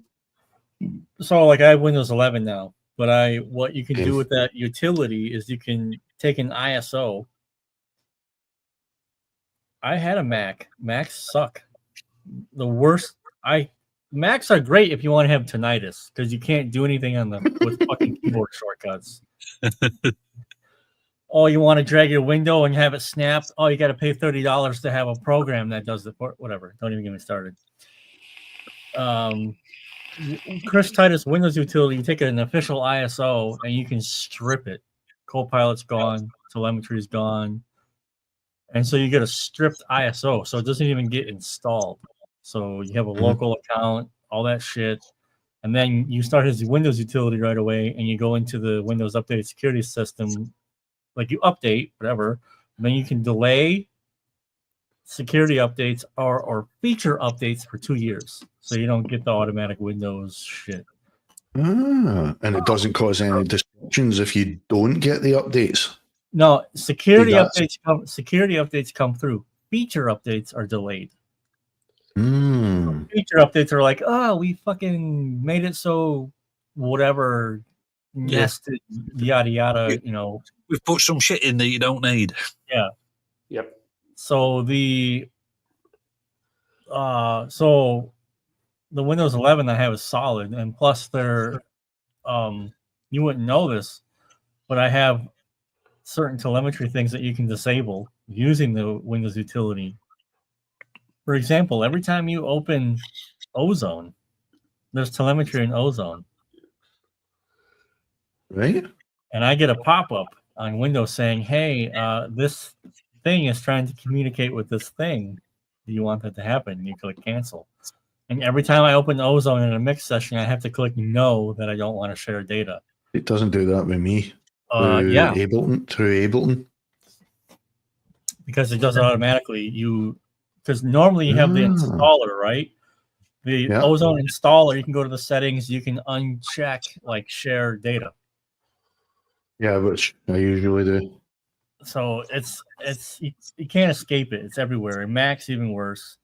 I have Windows 11 now, but what you can do with that utility is you can take an ISO. I had a Mac. Macs suck. The worst. Macs are great if you want to have tinnitus because you can't do anything with fucking keyboard shortcuts. Oh, you want to drag your window and have it snapped? Oh, you got to pay $30 to have a program that does it. Whatever. Don't even get me started. Chris Titus Windows utility, you take an official ISO and you can strip it. Copilot's gone, telemetry's gone, and so you get a stripped ISO, so it doesn't even get installed. So you have a local account, all that shit, and then you start his Windows utility right away, and you go into the Windows Updated Security System, like you update whatever, and then you can delay security updates or feature updates for 2 years, so you don't get the automatic Windows shit. And it doesn't cause any disruptions if you don't get the updates. No, security updates come through. Feature updates are delayed. Feature updates are like, oh, we fucking made it so whatever nested yada yada. We've put some shit in that you don't need. Yeah. Yep. So the Windows 11 I have is solid, and plus they're you wouldn't know this, but I have certain telemetry things that you can disable using the Windows utility. For example, every time you open Ozone, there's telemetry in Ozone. Right. And I get a pop-up on Windows saying, hey, this thing is trying to communicate with this thing. Do you want that to happen? You click cancel. And every time I open Ozone in a mix session, I have to click no that I don't want to share data. It doesn't do that with me. Through Ableton. Because it does it automatically. Because normally you have the installer, right? The Ozone installer, you can go to the settings, you can uncheck like share data. Yeah, which I usually do. So it's you can't escape it. It's everywhere. And Mac's even worse.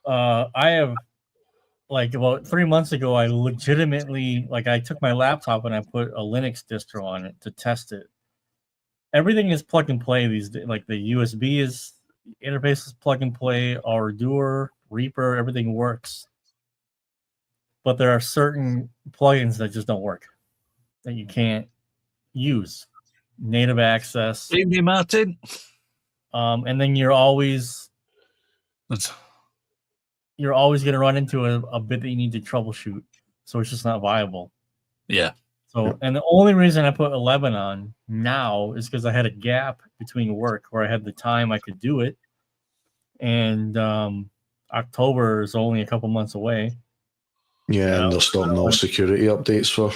I have about 3 months ago, I legitimately I took my laptop and I put a Linux distro on it to test it. Everything is plug and play these days. Like the USB interface is plug and play. Ardour, Reaper, everything works. But there are certain plugins that just don't work, that you can't use. Native access. Amy Martin. And then you're always going to run into a bit that you need to troubleshoot. So it's just not viable. Yeah. So, and the only reason I put 11 on now is because I had a gap between work where I had the time I could do it. And October is only a couple months away. Yeah, and there's still no security updates for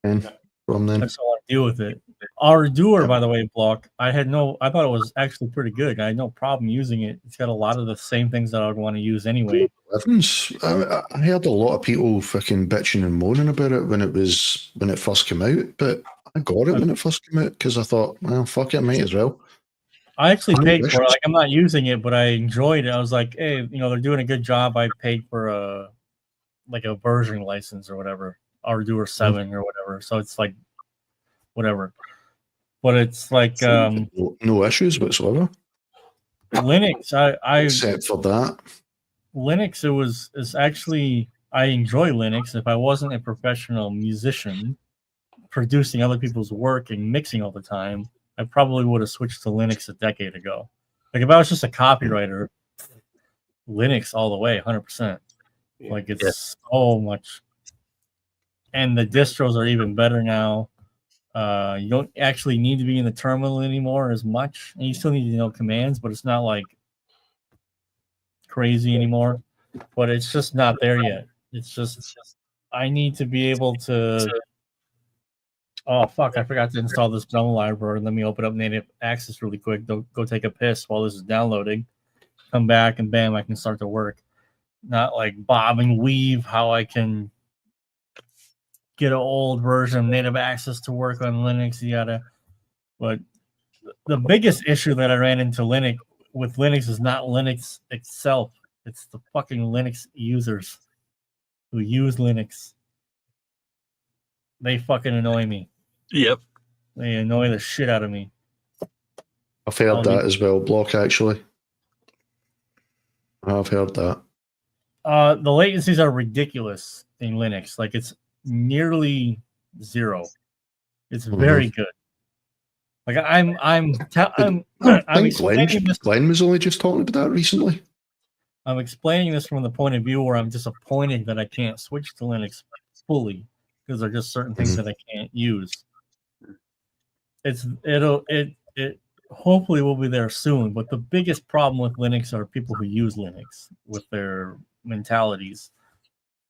10 from then. I just don't want to deal with it. Ardour, by the way, Block, I thought it was actually pretty good. I had no problem using it. It's got a lot of the same things that I would want to use anyway. I heard a lot of people fucking bitching and moaning about it when it first came out, but I got it when it first came out because I thought, well, fuck it, I might as well. I actually paid for it. I'm not using it, but I enjoyed it. I was like, hey, they're doing a good job. I paid for a version license or whatever, Ardour 7 or whatever. So it's like whatever. But it's like no issues whatsoever. Linux, except for that. Linux, it's actually, I enjoy Linux. If I wasn't a professional musician producing other people's work and mixing all the time, I probably would have switched to Linux a decade ago. Like if I was just a copywriter, Linux all the way, 100%. Like it's so much, and the distros are even better now. You don't actually need to be in the terminal anymore as much, and you still need to know commands, but it's not like crazy anymore. But it's just not there yet. It's just I need to be able to. Oh fuck! I forgot to install this demo library. Let me open up native access really quick. Go take a piss while this is downloading. Come back and bam, I can start to work. Not like bob and weave how I can get an old version of native access to work on Linux, yada. But the biggest issue that I ran into with Linux is not Linux itself. It's the fucking Linux users who use Linux. They fucking annoy me. Yep. They annoy the shit out of me. I've heard that as well, Block, actually. I've heard that. The latencies are ridiculous in Linux. Like, it's nearly zero. It's very good. Like, I think Glenn was only just talking about that recently. I'm explaining this from the point of view where I'm disappointed that I can't switch to Linux fully because there are just certain things that I can't use. It hopefully will be there soon, but the biggest problem with Linux are people who use Linux with their mentalities.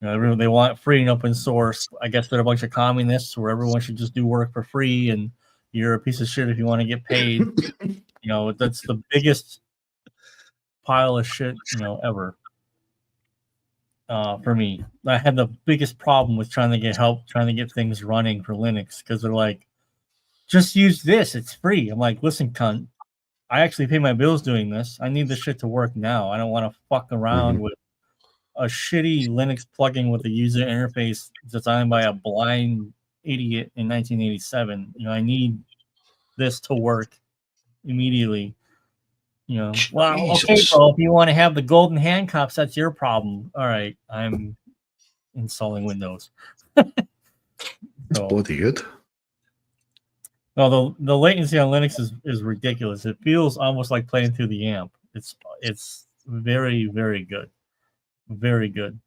You know, they want free and open source. I guess they're a bunch of communists where everyone should just do work for free and you're a piece of shit if you want to get paid. You know, that's the biggest pile of shit, you know, ever. For me, I had the biggest problem with trying to get help, trying to get things running for Linux because they're like, just use this, it's free. I'm like, listen, cunt, I actually pay my bills doing this. I need this shit to work now. I don't want to fuck around with a shitty Linux plugin with a user interface designed by a blind idiot in 1987. You know, I need this to work immediately. You know, well, okay, bro, if you want to have the golden handcuffs, that's your problem. All right, I'm installing Windows. It's bloody good. No, the latency on Linux is ridiculous. It feels almost like playing through the amp. It's very, very good. Very good.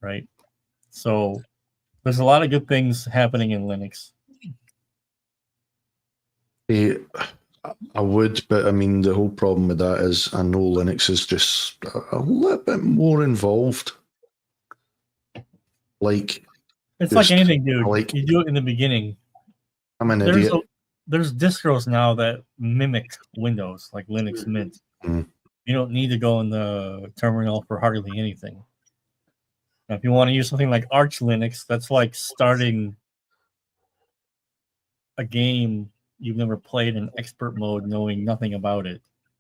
Right? So there's a lot of good things happening in Linux. I would, but I mean, the whole problem with that is I know Linux is just a little bit more involved. Like, it's like anything, dude. Like, you do it in the beginning. I'm an idiot. There's distros now that mimic Windows, like Linux Mint. You don't need to go in the terminal for hardly anything. Now, if you want to use something like Arch Linux, that's like starting a game you've never played in expert mode knowing nothing about it.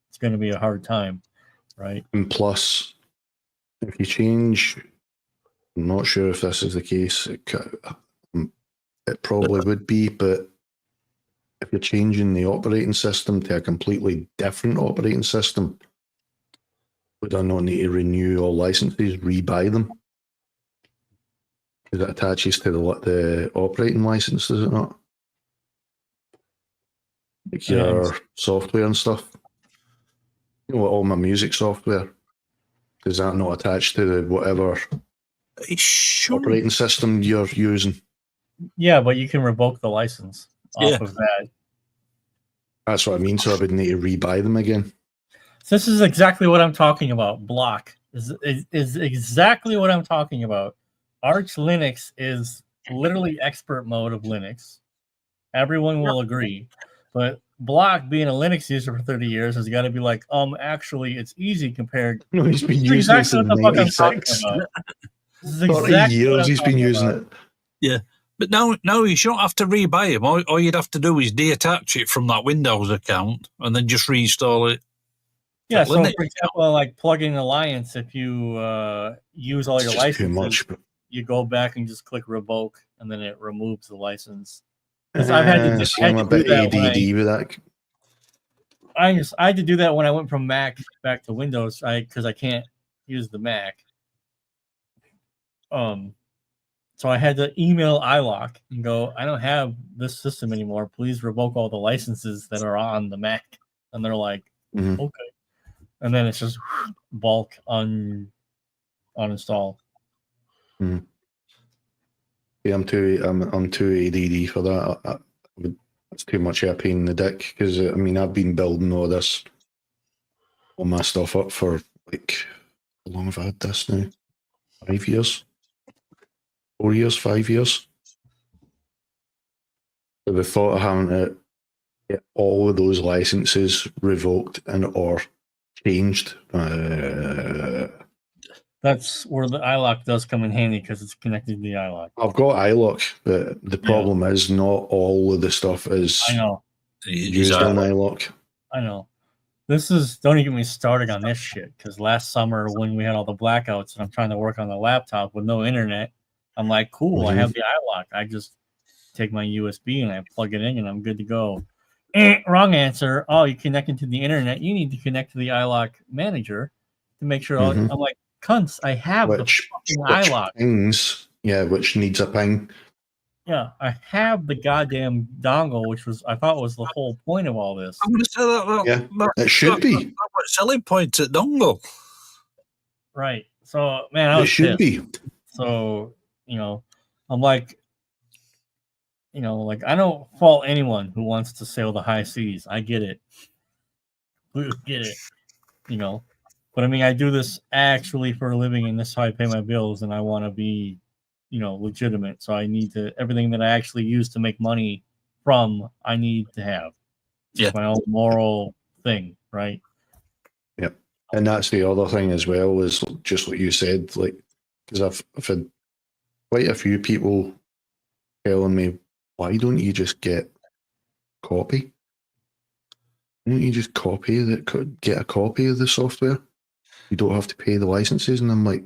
It's going to be a hard time, right? And plus, if you change, I'm not sure if this is the case, it probably would be, but if you're changing the operating system to a completely different operating system, would I not need to renew all licenses, rebuy them? Because it attaches to the operating license, does it not? Like your software and stuff. You know, all my music software. Does that not attach to the whatever operating system you're using? Yeah, but you can revoke the license off of that. That's what I mean. So I would need to rebuy them again. So this is exactly what I'm talking about. Block is exactly what I'm talking about. Arch Linux is literally expert mode of Linux. Everyone will agree. But Block, being a Linux user for 30 years, has got to be like, actually, it's easy compared. No, he's been using it since 96. 30 years he's been using it. Yeah. But now you shouldn't have to rebuy them. All you'd have to do is deattach it from that Windows account and then just reinstall it. Yeah, so for example, like plugin Alliance, if you use all your licenses, you go back and just click revoke, and then it removes the license. I've had to do that. I had to do that when I went from Mac back to Windows, because I can't use the Mac. So I had to email iLock and go, I don't have this system anymore. Please revoke all the licenses that are on the Mac. And they're like, okay. And then it's just bulk uninstall. Yeah, I'm too ADD for that. It's too much of a pain in the dick because I mean I've been building all my stuff up for like, how long have I had this now? 5 years. 4 years, 5 years. So the thought of having to get all of those licenses revoked or changed. That's where the iLock does come in handy because it's connected to the iLock. I've got iLock, but the problem is not all of the stuff is I know used on iLock. I know. don't even get me started on this shit, because last summer when we had all the blackouts and I'm trying to work on the laptop with no internet, I'm like, cool, I have the iLock. I just take my USB and I plug it in and I'm good to go. Wrong answer. Oh, you connected to the internet. You need to connect to the iLock manager to make sure. I'm like, cunts, I have the fucking iLock. Which needs a ping. Yeah, I have the goddamn dongle, which I thought was the whole point of all this. I'm going to say that. It should be. That's what selling point at dongle. Right. So, man, I was should pissed. be. So, I'm like, I don't fault anyone who wants to sail the high seas. I get it. We get it. But I mean, I do this actually for a living, and this is how I pay my bills, and I want to be, legitimate. So I need everything that I actually use to make money from, I need to have. It's my own moral thing, right? Yep. And that's the other thing as well, is just what you said, like, because I've had quite a few people telling me, why don't you just get copy? Why don't you just get a copy of the software? You don't have to pay the licenses. And I'm like,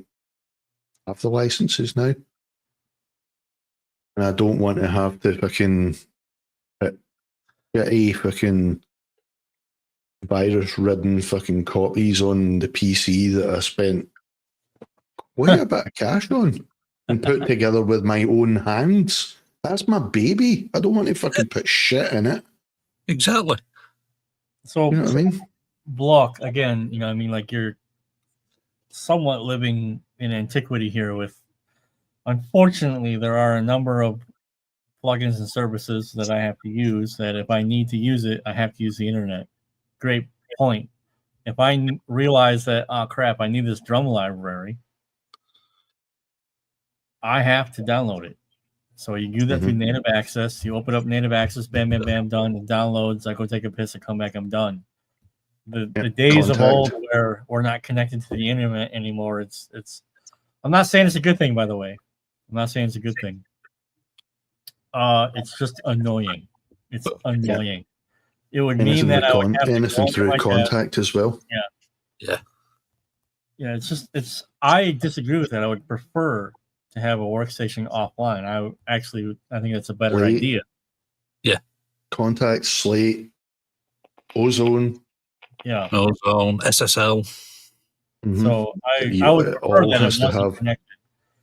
I have the licenses now. And I don't want to have to fucking get a fucking virus-ridden fucking copies on the PC that I spent quite a bit of cash on and put together with my own hands. That's my baby. I don't want to fucking put shit in it. Exactly. So, you know what I mean? Block, again, like you're somewhat living in antiquity here with, unfortunately, there are a number of plugins and services that I have to use that if I need to use it, I have to use the internet. Great point. If I realize that, oh crap, I need this drum library, I have to download it. So you do that through native access. You open up native access, bam, bam, bam, done. It downloads. I go take a piss and come back. I'm done. The days of old where we're not connected to the internet anymore. It's. I'm not saying it's a good thing, by the way. I'm not saying it's a good thing. It's just annoying. It's annoying. It would mean that I would have anything through contact as well. Yeah. I disagree with that. I would prefer to have a workstation offline. I think that's a better idea. Yeah. Contact, Slate, Ozone. Yeah. Ozone, SSL. So I would prefer that it wasn't connected.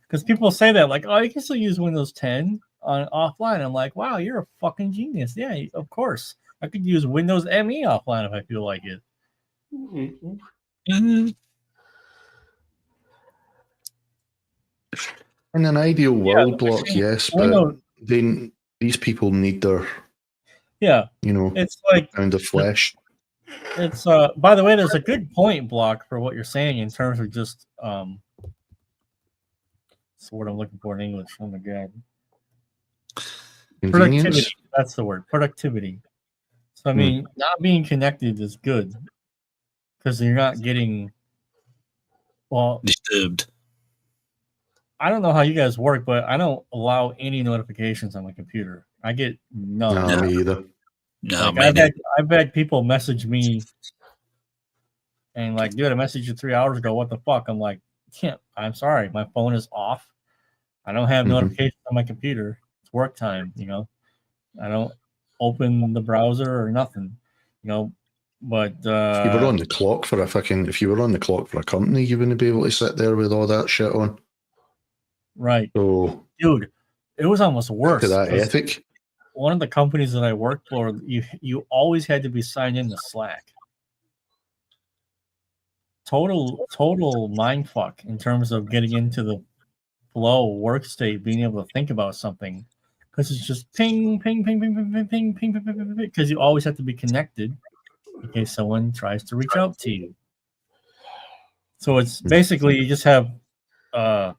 Because people say that, like, oh, you can still use Windows 10 on offline. I'm like, wow, you're a fucking genius. Yeah, of course. I could use Windows ME offline if I feel like it. In an ideal world, Block, yes, but then these people need their, it's like pound of flesh. It's by the way, there's a good point, Block, for what you're saying in terms of just that's the word I'm looking for in English. Oh my god. Productivity. That's the word. Productivity. So I mean, not being connected is good because you're not getting disturbed. I don't know how you guys work, but I don't allow any notifications on my computer. I get none. No, me either. No, I've had people message me and like, dude, I messaged you 3 hours ago. What the fuck? I'm like, I'm sorry, my phone is off. I don't have notifications on my computer. It's work time, I don't open the browser or nothing, But if you were on the clock for a company, you wouldn't be able to sit there with all that shit on. Right. So, dude, it was almost worse. To that ethic. One of the companies that I worked for, you always had to be signed into Slack. Total mindfuck in terms of getting into the flow work state, being able to think about something, because it's just ping, ping, ping, ping, ping, ping, ping, ping, ping, ping, because you always have to be connected in case someone tries to reach out to you. So it's basically you just have AOL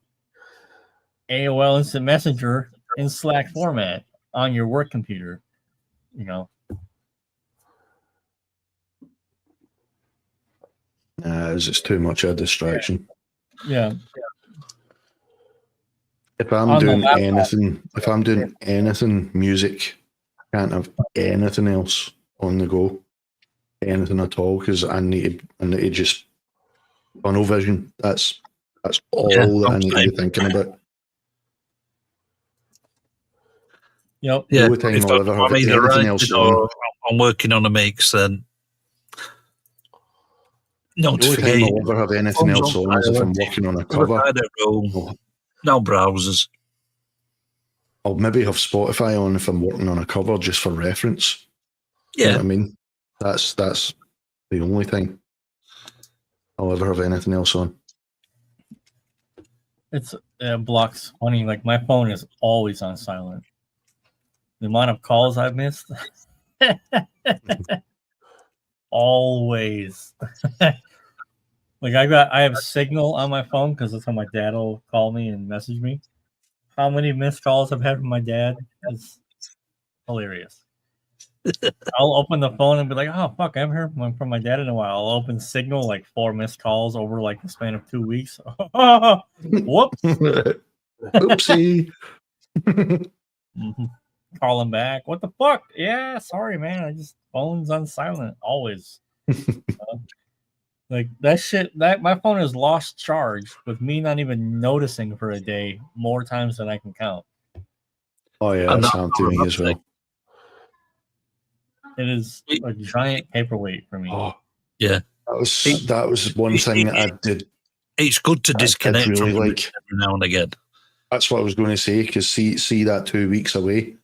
Instant Messenger in Slack format on your work computer, It's just too much of a distraction. Yeah. If I'm doing anything, music, can't have anything else on the go. anything at all because I need to just tunnel vision. That's all that I need to be thinking about. Yep. The only time I'll ever have anything else on. I'm working on a mix, then not the only time I'll ever have anything else on is if I'm working on a cover. No browsers. I'll maybe have Spotify on if I'm working on a cover just for reference. Yeah. You know what I mean? That's the only thing I'll ever have anything else on. It's blocks funny. Like my phone is always on silent. The amount of calls I've missed. Always. Like I have Signal on my phone because that's how my dad will call me and message me. How many missed calls I've had from my dad is hilarious. I'll open the phone and be like, oh fuck, I haven't heard from my dad in a while. I'll open Signal, like 4 missed calls over like the span of 2 weeks. Whoops. Oopsie. Mm-hmm. Call him back. What the fuck? Yeah, sorry, man. I just phone's on silent always. Like that shit. That my phone has lost charge with me not even noticing for a day more times than I can count. Oh yeah, that's happened to me as well. It is a giant paperweight for me. Oh yeah, that was one thing that I did. It's good to disconnect really from like every now and again. That's what I was going to say because see that 2 weeks away.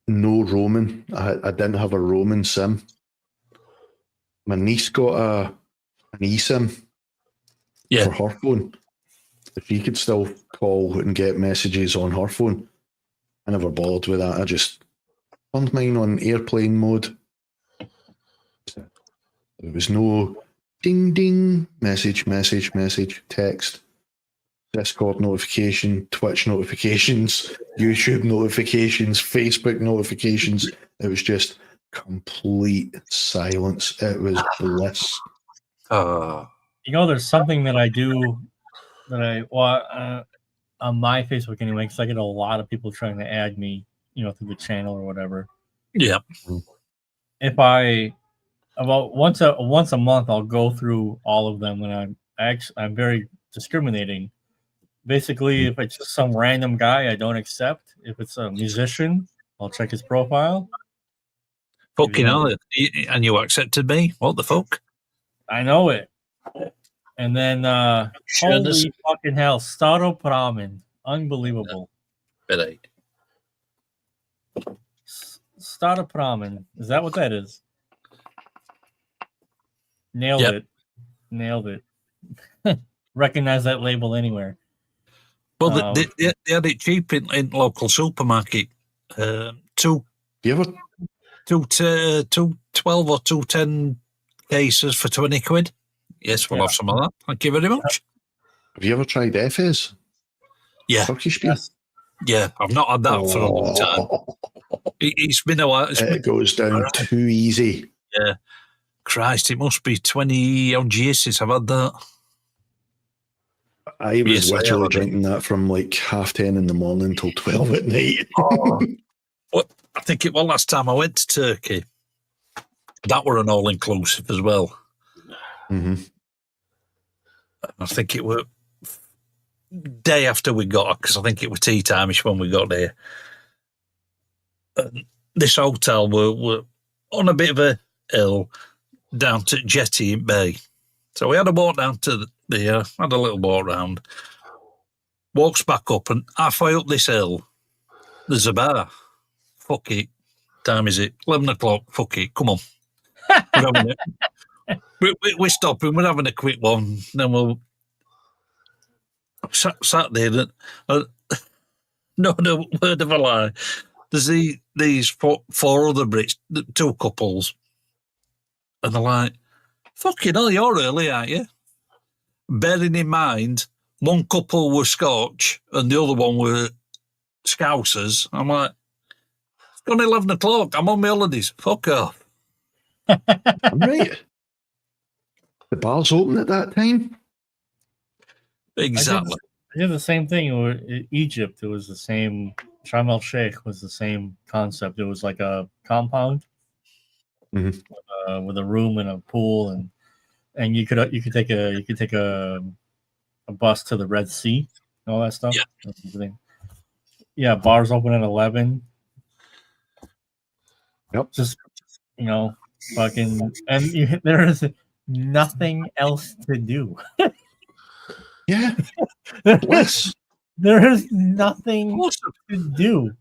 No roaming. I didn't have a roaming SIM. My niece got an eSIM for her phone. If she could still call and get messages on her phone, I never bothered with that. I just turned mine on airplane mode. There was no ding ding, message, text, Discord notification, Twitch notifications, YouTube notifications, Facebook notifications. It was just complete silence. It was bliss. There's something that I do that on my Facebook anyway, because I get a lot of people trying to add me, through the channel or whatever. Yeah. If about once a month, I'll go through all of them, and I'm very discriminating. Basically, if it's just some random guy, I don't accept. If it's a musician, I'll check his profile. Fucking hell, and you accepted me? What the fuck? I know it. And then, holy fucking hell, Staro Pramen. Unbelievable. Right. Staro Pramen. Is that what that is? Nailed it. Recognize that label anywhere. Well, they had it cheap in local supermarket. 2 12 or 210 cases for 20 quid. Yes, we'll have some of that. Thank you very much. Have you ever tried Efes? Yeah. Turkish beer? Yeah, I've not had that for a long time. It's been a while. It goes down too easy. Yeah. Christ, it must be 20 odd years since I've had that. I was literally drinking that from like 10:30 in the morning till 12 at night. Well, I think last time I went to Turkey, that were an all-inclusive as well. Mm-hmm. I think it were day after we got, because I think it was tea time-ish when we got there. This hotel were on a bit of a hill down to Jetty in Bay. So we had a walk down to there, had a little walk round, walks back up, and halfway up this hill, there's a bar. Fuck it. Time is it? 11 o'clock. Fuck it. Come on. We're stopping. We're having a quick one. Then we'll sat there. No word of a lie. There's these four other Brits, 2 couples, and they're like, fucking hell, you're early, aren't you? Bearing in mind, one couple were Scotch and the other one were Scousers. I'm like, it's gone 11 o'clock. I'm on my holidays. Fuck off. I'm right. The bar's open at that time. Exactly. I did the same thing in Egypt. It was the same. Sharm el Sheikh was the same concept. It was like a compound. with a room and a pool, and you could take a bus to the Red Sea and all that stuff. Yeah, bars open at 11. Yep. Just fucking, and there is nothing else to do. Yeah. There is nothing to do.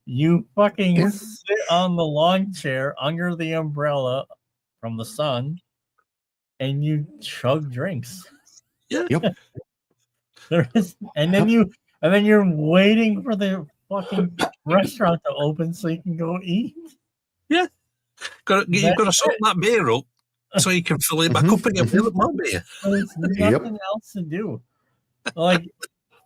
You fucking sit on the lawn chair under the umbrella from the sun, and you chug drinks. Yeah. Yep. And then you're waiting for the fucking restaurant to open so you can go eat. Yeah. You've got to sort that beer up so you can fill it back up again with more beer. There's nothing else to do. Like,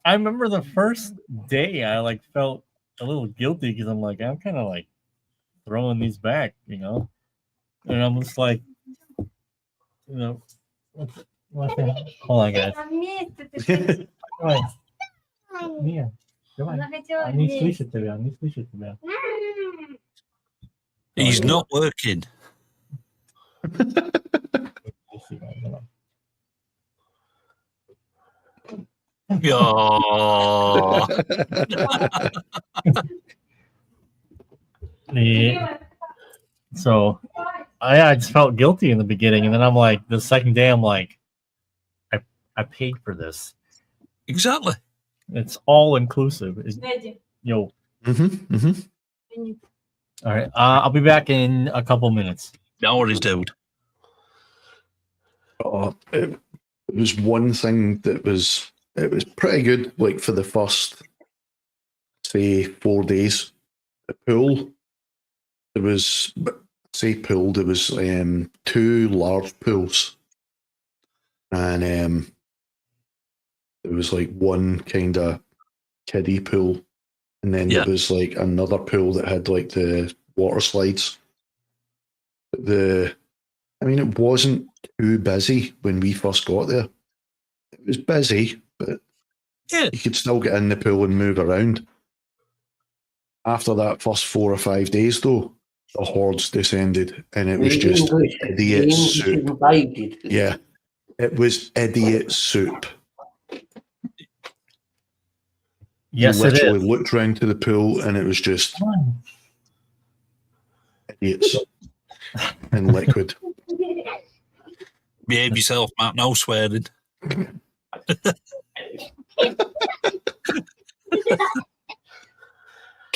I remember the first day I felt a little guilty because I'm kind of throwing these back, and I'm just hold on, guys. Mia, I need слышать тебя. He's not working. Yeah. So I just felt guilty in the beginning, and then I'm the second day I'm I paid for this. Exactly. It's all inclusive. Yo. All right. I'll be back in a couple minutes. No worries, dude. It was one thing that was pretty good. For the first, say, 4 days, the pool. There was, there was 2 large pools, and there was one kind of kiddie pool, and then there was another pool that had the water slides. It wasn't too busy when we first got there. It was busy, but you could still get in the pool and move around. After that first 4 or 5 days, though, the hordes descended, and it was just idiot soup. Yeah, it was idiot soup. Yes, you literally looked round to the pool, and it was just idiots and liquid. Behave yourself, Matt. No swearing.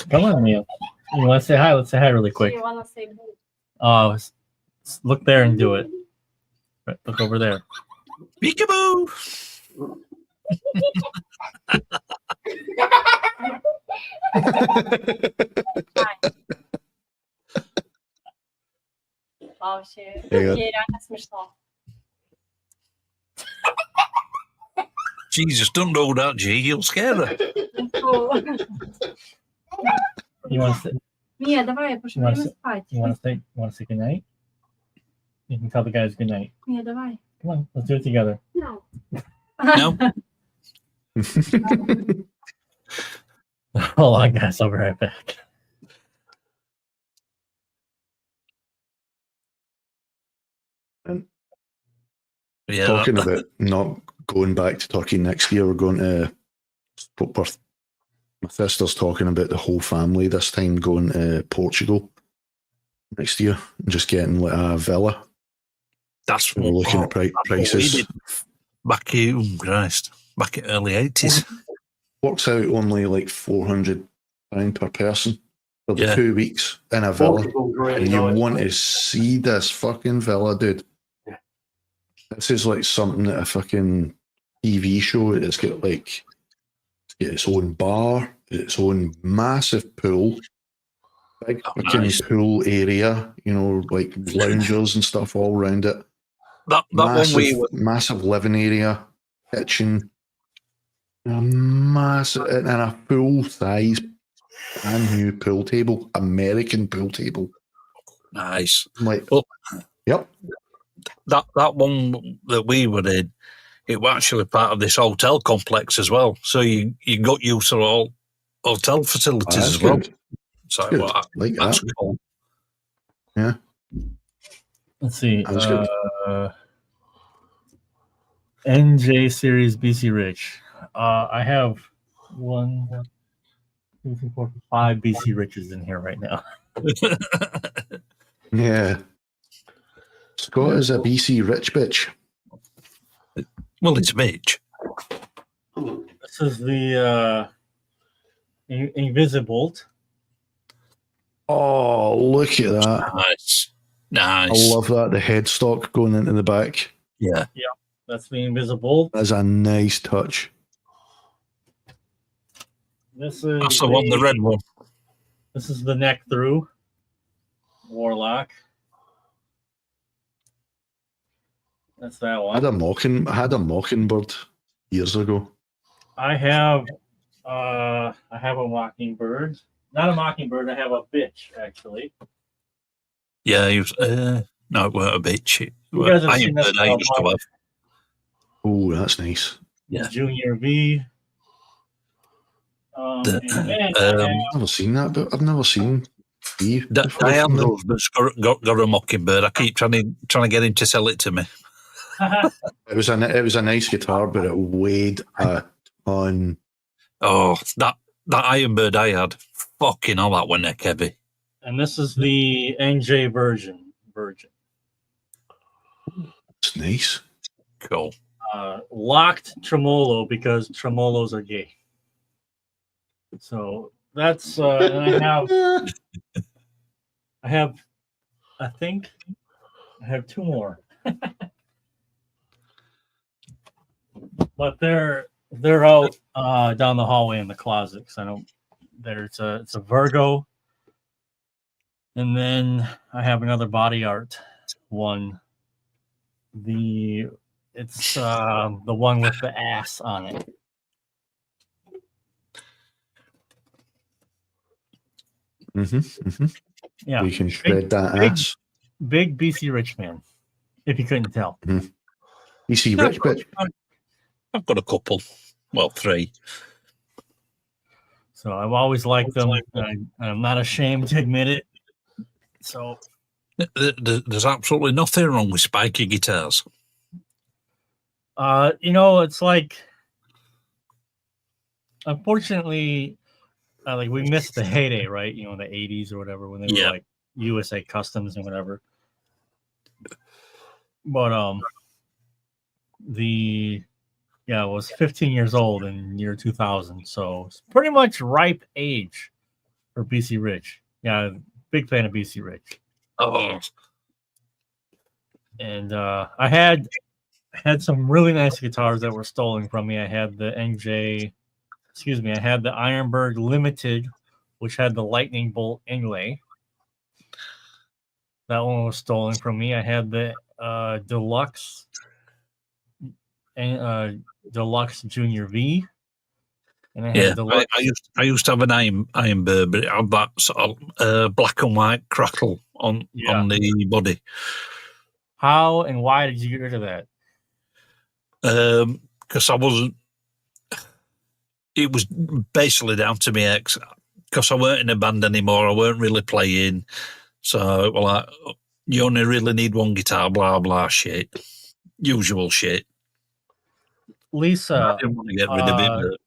Come on, Neil. You want to say hi? Let's say hi really quick. You want to say look there and do it. Right, look over there. Peekaboo! Вообще, реально смешно. Jesus, don't know that, G. You'll scare her. You want to say? Mia, давай, пошли спать. You want to say good night? You can tell the guys good night. Mia, давай. Come on, let's do it together. No. No. Hold on, guys. I'll be right back. Talking about not going back to Turkey next year, we're going to. My sister's talking about the whole family this time going to Portugal next year and just getting a villa. That's what we're looking at prices. Back in early 80s. Works out only £400 per person for the 2 weeks in a villa. And you want to see this fucking villa, dude. Yeah. This is something that a fucking TV show. It's got its own bar, its own massive pool, big fucking pool area, loungers and stuff all around it. Massive living area, kitchen, and a full size brand new pool table, American pool table. Nice. Yep. That one that we were in, it was actually part of this hotel complex as well. So you got used to all hotel facilities as well. Good. So that's cool. Yeah. Let's see. That was good. NJ Series BC Rich. I have 1, 2, 3, 4, 5 BC Riches in here right now. Yeah. Scott is a BC rich bitch. Well, it's a bitch. This is the Invisibolt. Oh, look at that. Nice. I love that. The headstock going into the back. Yeah. Yeah, that's the Invisibolt. That's a nice touch. This is That's the one, the red one. This is the neck through Warlock. That's that one. I had a Mockingbird years ago. I have a Mockingbird. Not a Mockingbird. I have a bitch actually. Yeah, he was. No, it weren't a bitch. You guys have seen this I used to have. Oh, that's nice. Yeah. Junior V. And then I've never seen that, but I've never seen V. Diane's husband's got a Mockingbird. I keep trying to get him to sell it to me. It was a nice guitar, but it weighed a ton. Oh, that Ironbird I had, fucking hell, that one neck heavy. And this is the NJ Virgin. It's nice. Cool. Locked tremolo because tremolos are gay. So that's and I think I have 2 more. But they're out down the hallway in the closet because I don't. It's a Virgo, and then I have another body art one. It's the one with the ass on it. Yeah, we can shred that ass. Big BC Rich man, if you couldn't tell. BC Rich bitch. I've got a couple. Well, 3. So I've always liked them. I'm not ashamed to admit it. So there's absolutely nothing wrong with spiky guitars. It's like, unfortunately, like we missed the heyday, right? The 80s or whatever, when they were like USA Customs and whatever. But I was 15 years old in year 2000, so it's pretty much ripe age for BC Rich. Yeah, big fan of BC Rich. Oh, and I had some really nice guitars that were stolen from me. I had the I had the Ironbird Limited, which had the lightning bolt inlay. That one was stolen from me. I had the Deluxe Junior V, and I had Deluxe. I used to have an Ironbird, but it had that sort of black and white crackle on the body. How and why did you get rid of that? Because I wasn't. It was basically down to my ex, because I weren't in a band anymore. I weren't really playing, so you only really need one guitar. Blah blah shit, usual shit. Lisa, I didn't want to get rid of it. But...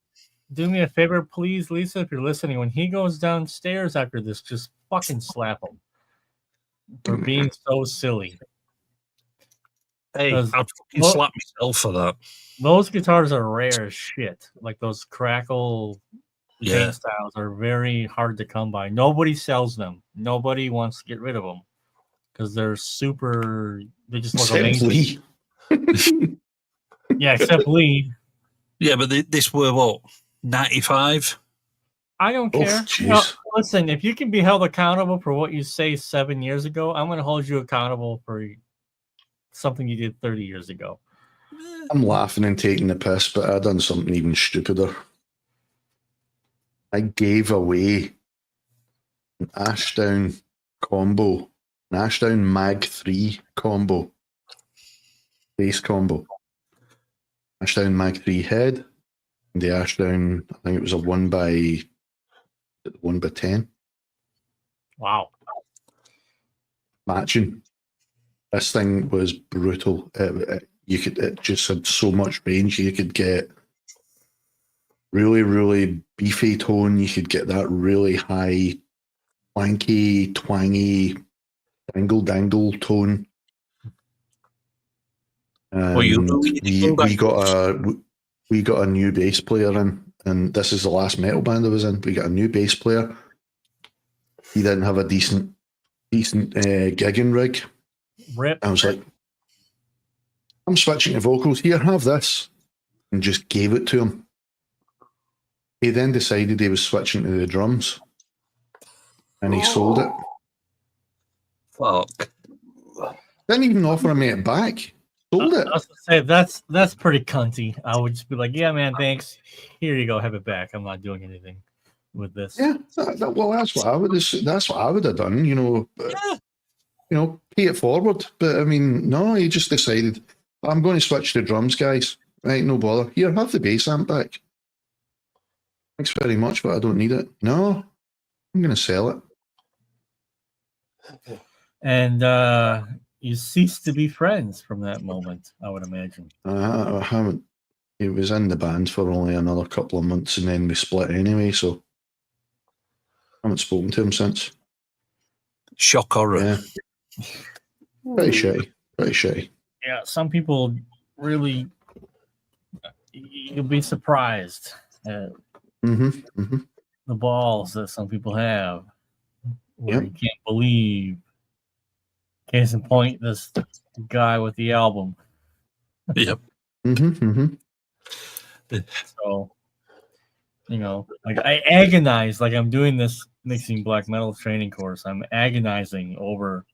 Do me a favor, please, Lisa, if you're listening. When he goes downstairs after this, just fucking slap him for being so silly. Hey, I'd fucking slap myself for that. Those guitars are rare as shit. Like those crackle paint styles are very hard to come by. Nobody sells them. Nobody wants to get rid of them because they're super. They just look amazing. Yeah, except Lee. Yeah, but this were what, 95? I don't care. Listen, if you can be held accountable for what you say 7 years ago, I'm going to hold you accountable for something you did 30 years ago. I'm laughing and taking the piss, but I done something even stupider. I gave away an Ashdown combo, an Ashdown Mag 3 combo, bass combo. Ashdown Mag 3 head, and the Ashdown, I think it was a 1x10. Wow. Matching. This thing was brutal. It just had so much range. You could get really, really beefy tone. You could get that really high, wanky, twangy, dangle tone. And we got a new bass player in, and this is the last metal band I was in. We got a new bass player. He didn't have a decent gigging rig. Rip. I was like, I'm switching to vocals. Here, have this. And just gave it to him. He then decided he was switching to the drums. And he sold it. Fuck. Didn't even offer me it back. Sold it. I was gonna say that's pretty cunty. I would just be like, yeah, man, thanks. Here you go, have it back. I'm not doing anything with this. Yeah, well, that's what I would have done. Pay it forward. But I mean, no, he just decided I'm going to switch to drums, guys. Right, no bother. Here, have the bass amp back. Thanks very much, but I don't need it. No, I'm going to sell it. And you ceased to be friends from that moment, I would imagine. I haven't. He was in the band for only another couple of months, and then we split anyway. So I haven't spoken to him since. Shock horror. Yeah. Pretty shitty. Pretty shitty. Yeah, some people really, you'll be surprised at the balls that some people have, where you can't believe. Case in point, this guy with the album. Yep. So, like I agonize, like I'm doing this mixing black metal training course. I'm agonizing over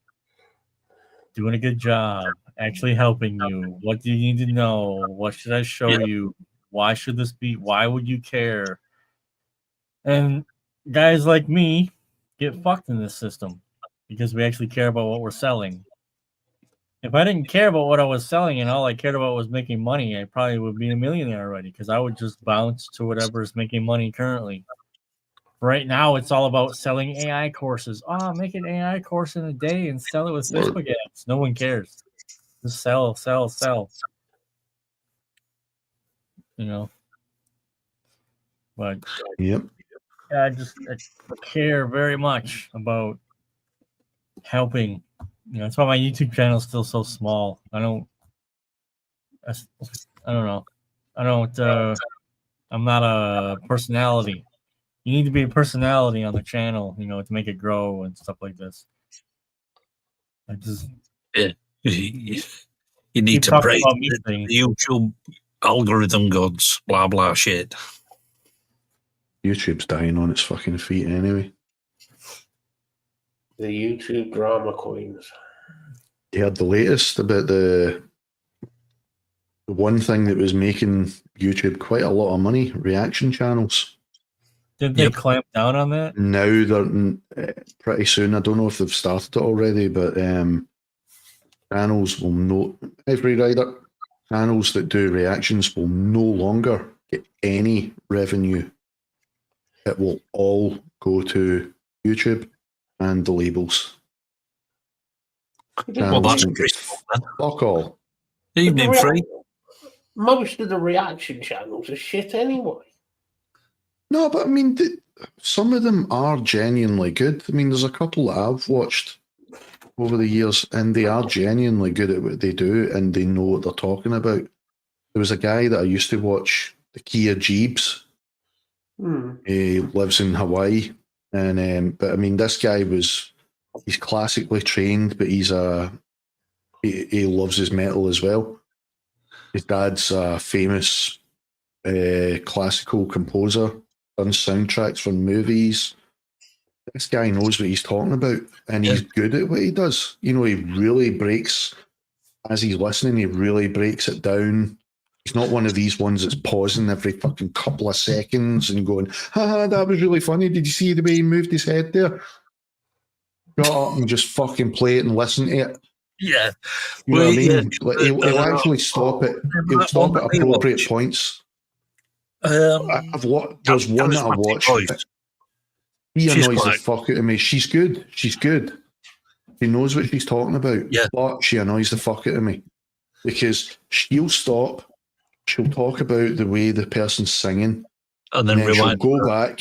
doing a good job, actually helping you. What do you need to know? What should I show you? Why should this be? Why would you care? And guys like me get fucked in this system because we actually care about what we're selling. If I didn't care about what I was selling and all I cared about was making money, I probably would be a millionaire already because I would just bounce to whatever is making money currently. Right now, it's all about selling AI courses. Make an AI course in a day and sell it with Facebook ads. No one cares. Just sell. But I care very much about helping. That's why my YouTube channel is still so small. I don't know. I'm not a personality. You need to be a personality on the channel, to make it grow and stuff like this. You need to break the YouTube algorithm gods, blah, blah shit. YouTube's dying on its fucking feet anyway. The YouTube drama queens. They had the latest about the one thing that was making YouTube quite a lot of money, reaction channels. Did they clamp down on that? Now they're pretty soon. I don't know if they've started it already, but channels will no every rider channels that do reactions will no longer get any revenue. It will all go to YouTube and the labels. Well, that's fuck all. Evening free. Most of the reaction channels are shit anyway. No, but I mean, some of them are genuinely good. I mean, there's a couple that I've watched over the years, and they are genuinely good at what they do, and they know what they're talking about. There was a guy that I used to watch, the Kia Jeebs. He lives in Hawaii, and but I mean, this guy he's classically trained, but he loves his metal as well. His dad's a famous classical composer, done soundtracks for movies. This guy knows what he's talking about, and he's good at what he does. He really breaks, as he's listening, he really breaks it down. He's not one of these ones that's pausing every fucking couple of seconds and going, that was really funny. Did you see the way he moved his head there? Shut up and just fucking play it and listen to it. Yeah. You know what I mean? He'll actually stop it. He'll stop at appropriate points. There's one that I watched. He annoys the fuck out of me. She's good. She knows what she's talking about, Yeah. but she annoys the fuck out of me because she'll stop, she'll talk about the way the person's singing, and then she'll rewind. go back.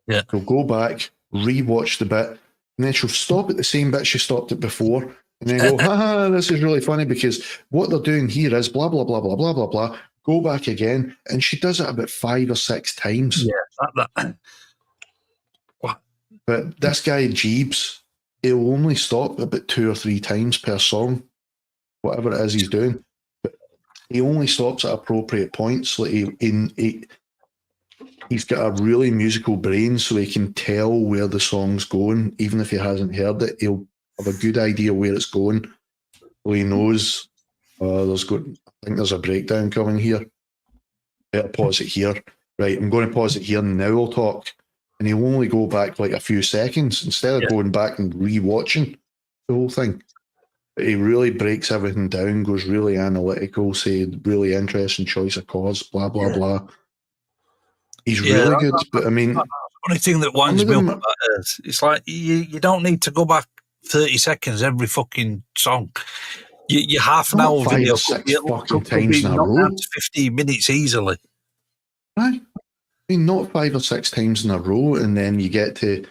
Yeah. She'll go back, rewatch the bit, and then she'll stop at the same bit she stopped at before, and then go, ha, this is really funny because what they're doing here is blah, blah, blah, blah, blah, blah, blah. Go back again, and she does it about 5 or 6 times. Yeah, that. What? But this guy, Jeeves, he'll only stop about 2 or 3 times per song, whatever it is he's doing. But he only stops at appropriate points. Like he's got a really musical brain, so he can tell where the song's going, even if he hasn't heard it. He'll have a good idea where it's going. So he knows I think there's a breakdown coming here. Better pause it here. Right, I'm going to pause it here and now I'll talk. And he'll only go back like a few seconds instead of going back and rewatching the whole thing. But he really breaks everything down, goes really analytical, say really interesting choice of chords, blah, blah, blah. He's really good, but I mean... The only thing that winds me up about it is, it's like you don't need to go back 30 seconds every fucking song. You half an hour video. 5 or 6 fucking times in a row. 15 minutes easily. Right. I mean, not 5 or 6 times in a row, and then you get to,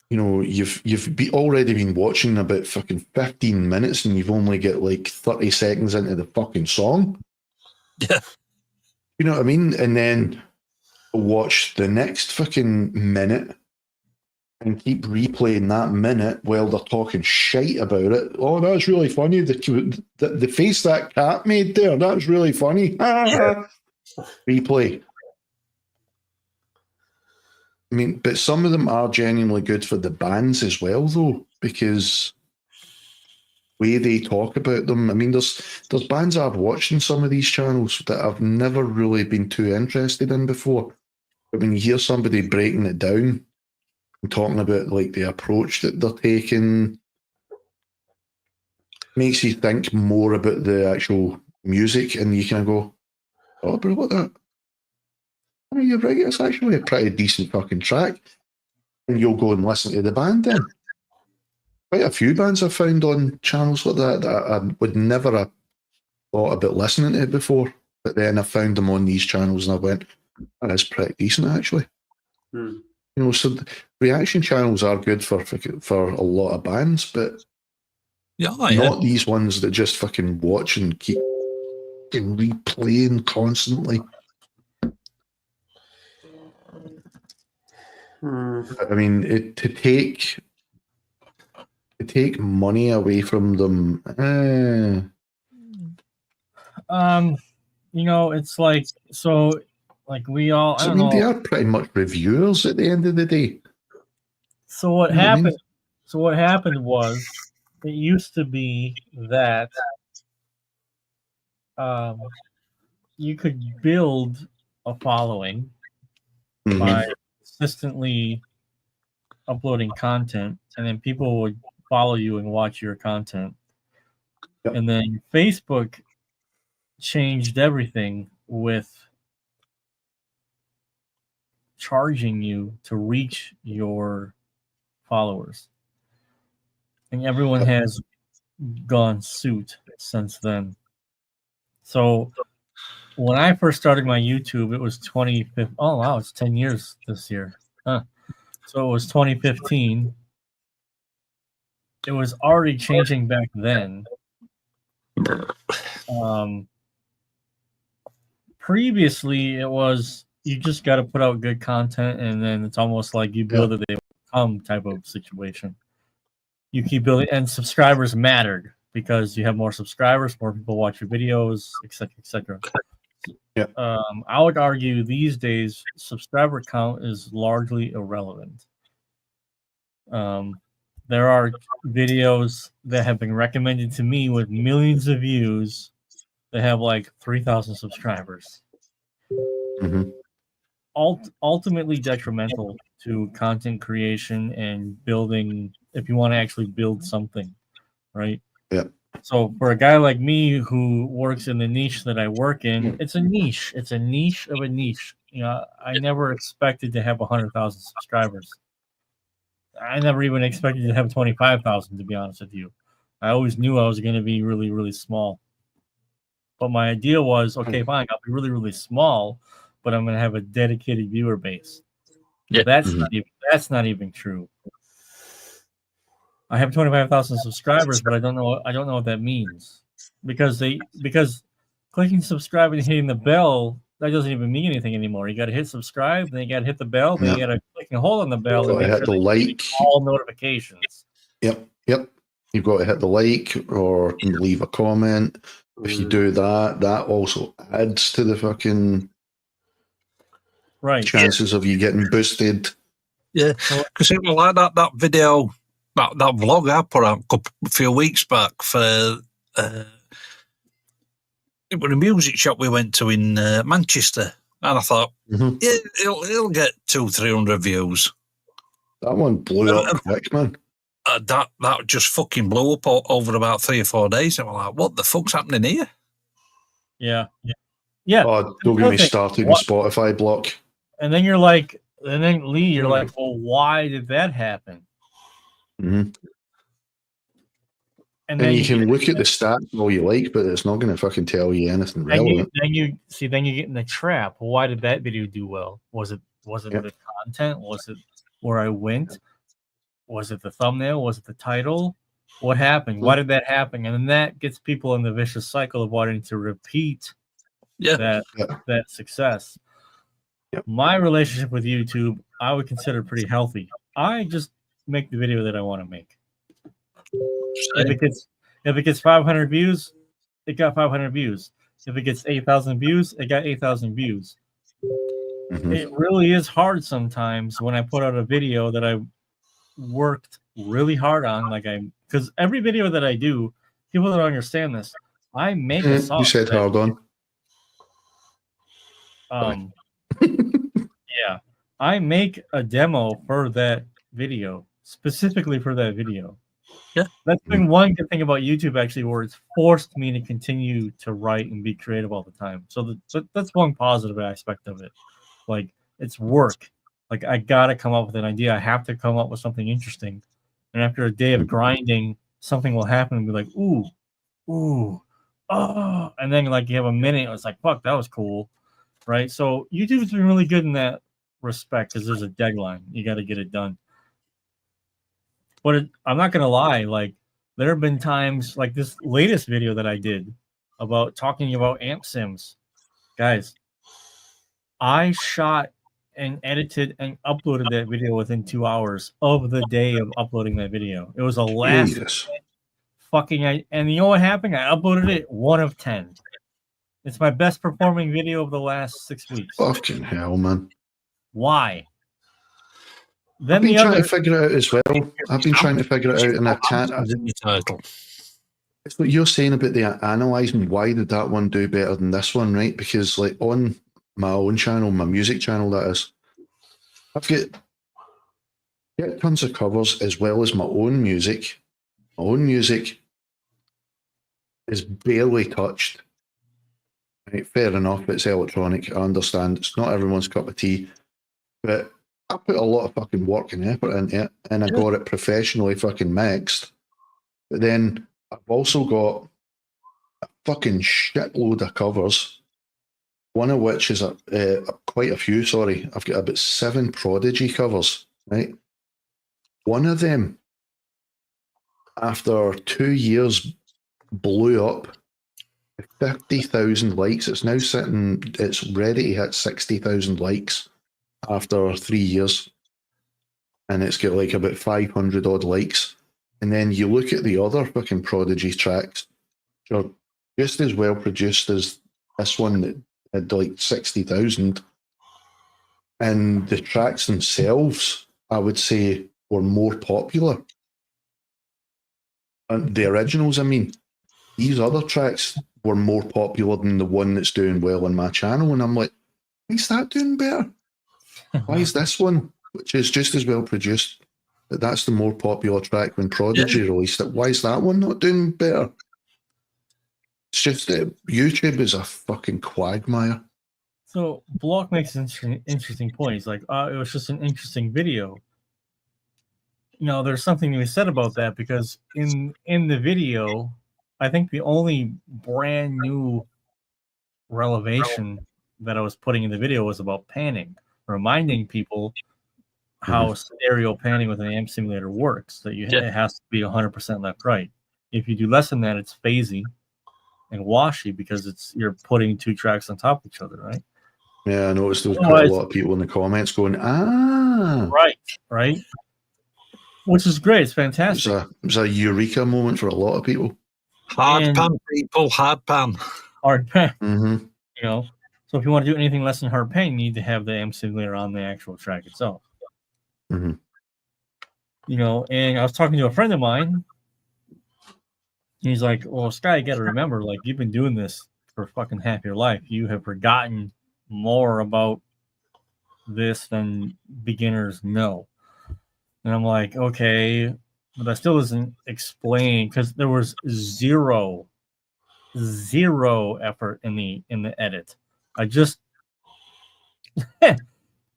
you've already been watching about fucking 15 minutes, and you've only got like 30 seconds into the fucking song. Yeah. You know what I mean? And then watch the next fucking minute and keep replaying that minute while they're talking shite about it. Oh, that's really funny. The face that cat made there, that's really funny. Replay. I mean, but some of them are genuinely good for the bands as well, though, because the way they talk about them. I mean, there's bands I've watched in some of these channels that I've never really been too interested in before. But when you hear somebody breaking it down and talking about like the approach that they're taking, makes you think more about the actual music, and you kind of go, "Oh, but what that? Oh, you're right. It's actually a pretty decent fucking track." And you'll go and listen to the band then. Quite a few bands I've found on channels like that I would never have thought about listening to before, but then I found them on these channels and I went, that is pretty decent actually. So reaction channels are good for a lot of bands, but not these ones that just fucking watch and keep replaying constantly. I mean, to take money away from them. It's like, so like we all. I mean, they are pretty much reviewers at the end of the day. So what happened? I mean? So what happened was, it used to be that you could build a following by consistently uploading content, and then people would follow you and watch your content. Yep. And then Facebook changed everything with charging you to reach your followers. And everyone has gone suit since then. So when I first started my YouTube, it was 2015. Oh, wow, it's 10 years this year. Huh. So it was 2015. It was already changing back then. Previously, it was you just got to put out good content, and then it's almost like you build it, they will come type of situation. You keep building, and subscribers mattered because you have more subscribers, more people watch your videos, etc., etc. Yeah. I would argue these days subscriber count is largely irrelevant. There are videos that have been recommended to me with millions of views that have like 3,000 subscribers. Mm-hmm. Ultimately detrimental to content creation and building, if you want to actually build something, right? Yeah. So for a guy like me who works in the niche that I work in, it's a niche. It's a niche of a niche. I never expected to have 100,000 subscribers. I never even expected to have 25,000, to be honest with you. I always knew I was going to be really, really small. But my idea was, okay, fine, I'll be really, really small, but I'm going to have a dedicated viewer base. Yeah. That's not even true. I have 25,000 subscribers, but I don't know what that means. Because clicking subscribe and hitting the bell, that doesn't even mean anything anymore. You got to hit subscribe, then you got to hit the bell, then you got to click and hold on the bell and make hit the like, all notifications. Yep. You've got to hit the like or leave a comment. If you do that, that also adds to the fucking chances of you getting boosted. Yeah, because it was like that video, that vlog I put out a few weeks back for it was a music shop we went to in Manchester, and I thought, yeah, it'll get 200-300 views. That one blew up quick, man. That just fucking blew up over about 3 or 4 days. And I'm like, what the fuck's happening here? Yeah. Oh, don't get me started with Spotify block. And then you're like, Lee, you're like, well, why did that happen? Mm-hmm. And then you can look at the stats all you like, but it's not going to fucking tell you anything relevant. Then you get in the trap. Well, why did that video do well? Was it the content? Was it where I went? Was it the thumbnail? Was it the title? What happened? Why did that happen? And then that gets people in the vicious cycle of wanting to repeat that success. Yep. My relationship with YouTube, I would consider pretty healthy. I just make the video that I want to make. If it gets 500 views, it got 500 views. If it gets 8,000 views, it got 8,000 views. Mm-hmm. It really is hard sometimes when I put out a video that I worked really hard on, because every video that I do, people don't understand this. I make a song. You said hard on. Yeah, I make a demo for that video, specifically for that video. Yeah, that's been one good thing about YouTube, actually, where it's forced me to continue to write and be creative all the time. So that's one positive aspect of it. Like, it's work. Like, I gotta come up with an idea. I have to come up with something interesting. And after a day of grinding, something will happen and be like, ooh, oh. And then, like, you have a minute, it's like, fuck, that was cool. Right? So YouTube's been really good in that respect because there's a deadline. You got to get it done. But I'm not going to lie. Like, there have been times, like this latest video that I did about talking about amp sims. Guys, I shot and edited and uploaded that video within 2 hours of the day of uploading that video. It was a last fucking, and you know what happened? I uploaded it 1 of 10. It's my best performing video of the last 6 weeks. Fucking hell, man. Why? Then I've been trying to figure it out as well. I've been trying to figure it out, and I can't. It's what you're saying about the analysing. Why did that one do better than this one, right? Because, like, on my own channel, my music channel, that is, I've got tons of covers as well as my own music. My own music is barely touched. Right, fair enough, it's electronic. I understand it's not everyone's cup of tea, but I put a lot of fucking work and effort into it, and I got it professionally fucking mixed. But then I've also got a fucking shitload of covers, one of which is quite a few, sorry. I've got about 7 Prodigy covers, right? One of them, after 2 years, blew up. 50,000 likes. It's now it's ready to hit 60,000 likes after 3 years. And it's got like about 500 odd likes. And then you look at the other fucking Prodigy tracks, which are just as well produced as this one that had like 60,000. And the tracks themselves, I would say, were more popular. And the originals, I mean, these other tracks were more popular than the one that's doing well on my channel. And I'm like, why is that doing better? Why is this one, which is just as well produced, that's the more popular track when Prodigy released it? Why is that one not doing better? It's just that YouTube is a fucking quagmire. So Block makes an interesting point. He's like, it was just an interesting video. there's something to be said about that, because in the video, I think the only brand new revelation that I was putting in the video was about panning, reminding people how stereo panning with an amp simulator works. That it has to be 100% left right. If you do less than that, it's phasey and washy because you're putting two tracks on top of each other, right? Yeah, I noticed there was quite a lot of people in the comments going, right, which is great. It's fantastic. It was a eureka moment for a lot of people. Hard pan, people, hard pan. Hard pan. So if you want to do anything less than hard pan, you need to have the amp simulator on the actual track itself. And I was talking to a friend of mine. He's like, well, Sky, you got to remember, like, you've been doing this for fucking half your life. You have forgotten more about this than beginners know. And I'm like, okay, but that still doesn't explain, because there was zero effort in the edit. I just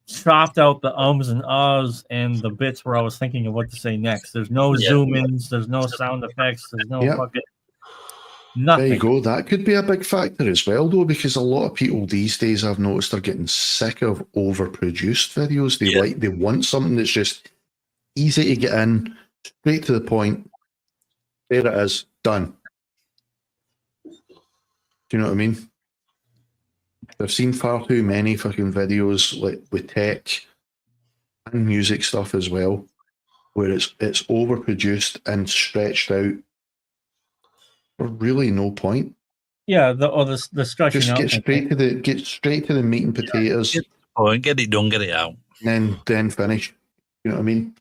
chopped out the ums and ahs and the bits where I was thinking of what to say next. There's no zoom ins, there's no sound effects, there's no fucking nothing. There you go. That could be a big factor as well, though, because a lot of people these days, I've noticed, are getting sick of overproduced videos. They want something that's just easy to get in, straight to the point. There it is, done. Do you know what I mean? I've seen far too many fucking videos, like with tech and music stuff as well, where it's overproduced and stretched out for really no point. Yeah, the stretching just out. Get straight to the meat and potatoes. Get it done, get it out, and then finish. You know what I mean?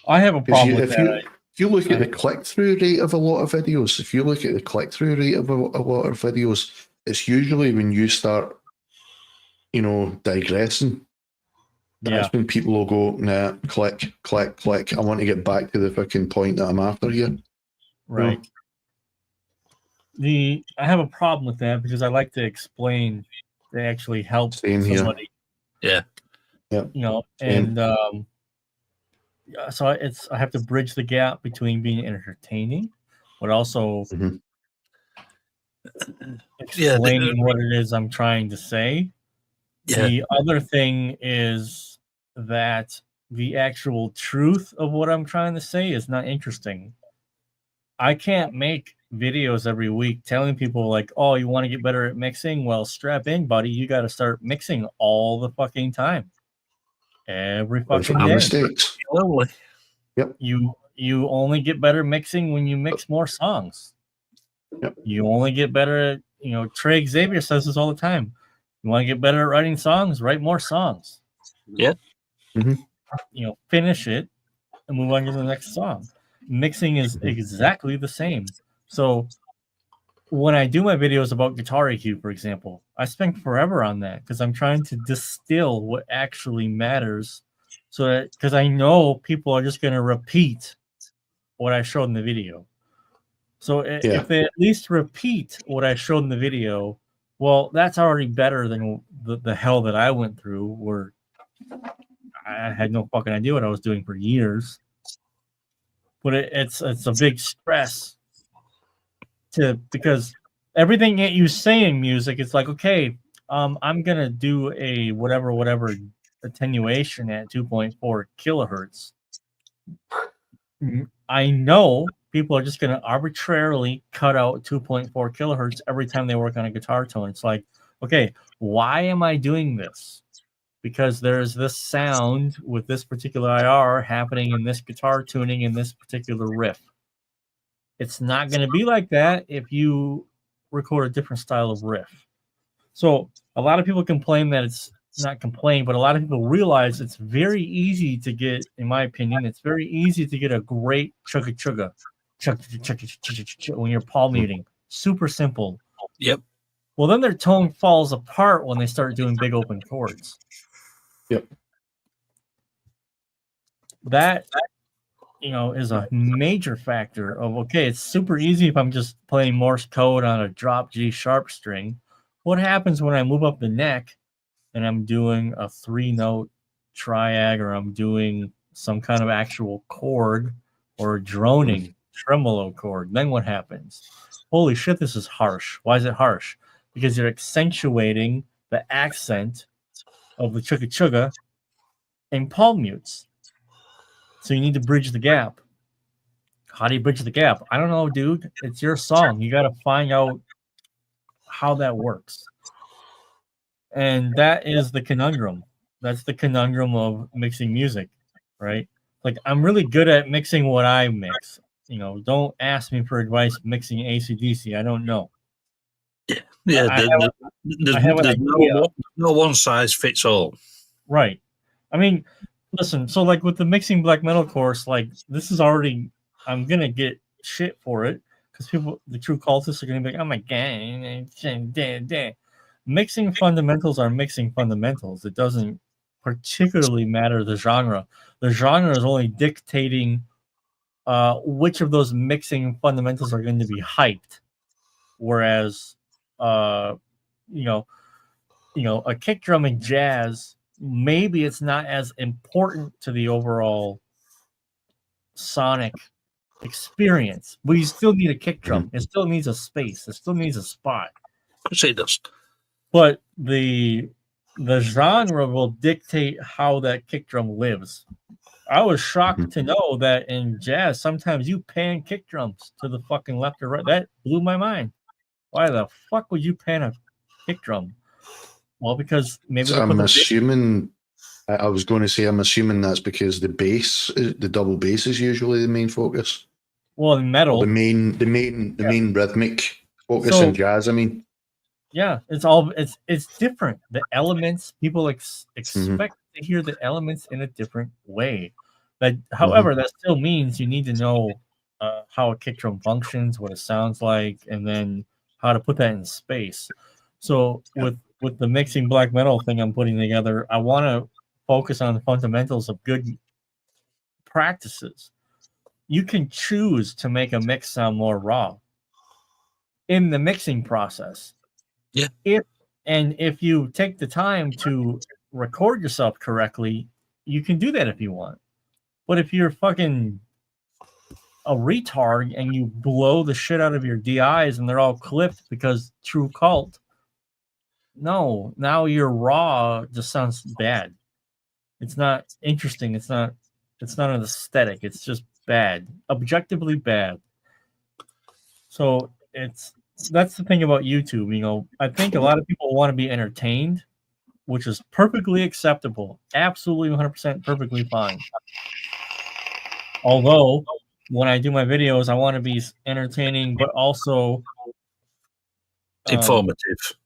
I have a problem with that. If you look at the click-through rate of a lot of videos, it's usually when you start, digressing. That's when people will go, nah, click. I want to get back to the fucking point that I'm after here. Right. I have a problem with that because I like to explain to actually help somebody. Here. Yeah. So I have to bridge the gap between being entertaining, but also explaining what it is I'm trying to say. Yeah. The other thing is that the actual truth of what I'm trying to say is not interesting. I can't make videos every week telling people like, oh, you want to get better at mixing? Well, strap in, buddy. You got to start mixing all the fucking time. Every fucking day. Mistakes. Yep. You only get better mixing when you mix more songs. Yep. You only get better at, Trey Xavier says this all the time. You want to get better at writing songs, write more songs. Yeah. Finish it and move on to the next song. Mixing is exactly the same. So when I do my videos about guitar EQ, for example, I spend forever on that because I'm trying to distill what actually matters. So that, because I know people are just going to repeat what I showed in the video. So if they at least repeat what I showed in the video, well, that's already better than the hell that I went through, where I had no fucking idea what I was doing for years. But it's a big stress because everything that you say in music, it's like, okay, I'm gonna do a whatever attenuation at 2.4 kilohertz. I know people are just gonna arbitrarily cut out 2.4 kilohertz every time they work on a guitar tone. It's like, okay, why am I doing this? Because there's this sound with this particular IR happening in this guitar tuning in this particular riff. It's not going to be like that if you record a different style of riff. So a lot of people complain that it's not complain, but a lot of people realize it's very easy to get, in my opinion, it's very easy to get a great chugga when you're palm muting. Super simple. Yep. Well, then their tone falls apart when they start doing big open chords. Yep. That is a major factor of, okay, it's super easy if I'm just playing Morse code on a drop G sharp string. What happens when I move up the neck and I'm doing a 3-note triad, or I'm doing, some kind of actual chord or droning tremolo chord. Then what happens? Holy shit, this is harsh. Why is it harsh? Because you're accentuating the accent of the chugga chugga in palm mutes. So you need to bridge the gap. How do you bridge the gap? I don't know, dude. It's your song. You got to find out how that works. And that is the conundrum. That's the conundrum of mixing music, right? Like, I'm really good at mixing what I mix. You know, don't ask me for advice mixing AC/DC. I don't know. Yeah, I have an idea. No one size fits all. Right. I mean, listen, so like with the mixing black metal course, like this is already, I'm going to get shit for it because people, the true cultists are going to be like, oh my God. Mixing fundamentals are mixing fundamentals. It doesn't particularly matter the genre. The genre is only dictating which of those mixing fundamentals are going to be hyped. Whereas, a kick drum in jazz, maybe it's not as important to the overall sonic experience, but you still need a kick drum. It still needs a space. It still needs a spot. Of course it does. But the genre will dictate how that kick drum lives. I was shocked to know that in jazz, sometimes you pan kick drums to the fucking left or right. That blew my mind. Why the fuck would you pan a kick drum? Well, because maybe so I'm assuming. I was going to say I'm assuming that's because the bass, the double bass, is usually the main focus. Well, in metal, the main rhythmic focus in jazz. I mean, yeah, it's different. The elements, people expect to hear the elements in a different way. But however, that still means you need to know how a kick drum functions, what it sounds like, and then how to put that in space. So with the mixing black metal thing I'm putting together, I want to focus on the fundamentals of good practices. You can choose to make a mix sound more raw in the mixing process. Yeah. If you take the time to record yourself correctly, you can do that if you want. But if you're fucking a retard and you blow the shit out of your DIs and they're all clipped because true cult, no, now your raw just sounds bad. It's not interesting. It's not an aesthetic. It's just bad, objectively bad. So that's the thing about YouTube. You know, I think a lot of people want to be entertained, which is perfectly acceptable, absolutely 100% perfectly fine. Although when I do my videos, I want to be entertaining, but also informative,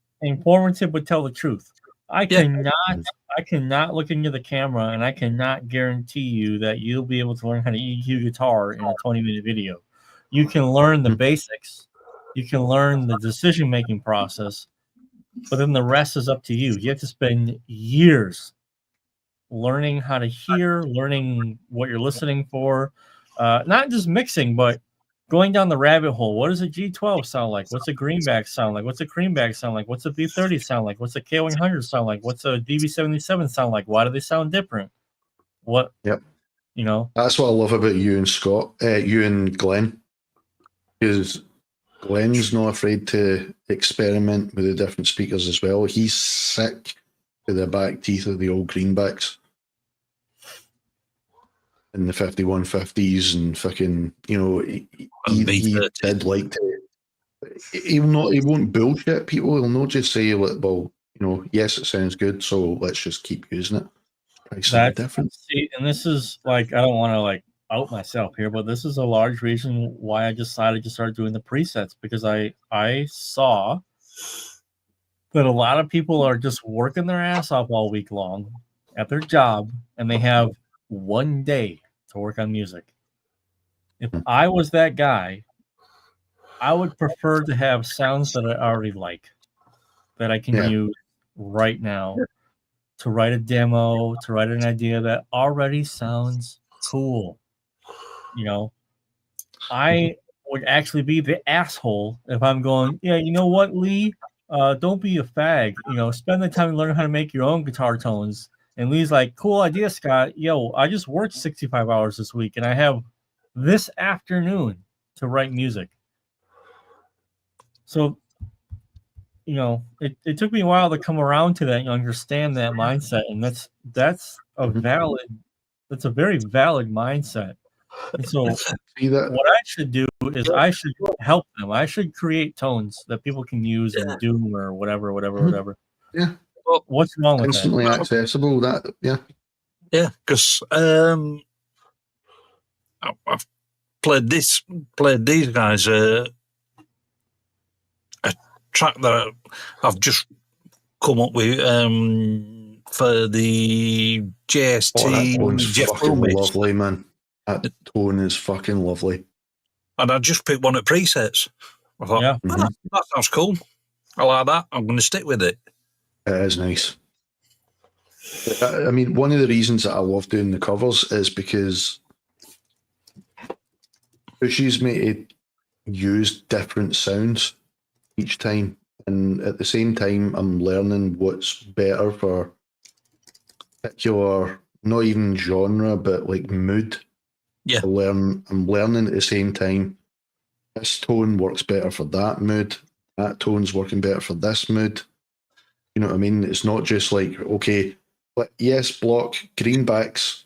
but tell the truth. I cannot look into the camera and I cannot guarantee you that you'll be able to learn how to EQ guitar in a 20-minute video. You can learn the basics. You can learn the decision-making process, but then the rest is up to you. You have to spend years learning how to hear, learning what you're listening for, not just mixing, but going down the rabbit hole. What does a G12 sound like? What's a greenback sound like? What's a creamback sound like? What's a B30 sound like? What's a K100 sound like? What's a DB77 sound like? Why do they sound different? What? Yep. You know, that's what I love about you and Scott, you and Glenn, because Glenn's not afraid to experiment with the different speakers as well. He's sick to the back teeth of the old greenbacks in the 5150s and fucking, you know, he did like to. He won't bullshit people. He'll not just say, well, you know, yes, it sounds good, so let's just keep using it. That's different. See, and this is like, I don't want to like out myself here, but this is a large reason why I decided to start doing the presets, because I saw that a lot of people are just working their ass off all week long at their job, and they have one day to work on music. If I was that guy, I would prefer to have sounds that I already like, that I can use right now to write a demo, to write an idea that already sounds cool. You know, I would actually be the asshole if I'm going, yeah, you know what, Lee? Don't be a fag. You know, spend the time to learn how to make your own guitar tones And Lee's like, cool idea, Scott. Yo, I just worked 65 hours this week, and I have this afternoon to write music. So, you know, it took me a while to come around to that and understand that mindset. And that's a very valid mindset. And so what I should do is I should help them. I should create tones that people can use and do or whatever. Yeah. Well, what's wrong with instantly that? Accessible. Yeah, because I've played these guys a track that I've just come up with for the JST. That tone's fucking lovely, man. That tone is fucking lovely. And I just picked one at presets. I thought, that sounds cool. I like that. I'm going to stick with it. It is nice. I mean, one of the reasons that I love doing the covers is because it pushes me to use different sounds each time. And at the same time, I'm learning what's better for particular, not even genre, but like mood. Yeah. I'm learning at the same time. This tone works better for that mood. That tone's working better for this mood. You know what I mean? It's not just like, okay, yes, block, greenbacks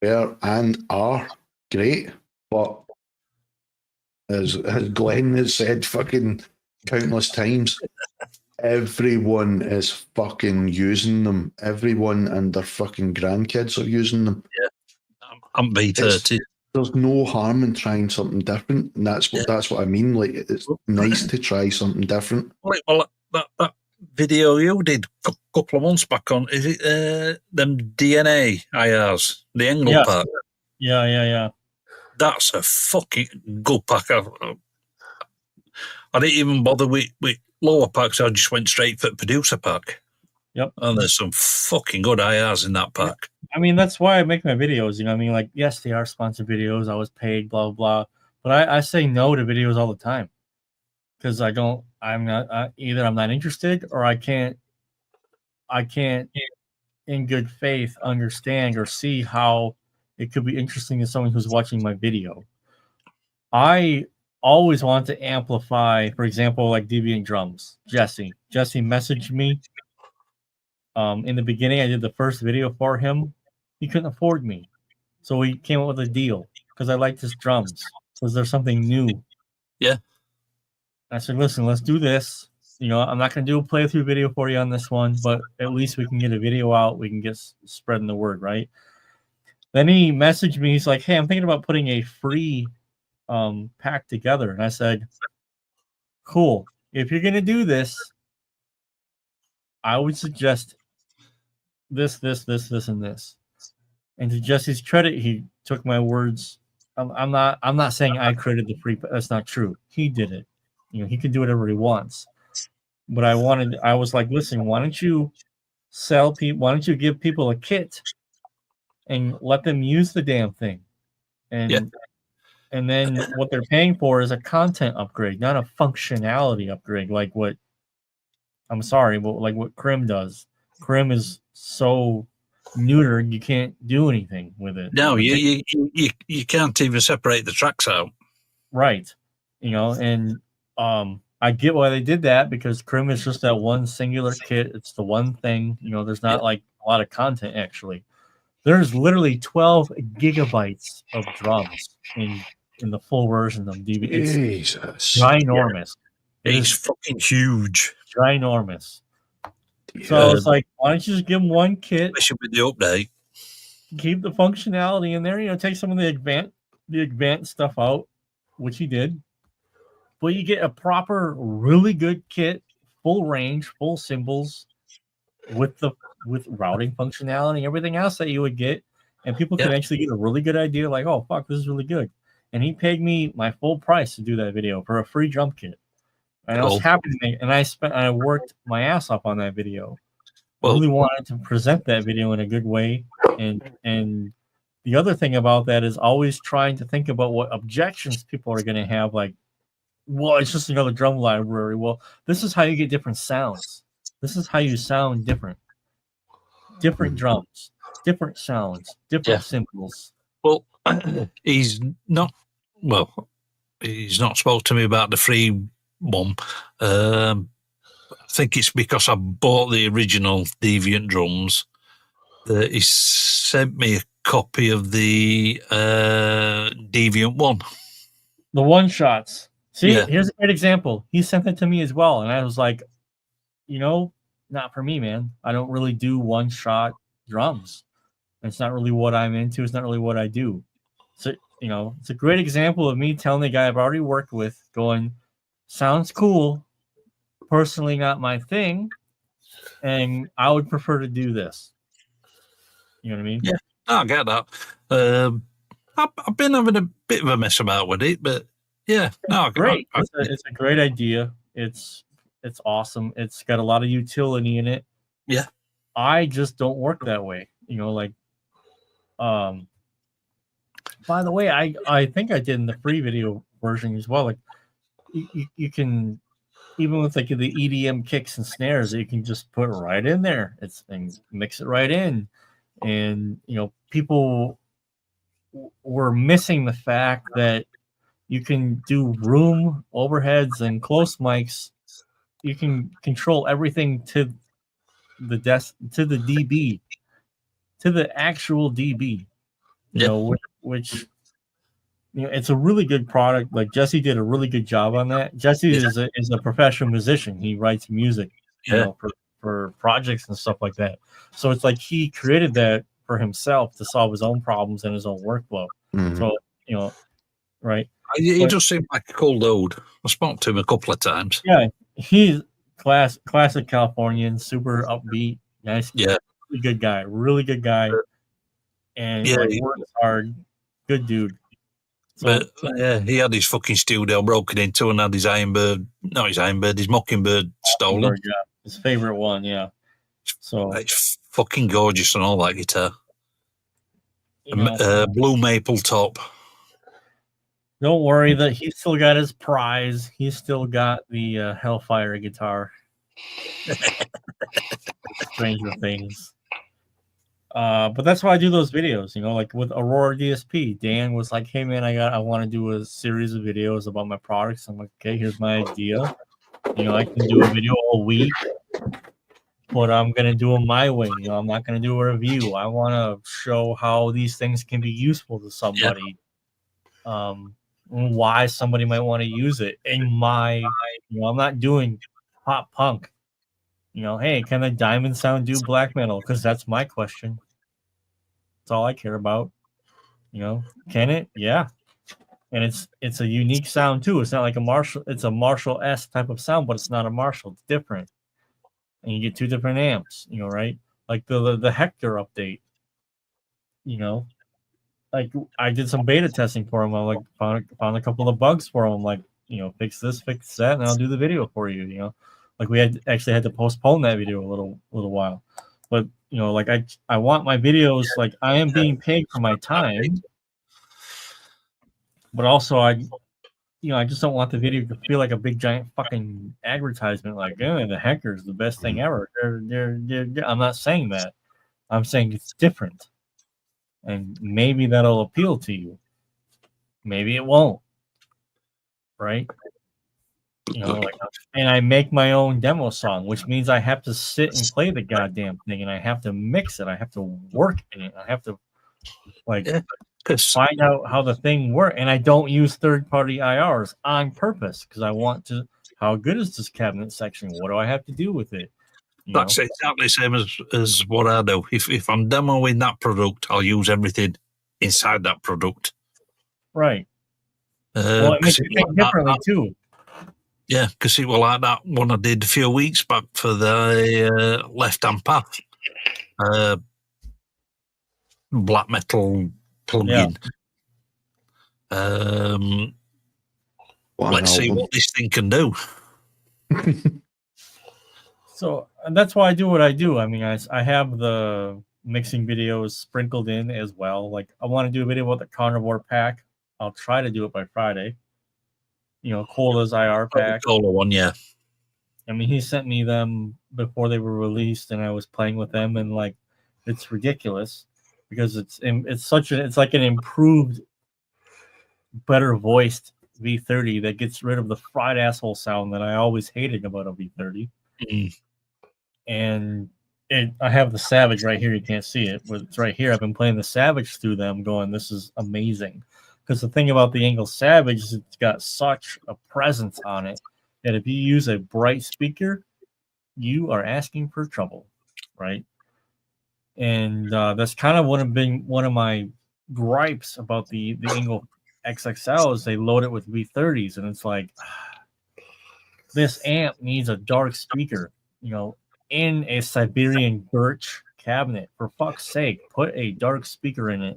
were and are great, but as Glenn has said fucking countless times, everyone is fucking using them. Everyone and their fucking grandkids are using them. Yeah. I'm B30. There's no harm in trying something different, and that's what I mean. Like, it's nice to try something different. Well, that video you did a couple of months back on, is it them DNA IRs, the Engel pack? Yeah. That's a fucking good pack. I didn't even bother with lower packs. I just went straight for the producer pack. Yep. And there's some fucking good IRs in that pack. I mean, that's why I make my videos. You know what I mean? Like, yes, they are sponsored videos. I was paid, blah, blah, blah. But I say no to videos all the time. Because I'm not interested, or I can't in good faith understand or see how it could be interesting to someone who's watching my video. I always want to amplify, for example, like Deviant Drums. Jesse messaged me. In the beginning, I did the first video for him. He couldn't afford me. So he came up with a deal because I liked his drums. Was there something new? Yeah. I said, listen, let's do this. You know, I'm not going to do a playthrough video for you on this one, but at least we can get a video out. We can get spreading the word, right? Then he messaged me. He's like, hey, I'm thinking about putting a free pack together. And I said, cool. If you're going to do this, I would suggest this, and this. And to Jesse's credit, he took my words. I'm not saying I created the free. That's not true. He did it. You know, he can do whatever he wants. But I was like, listen, why don't you give people a kit and let them use the damn thing? And then what they're paying for is a content upgrade, not a functionality upgrade, like what Crim does. Crim is so neutered, you can't do anything with it. No, you can't even separate the tracks out. Right. You know, and I get why they did that, because Crim is just that one singular kit. It's the one thing. You know, there's not like a lot of content actually. There's literally 12 gigabytes of drums in the full version of DVD. It's Jesus. ginormous. Yeah. It's fucking huge. Ginormous. So I was like, why don't you just give them one kit? Especially with the update. Keep the functionality in there. You know, take some of the advanced stuff out, which he did. But you get a proper, really good kit, full range, full cymbals, with routing functionality, everything else that you would get, and people can actually get a really good idea. Like, oh fuck, this is really good. And he paid me my full price to do that video for a free drum kit. And I was happy to make, and I worked my ass off on that video. I really wanted to present that video in a good way. And the other thing about that is always trying to think about what objections people are going to have. Like, well, it's just another drum library. Well, this is how you get different sounds. This is how you sound different. different drums, different sounds, different cymbals. Well, he's not spoke to me about the free one. I think it's because I bought the original Deviant drums that he sent me a copy of the Deviant one. The one shots. See, here's a great example. He sent it to me as well, and I was like, not for me, man. I don't really do one shot drums. It's not really what I'm into. It's not really what I do. So, it's a great example of me telling the guy I've already worked with, going, sounds cool. Personally, not my thing, and I would prefer to do this. You know what I mean? Yeah, I get that. I've been having a bit of a mess about with it, but yeah, no, great. It's a great idea. It's awesome. It's got a lot of utility in it. Yeah, I just don't work that way. By the way, I think I did in the free video version as well. Like you can, even with like the EDM kicks and snares, you can just put it right in there. And mix it right in. And people were missing the fact that you can do room overheads and close mics. You can control everything to the dB, to the actual dB. Which it's a really good product. Like Jesse did a really good job on that. Jesse is a professional musician. He writes music, for projects and stuff like that. So it's like he created that for himself to solve his own problems and his own workflow. So right. He just seemed like a cool dude. I spoke to him a couple of times. Yeah, he's classic Californian, super upbeat, nice, really good guy, and works hard, good dude. So, but he had his fucking studio broken into and had his his Mockingbird stolen. Yeah, his favorite one, yeah. So it's fucking gorgeous and all that guitar. Blue maple top. Don't worry that he's still got his prize. He's still got the Hellfire guitar. Stranger Things. But that's why I do those videos, like with Aurora DSP. Dan was like, hey man, I want to do a series of videos about my products. I'm like, okay, here's my idea. I can do a video a week, but I'm gonna do them my way. I'm not gonna do a review. I want to show how these things can be useful to somebody. Why somebody might want to use it in my, I'm not doing pop punk. Hey, can the Diamond Sound do black metal? Because that's my question. That's all I care about. Can it? Yeah. And it's a unique sound too. It's not like a Marshall. It's a Marshall S type of sound, but it's not a Marshall. It's different. And you get two different amps. Right? Like the Hector update. Like I did some beta testing for him. I like found a couple of bugs for him. Like fix this, fix that, and I'll do the video for you. Like we had to postpone that video a little while, but like I want my videos, like I am being paid for my time, but also I just don't want the video to feel like a big giant fucking advertisement. Like the Hector's the best thing ever. I'm not saying that. I'm saying it's different. And maybe that'll appeal to you. Maybe it won't. Right? And I make my own demo song, which means I have to sit and play the goddamn thing, and I have to mix it. I have to work in it. I have to find out how the thing works. And I don't use third-party IRs on purpose because I want to. How good is this cabinet section? What do I have to do with it? That's exactly the same as what I do. If I'm demoing that product, I'll use everything inside that product. Right. Well, it makes you think differently too. Yeah, because it was like that one I did a few weeks back for the Left-Hand Path black metal plugin. Let's see what this thing can do. So that's why I do what I do. I mean, I have the mixing videos sprinkled in as well. Like I want to do a video about the Carnivore pack. I'll try to do it by Friday. Cola's IR pack. Cola one, yeah. I mean, he sent me them before they were released, and I was playing with them, and like It's ridiculous because it's like an improved, better voiced V30 that gets rid of the fried asshole sound that I always hated about a V30. And I have the Savage right here. You can't see it, but it's right here. I've been playing the Savage through them, going, this is amazing. Because the thing about the Engel Savage is it's got such a presence on it that if you use a bright speaker, you are asking for trouble, right? And that's kind of one of my gripes about the Engel XXL is they load it with V30s, and it's like, this amp needs a dark speaker, in a Siberian birch cabinet. For fuck's sake, put a dark speaker in it.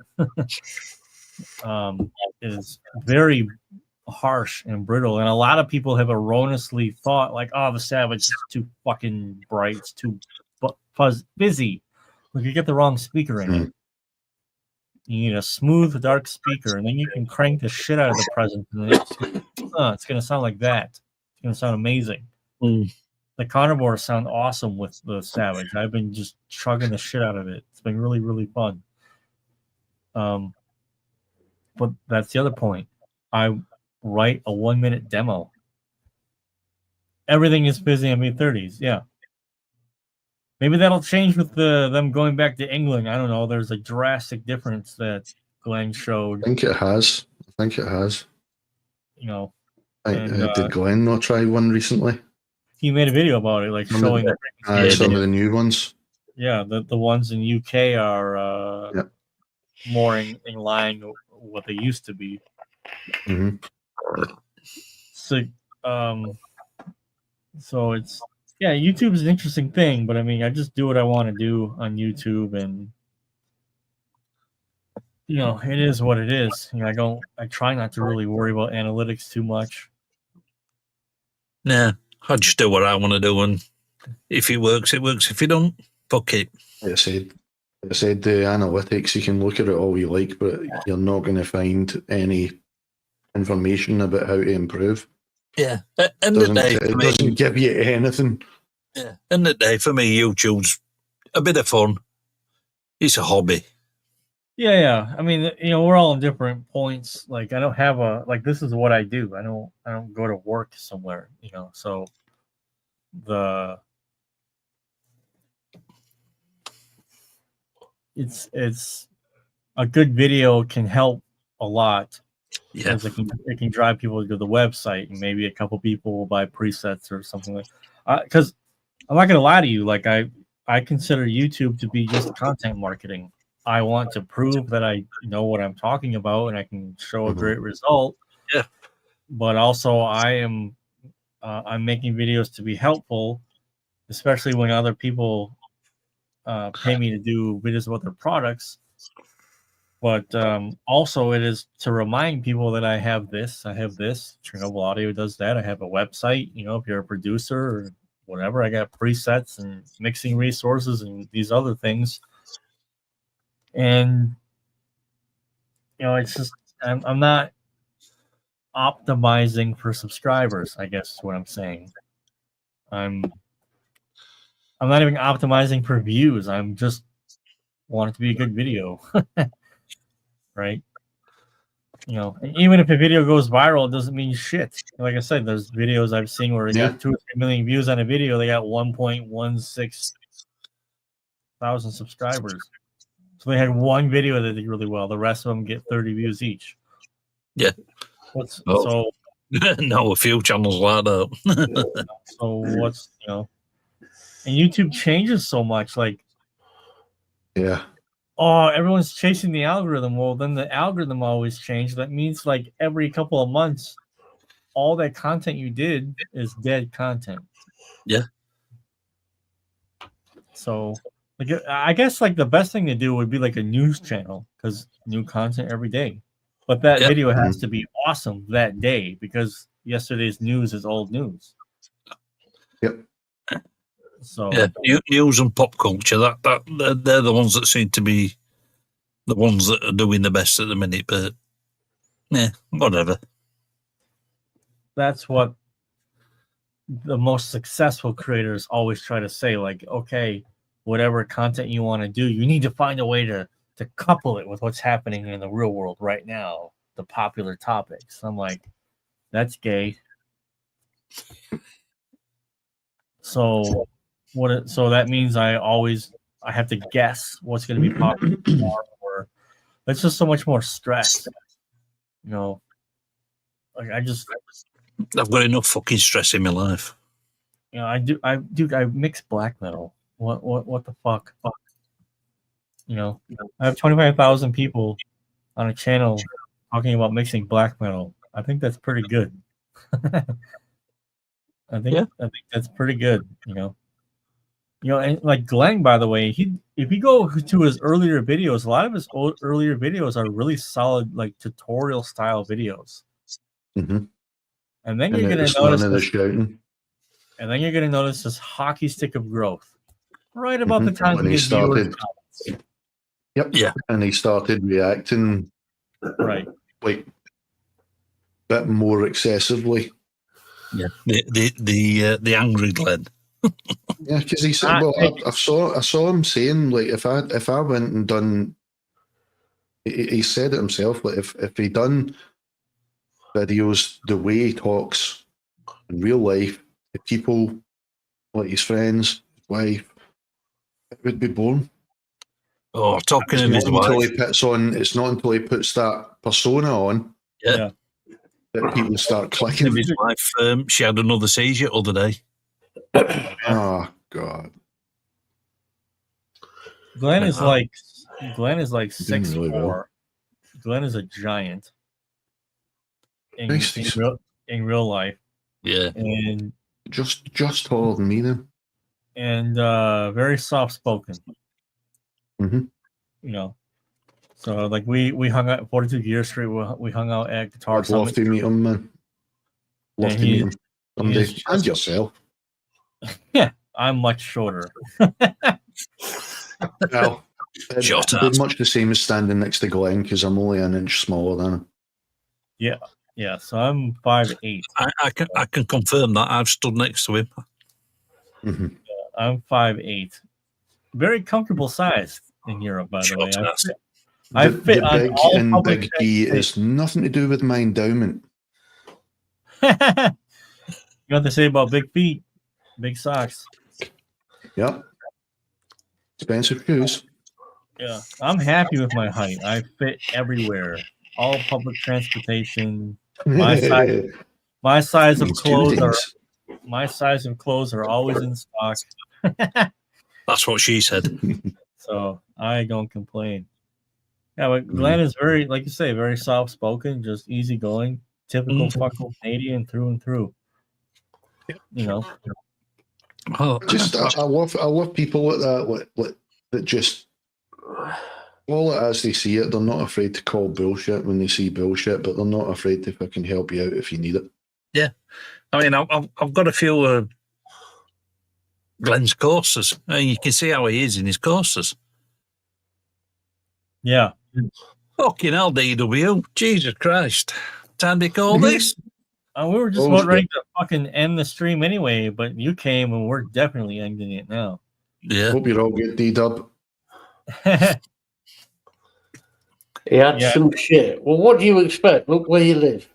Is very harsh and brittle, and a lot of people have erroneously thought like, oh, the Savage is too fucking bright, it's too fizzy. Look, you get the wrong speaker in it. You need a smooth, dark speaker, and then you can crank the shit out of the presence, and it's going to sound like that. It's going to sound amazing. The Carnivores sound awesome with the Savage. I've been just chugging the shit out of it. It's been really, really fun. But that's the other point. I write a 1-minute demo. Everything is busy on V30s. Yeah. Maybe that'll change with them going back to England. I don't know. There's a drastic difference that Glenn showed. I think it has. Did Glenn not try one recently? He made a video about it, like showing some of the new ones. Yeah, the ones in UK are more in line with what they used to be. So it's YouTube is an interesting thing, but I mean, I just do what I want to do on YouTube, and it is what it is. I try not to really worry about analytics too much. Nah, I just do what I want to do, and if it works, it works. If it don't, fuck it. Like I said, the analytics, you can look at it all you like, but you're not going to find any information about how to improve. Yeah, it doesn't give you anything. Yeah, end of the day, for me, YouTube's a bit of fun. It's a hobby. Yeah. I mean, we're all in different points. Like, I don't have this is what I do. I don't go to work somewhere, so it's a good video can help a lot. Yeah, it can drive people to the website, and maybe a couple people will buy presets or something like. Because I'm not gonna lie to you, like I consider YouTube to be just content marketing. I want to prove that I know what I'm talking about and I can show a great result. Yeah, but also I'm making videos to be helpful, especially when other people pay me to do videos about their products. But also it is to remind people that I have this. Chernobyl Audio does that. I have a website. If you're a producer or whatever, I got presets and mixing resources and these other things. And it's just I'm not optimizing for subscribers, I guess is what I'm saying. I'm not even optimizing for views. I'm just want it to be a good video. Right? Even if a video goes viral, it doesn't mean shit. Like I said, there's videos I've seen where they got 2 or 3 million views on a video. They got 1.16 thousand subscribers. So they had one video that did really well. The rest of them get 30 views each. Yeah. So no, a few channels like that. So what's and YouTube changes so much. Like, oh, everyone's chasing the algorithm. Well, then the algorithm always changes. That means like every couple of months, all that content you did is dead content. Yeah. So, like, I guess like the best thing to do would be like a news channel, because new content every day. But that video has to be awesome that day, because yesterday's news is old news. Yep. So news and pop culture, they're the ones that seem to be the ones that are doing the best at the minute. But whatever. That's what the most successful creators always try to say. Like, okay, whatever content you want to do, you need to find a way to couple it with what's happening in the real world right now, the popular topics. I'm like, that's gay. So so that means I have to guess what's going to be popular tomorrow. It's just so much more stress. You know, like I've got enough fucking stress in my life. You know, I mix black metal. What the fuck? You know, I have 25,000 people on a channel talking about mixing black metal. I think that's pretty good. I think that's pretty good. You know, and like Glenn, by the way, if you go to his earlier videos, a lot of his earlier videos are really solid, like tutorial style videos. Mm-hmm. And then you're gonna notice this hockey stick of growth right about the time when he started. Yep. Yeah. And he started reacting right, like a bit more excessively. Yeah. The angry Glenn. Yeah, because he said, I saw him saying, like, if I went and done, he said it himself, like, if he done videos the way he talks in real life to people like his friends, his wife, it would be boring. Oh, talking of his wife. It's not until he puts that persona on that people start clicking. Of his wife, she had another seizure the other day. Oh God. Glenn is like 6'4". Glenn is a giant in real life. Yeah. And just taller than me then. And very soft spoken. Mm-hmm. You know. So like we hung out at 42 Gear Street, we hung out at Guitar I'd Summit. love to meet him, man. Love to meet him someday. And yourself. Yeah, I'm much shorter. Well, it'd be much the same as standing next to Glenn because I'm only an inch smaller than him. Yeah. So I'm 5'8". I can confirm that. I've stood next to him. Mm-hmm. I'm 5'8". Very comfortable size in Europe, by the way. I fit on big all and big B is nothing to do with my endowment. You know what they say about big feet, big socks. Yep. Expensive shoes. Yeah, I'm happy with my height. I fit everywhere. All public transportation. My size of clothes are always in stock. That's what she said. So I don't complain. Yeah, but Glenn is very, like you say, very soft spoken, just easygoing, typical fucking Canadian through and through. You know. I love people like that, that just call it as they see it. They're not afraid to call bullshit when they see bullshit, but they're not afraid to fucking help you out if you need it. Yeah, I mean, I've got a few Glenn's courses, and you can see how he is in his courses. Yeah. Fucking hell, DW. Jesus Christ. Time to call this? We were just about ready to fucking end the stream anyway, but you came and we're definitely ending it now. Yeah. Hope you're all good, D-Dub. He had some shit. Well, what do you expect? Look where you live.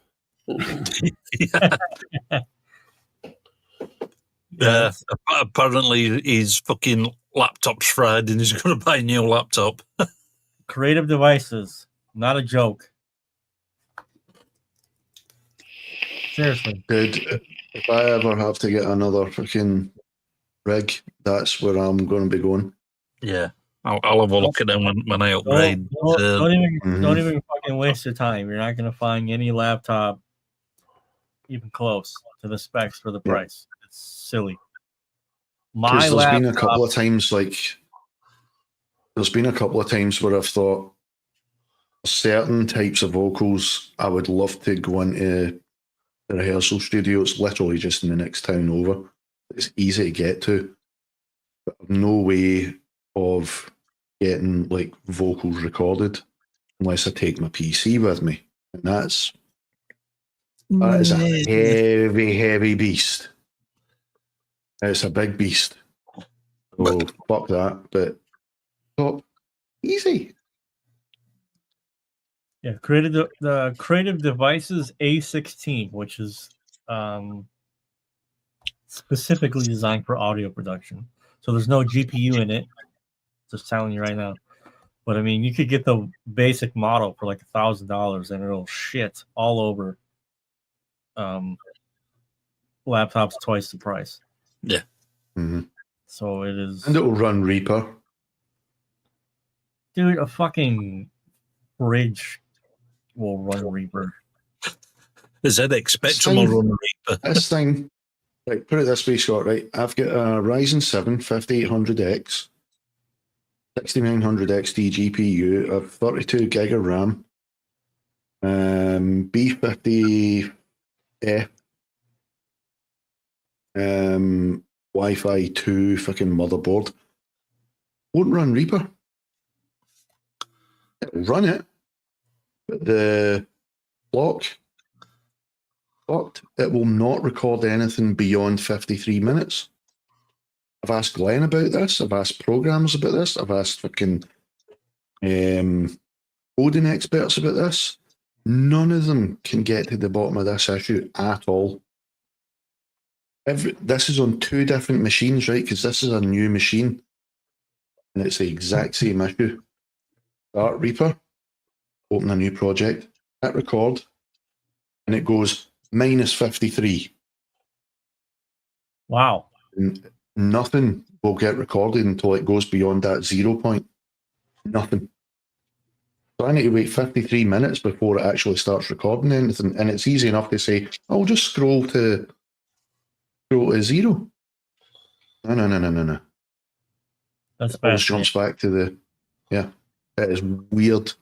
Apparently his fucking laptop's fried and he's going to buy a new laptop. Creative devices. Not a joke. Seriously. Dude, if I ever have to get another fucking rig, that's where I'm going to be going. Yeah. I'll have a look at them when I upgrade. Don't even fucking waste your time. You're not going to find any laptop even close to the specs for the price. It's silly. There's been a couple of times where I've thought certain types of vocals I would love to go into the rehearsal studio. It's literally just in the next town over. It's easy to get to, but I've no way of getting like vocals recorded unless I take my PC with me, and that is a heavy beast. It's a big beast. Oh, fuck that. But thought, easy. Yeah, created the Creative Devices A16, which is specifically designed for audio production. So there's no GPU in it. Just telling you right now. But I mean, you could get the basic model for like $1,000, and it'll shit all over laptops twice the price. Yeah. Mm-hmm. So it is. And it'll run Reaper. Dude, a fucking fridge will run Reaper. The ZX Spectrum will run Reaper. This thing, right, put it this way, Scott, right? I've got a Ryzen 7 5800X, 6900 XT GPU, a 32 gig of RAM, B50F, Wi-Fi 2 fucking motherboard. Won't run Reaper. It'll run it, but the block blocked. It will not record anything beyond 53 minutes. I've asked Glenn about this. I've asked programmers about this. I've asked fucking coding experts about this. None of them can get to the bottom of this issue at all. This is on 2 different machines, right? Because this is a new machine. And it's the exact same issue. Start Reaper, open a new project, hit record, and it goes minus 53. Wow. And nothing will get recorded until it goes beyond that 0 point. Nothing. So I need to wait 53 minutes before it actually starts recording anything. And it's easy enough to say, I'll just scroll to 0. No. That's It always jumps back to the, yeah, it is weird.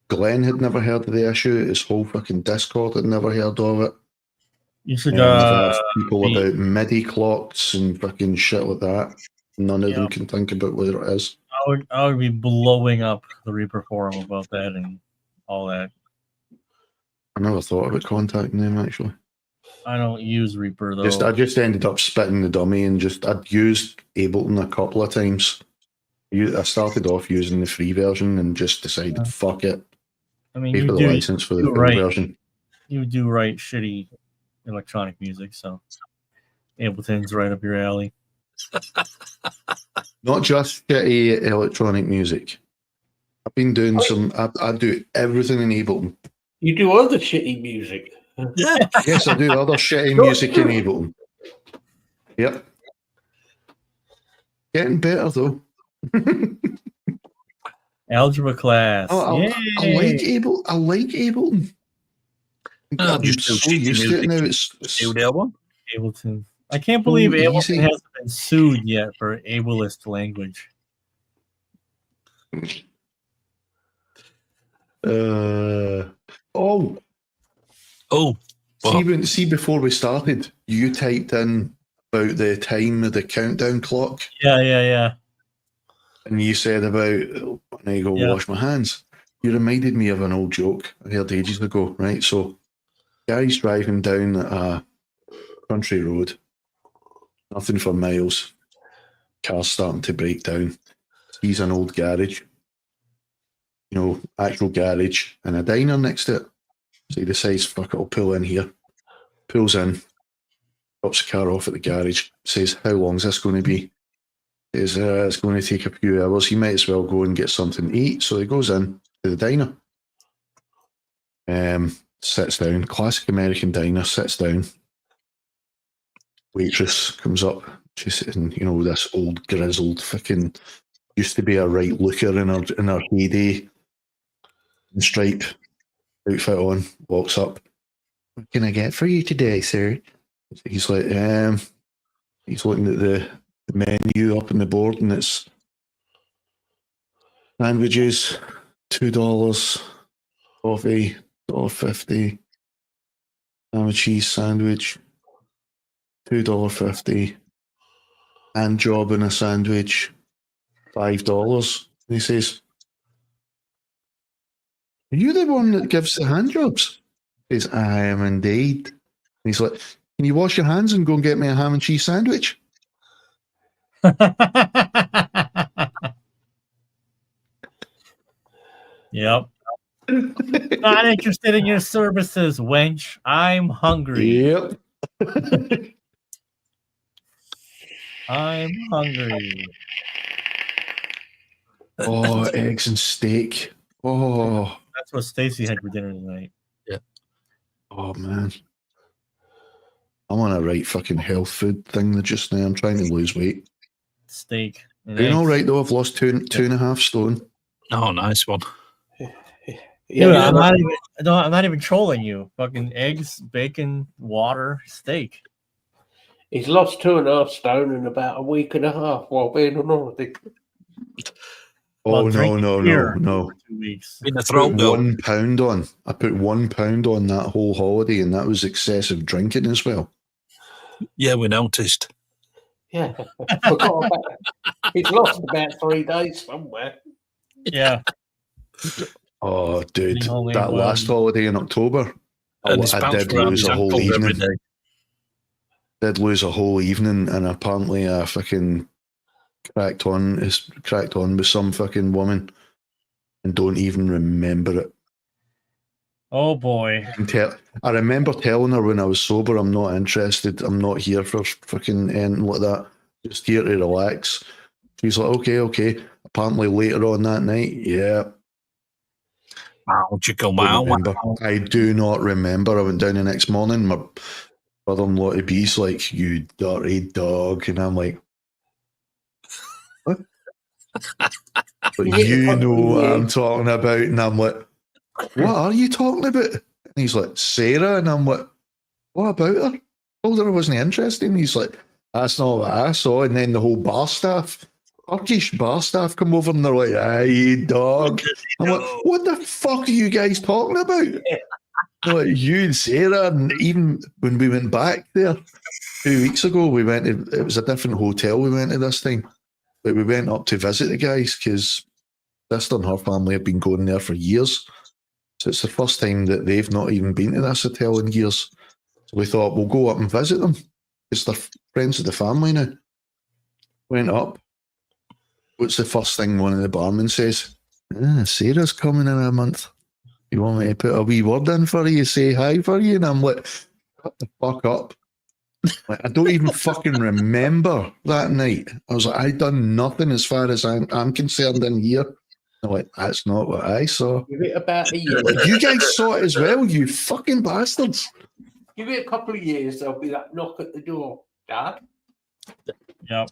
Glenn had never heard of the issue. His whole fucking Discord had never heard of it. You should I've asked people about MIDI clocks and fucking shit like that. None of them can think about what it is. I would be blowing up the Reaper forum about that and all that. I never thought about contacting them, actually. I don't use Reaper, though. I just ended up spitting the dummy and I'd used Ableton a couple of times. I started off using the free version and just decided, fuck it. I mean, pay for the license for the free version. You do write shitty electronic music, so Ableton's right up your alley. Not just shitty electronic music. I've been doing I do everything in Ableton. You do other shitty music. Yeah. Yes, I do other shitty music in Ableton. Yep. Getting better though. Algebra class. I like Ableton. I'm so used to it now. Ableton. I can't believe Ableton hasn't been sued yet for ableist language. See, before we started, you typed in about the time of the countdown clock. Yeah. And you said about when I go wash my hands. You reminded me of an old joke I heard ages ago, right? So, guys driving down a country road, nothing for miles, car's starting to break down. Sees an old garage, actual garage, and a diner next to it. So he decides, fuck it, I'll pull in here. Pulls in, drops the car off at the garage, says, how long is this going to be? It's going to take a few hours. He might as well go and get something to eat. So he goes in to the diner. Sits down, classic American diner, sits down. Waitress comes up. She's sitting, this old grizzled fucking, used to be a right looker in her heyday. Stripe outfit on, walks up. What can I get for you today, sir? He's like, he's looking at the menu up on the board, and it's sandwiches, $2, coffee, $1.50, ham and cheese sandwich, $2.50, hand job in a sandwich, $5. And he says, are you the one that gives the hand jobs? He says, I am indeed. And he's like, can you wash your hands and go and get me a ham and cheese sandwich? Yep. Not interested in your services, wench. I'm hungry. Yep. I'm hungry. Oh, eggs and steak. Oh, that's what Stacy had for dinner tonight. Yeah. Oh man, I'm on a right fucking health food thing just now. I'm trying to lose weight. Steak. Doing all right though. I've lost 2.5 stone. Oh, nice one. Yeah, dude, I'm not even trolling you. Fucking eggs, bacon, water, steak. He's lost 2.5 stone in about a week and a half while being on holiday. Oh, no. 2 weeks. In the throat go. 1 pound on. I put 1 pound on that whole holiday, and that was excessive drinking as well. Yeah, we noticed. Yeah. Forgot about it. He's lost about 3 days somewhere. Yeah. Oh, dude. That last holiday in October, I did lose a whole evening. Did lose a whole evening, and apparently I fucking cracked on with some fucking woman and don't even remember it. Oh boy. I remember telling her when I was sober, I'm not interested. I'm not here for fucking anything like that. Just here to relax. She's like, okay. Apparently later on that night, yeah. How'd you come out? I do not remember. I went down the next morning. My brother-in-law to be's like, you dirty dog. And I'm like, what? But you know what I'm talking about. And I'm like, what are you talking about? And he's like, Sarah. And I'm like, what about her? I told her I wasn't interested. And he's like, that's not what I saw. And then the whole bar staff, Turkish bar staff come over and they're like, hey, dog. I'm like, what the fuck are you guys talking about? Like, you and Sarah. And even when we went back there 2 weeks ago, we went to, it was a different hotel we went to this time. But we went up to visit the guys because sister and her family have been going there for years. So it's the first time that they've not even been to this hotel in years. So we thought we'll go up and visit them. It's their friends of the family now. Went up. What's the first thing one of the barmen says? Sarah's coming in a month. You want me to put a wee word in for you, say hi for you? And I'm like, shut the fuck up. Like, I don't even fucking remember that night. I was like, I done nothing as far as I'm concerned in here. I'm like, that's not what I saw. Give it about a year. You guys saw it as well, you fucking bastards. Give it a couple of years, there'll be that knock at the door. Dad? Yep.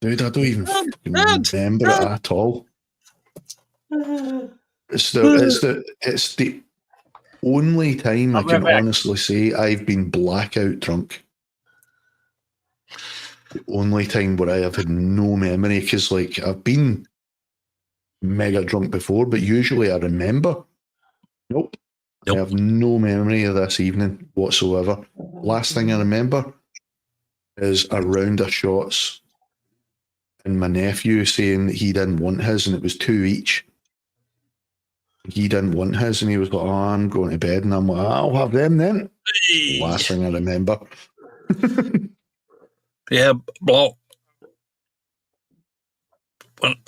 Dude, I don't even remember it at all. It's the only time I can honestly say I've been blackout drunk. The only time where I have had no memory, because like I've been mega drunk before, but usually I remember. Nope. I have no memory of this evening whatsoever. Last thing I remember is a round of shots and my nephew saying that he didn't want his and it was 2 each. He didn't want his and he was like, oh, I'm going to bed. And I'm like, I'll have them then. Last thing I remember. Yeah, well,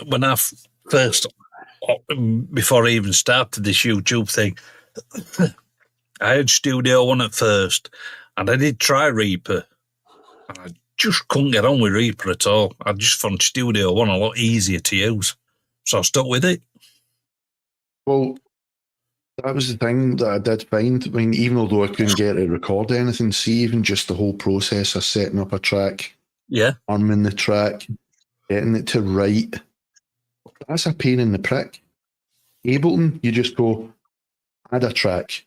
when I first, before I even started this YouTube thing, I had Studio One at first, and I did try Reaper, and I just couldn't get on with Reaper at all. I just found Studio One a lot easier to use, so I stuck with it. Well, that was the thing that I did find. I mean, even although I couldn't get to record anything, see, even just the whole process of setting up a track, arming the track, getting it to write, that's a pain in the prick. Ableton, you just go, add a track,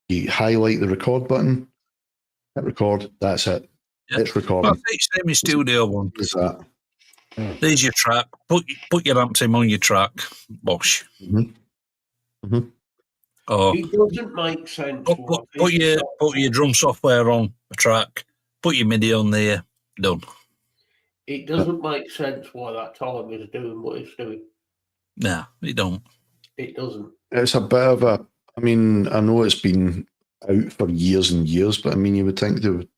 you highlight the record button, hit record, that's it. It's recording. Well, it's same in Studio One. Is that? There's your track. Put your amp team on your track. Bosh. Oh, it doesn't make sense. Put your drum software on a track. Put your MIDI on there. Done. It doesn't make sense why that time is doing what it's doing. Nah, it don't. It doesn't. It's a bit of a. I mean, I know it's been out for years and years, but I mean, you would think they would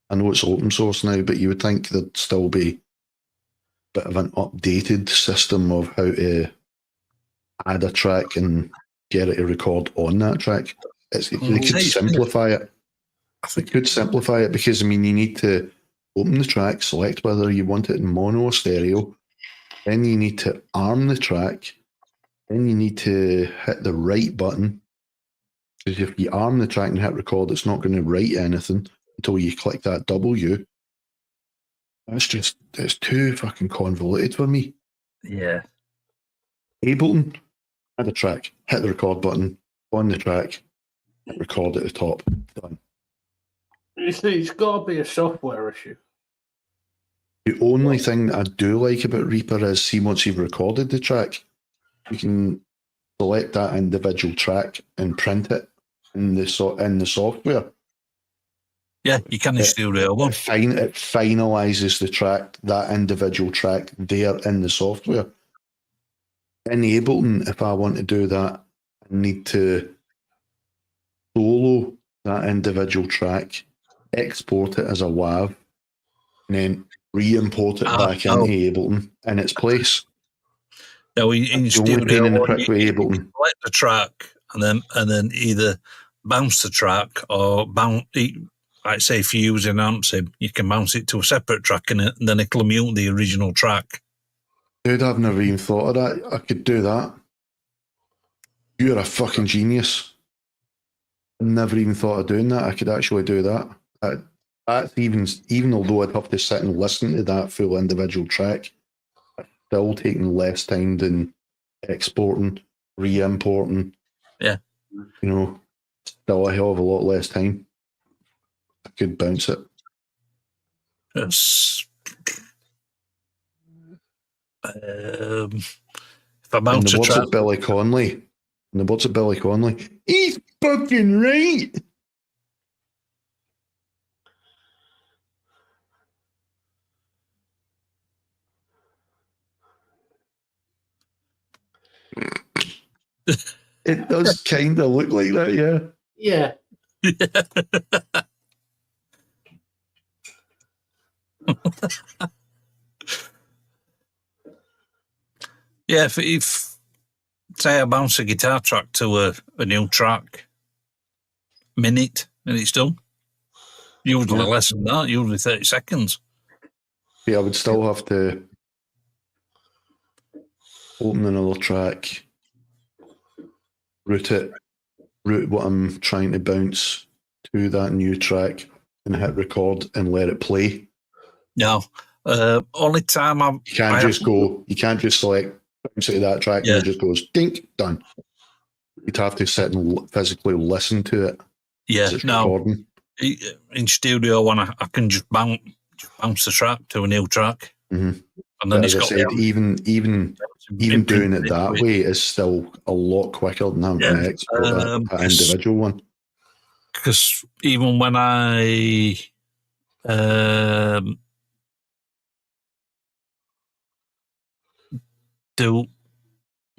I know it's open source now, but you would think there'd still be a bit of an updated system of how to add a track and get it to record on that track. They could simplify it. They could simplify it because, I mean, you need to open the track, select whether you want it in mono or stereo. Then you need to arm the track. Then you need to hit the write button. Because if you arm the track and hit record, it's not going to write anything until you click that W. It's too fucking convoluted for me. Yeah. Ableton, add a track, hit the record button, on the track, hit record at the top. Done. You see, it's got to be a software issue. The only thing I do like about Reaper is, see, once you've recorded the track, you can select that individual track and print it in the software. Yeah, you can still do it. It finalises the track, that individual track there in the software. In Ableton, if I want to do that, I need to solo that individual track, export it as a WAV, and then re-import it back into Ableton in its place. No, in Studio, Ableton. Select the track and then either bounce the track or like say if you're using Ampsim, you can bounce it to a separate track and then it'll mute the original track. Dude, I've never even thought of that. I could do that. You're a fucking genius. Never even thought of doing that. I could actually do that. That's even although I'd have to sit and listen to that full individual track, it's still taking less time than exporting, re-importing. Yeah. You know, still a hell of a lot less time. I could bounce it. Yes. If I bounce the a words track, of Billy Connolly, he's fucking right. It does kind of look like that, yeah. Yeah. Yeah, if say I bounce a guitar track to a new track, minute and it's done. Usually less than that, usually 30 seconds. Yeah, I would still have to open another track, route what I'm trying to bounce to that new track and hit record and let it play. No. Only time you can't just select bounce to that track and it just goes dink, done. You'd have to sit and physically listen to it. Yeah, recording. In Studio One, I can just bounce the track to a new track, and then as I said, even doing it that way is still a lot quicker than having to export that individual one. Because even when I do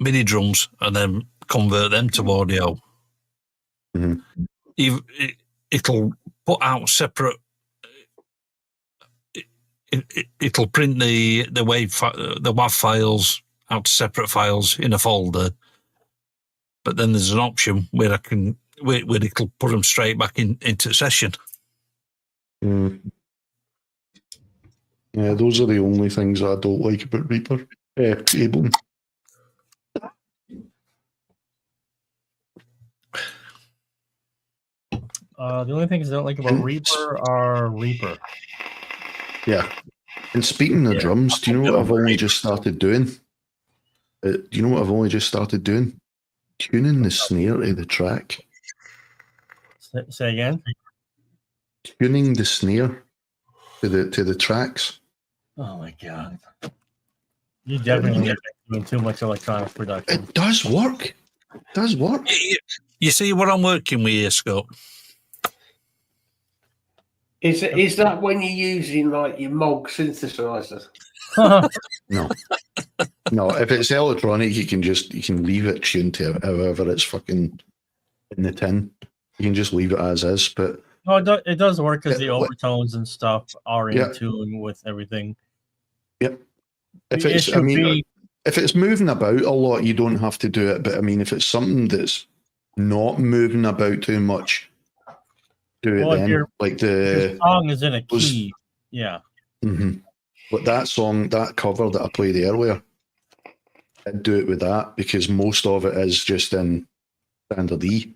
MIDI drums and then convert them to audio, it'll put out separate. It'll print the WAV files out to separate files in a folder, but then there's an option where it'll put them straight back into session. Yeah, those are the only things I don't like about Reaper. Ableton. The only things I don't like about Reaper are Reaper. Yeah. And speaking of drums, do you know what I've only just started doing? Tuning the snare to the track. Say again? Tuning the snare to the tracks. Oh my God. You definitely are doing too much electronic production. It does work. You see what I'm working with here, Scott? Is that when you're using like your Moog synthesizer? No. If it's electronic, you can leave it tuned to however it's fucking in the tin. You can just leave it as is. But Oh, it does work because the overtones and stuff are in tune with everything. Yep. If it's moving about a lot, you don't have to do it. But I mean, if it's something that's not moving about too much, do it then. Like the song is in a key. Yeah. Mm-hmm. But that song, that cover that I played earlier, I'd do it with that because most of it is just in standard E.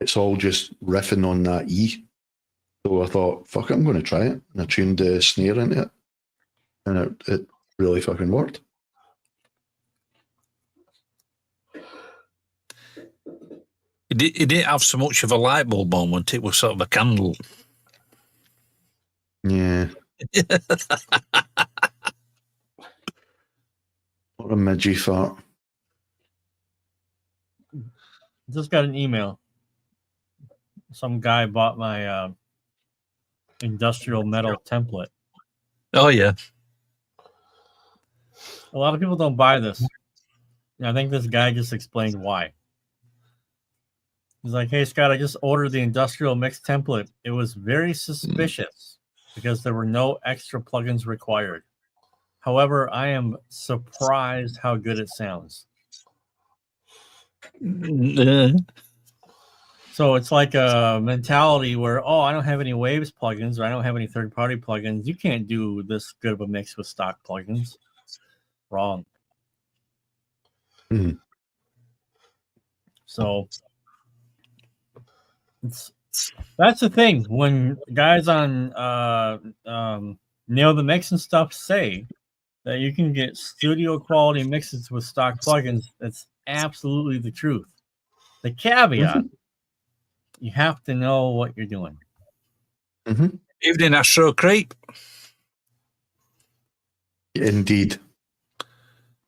It's all just riffing on that E. So I thought, fuck it, I'm going to try it. And I tuned the snare into it. And it really fucking worked. It didn't have so much of a light bulb moment. It was sort of a candle. Yeah. What a midgy fart. Just got an email. Some guy bought my industrial metal template. Oh, yeah. A lot of people don't buy this. I think this guy just explained why. He's like, hey, Scott, I just ordered the industrial mix template. It was very suspicious because there were no extra plugins required. However, I am surprised how good it sounds. So it's like a mentality where, I don't have any Waves plugins or I don't have any third-party plugins. You can't do this good of a mix with stock plugins. Wrong. Mm-hmm. So that's the thing. When guys on Nail the Mix and stuff say that you can get studio quality mixes with stock plugins, that's absolutely the truth. The caveat, you have to know what you're doing. Mm-hmm. Evening, Astro Creep. Indeed.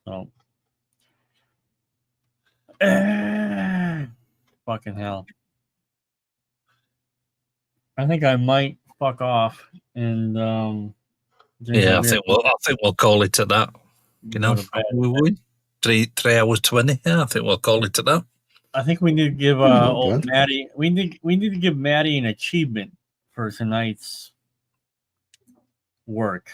So, fucking hell. I think I might fuck off and I think we'll call it at that. You know, we win 3 hours 20. Yeah, I think we'll call it at that. I think we need to give old Maddie. We need to give Maddie an achievement for tonight's work.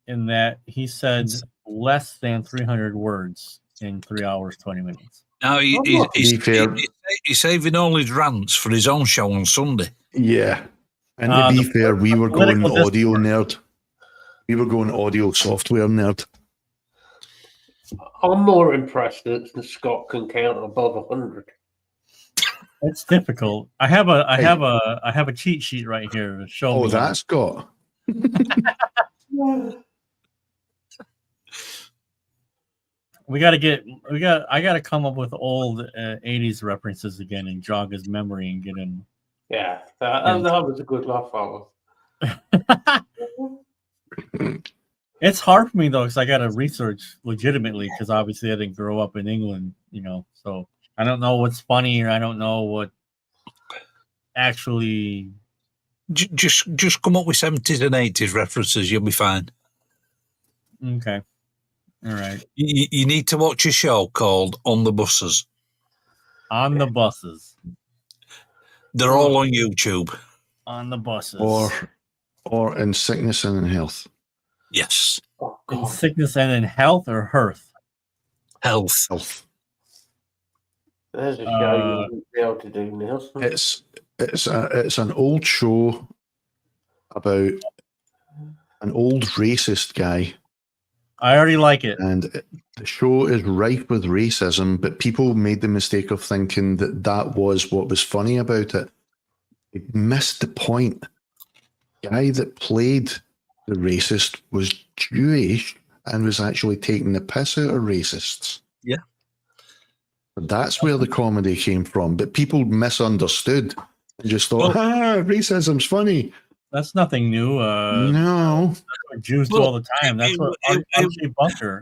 In that he said less than 300 words in 3 hours 20 minutes. Now he's saving all his rants for his own show on Sunday. Yeah, and to be fair, we were going audio nerd. We were going audio software nerd. I'm more impressed that Scott can count above 100. It's difficult. I have a cheat sheet right here to show me. Oh, that's Scott. I got to come up with old 80s references again and jog his memory and get him. Yeah, that was a good laugh, Oliver. It's hard for me though because I got to research legitimately because obviously I didn't grow up in England, so I don't know what's funny or I don't know what actually. Just come up with 70s and 80s references. You'll be fine. Okay. All right. You need to watch a show called On the Buses. On the Buses. They're all on YouTube. On the Buses. Or In Sickness and in Health. Yes. In Sickness and in Health or Hearth? Health. There's a show you wouldn't be able to do, Nelson. It's an old show about an old racist guy. I already like it. And the show is rife with racism, but people made the mistake of thinking that was what was funny about it. They missed the point. The guy that played the racist was Jewish and was actually taking the piss out of racists. Yeah. That's where the comedy came from. But people misunderstood and just thought, racism's funny. That's nothing new. No. That's what Jews do all the time. That's what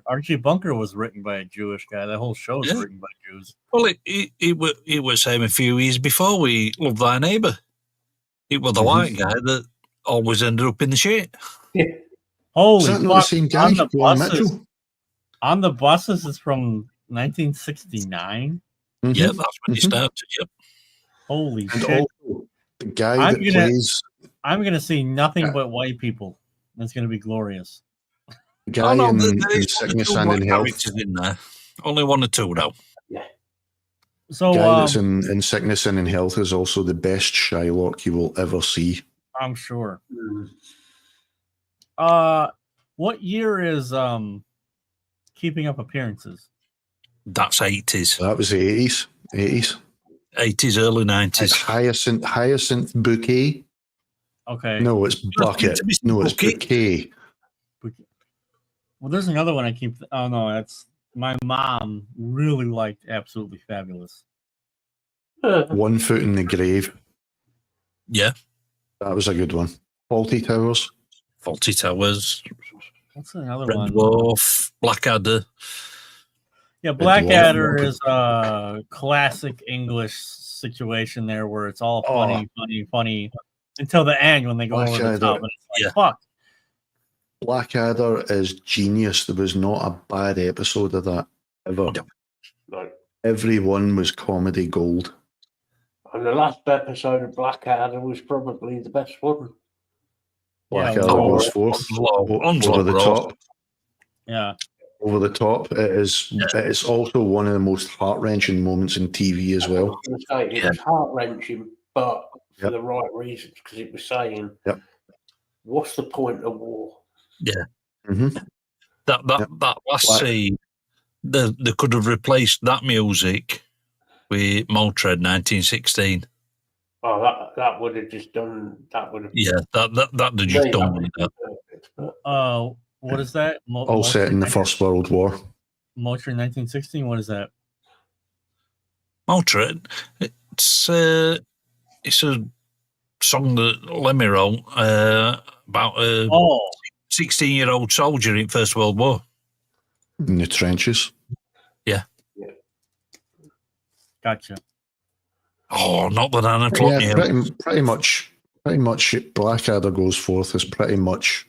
Archie Bunker was written by a Jewish guy. That whole show is written by Jews. Well, it was him a few years before we Love Thy Neighbour. It was the white guy that always ended up in the shit. Yeah. Holy fuck. The same guy? On the Buses is from 1969. Yeah, that's when he started. Yep. Holy shit. The guy that plays. I'm gonna see nothing but white people. That's gonna be glorious. The guy in Sickness and in Health. In there. Only 1 or 2 now. Yeah. So the guy that's in Sickness and in Health is also the best Shylock you will ever see. I'm sure. What year is Keeping Up Appearances? That's 80s. That was the 80s. 80s, early 90s. It's Hyacinth Bouquet. Okay. No, it's Bucket. No, it's Bouquet. Well, there's another one I keep. Oh no, that's my mom really liked. Absolutely Fabulous. 1 Foot in the Grave. Yeah, that was a good one. Faulty Towers. What's another Red one? Dwarf, Blackadder. Yeah, Blackadder is a classic English situation there where it's all funny until the end when they go over the top and it's like, fuck. Blackadder is genius. There was not a bad episode of that ever. No. Every one was comedy gold. And the last episode of Blackadder was probably the best one. Blackadder goes forth over the top. Yeah. Over the top. It's also one of the most heart-wrenching moments in TV as well. It was heart-wrenching, but for the right reasons, because it was saying, what's the point of war? Yeah. That last scene, they could have replaced that music with Motörhead 1916. Oh, that would have just done. That would have. Yeah, that have just done with that. What is that? All set in the First World War. Motörhead 1916. What is that? Motörhead. It's a song that Lemmy wrote about a 16-year-old soldier in First World War. In the trenches. Yeah. Gotcha. Oh, not the 9 o'clock. Yeah, pretty much. Blackadder goes forth as pretty much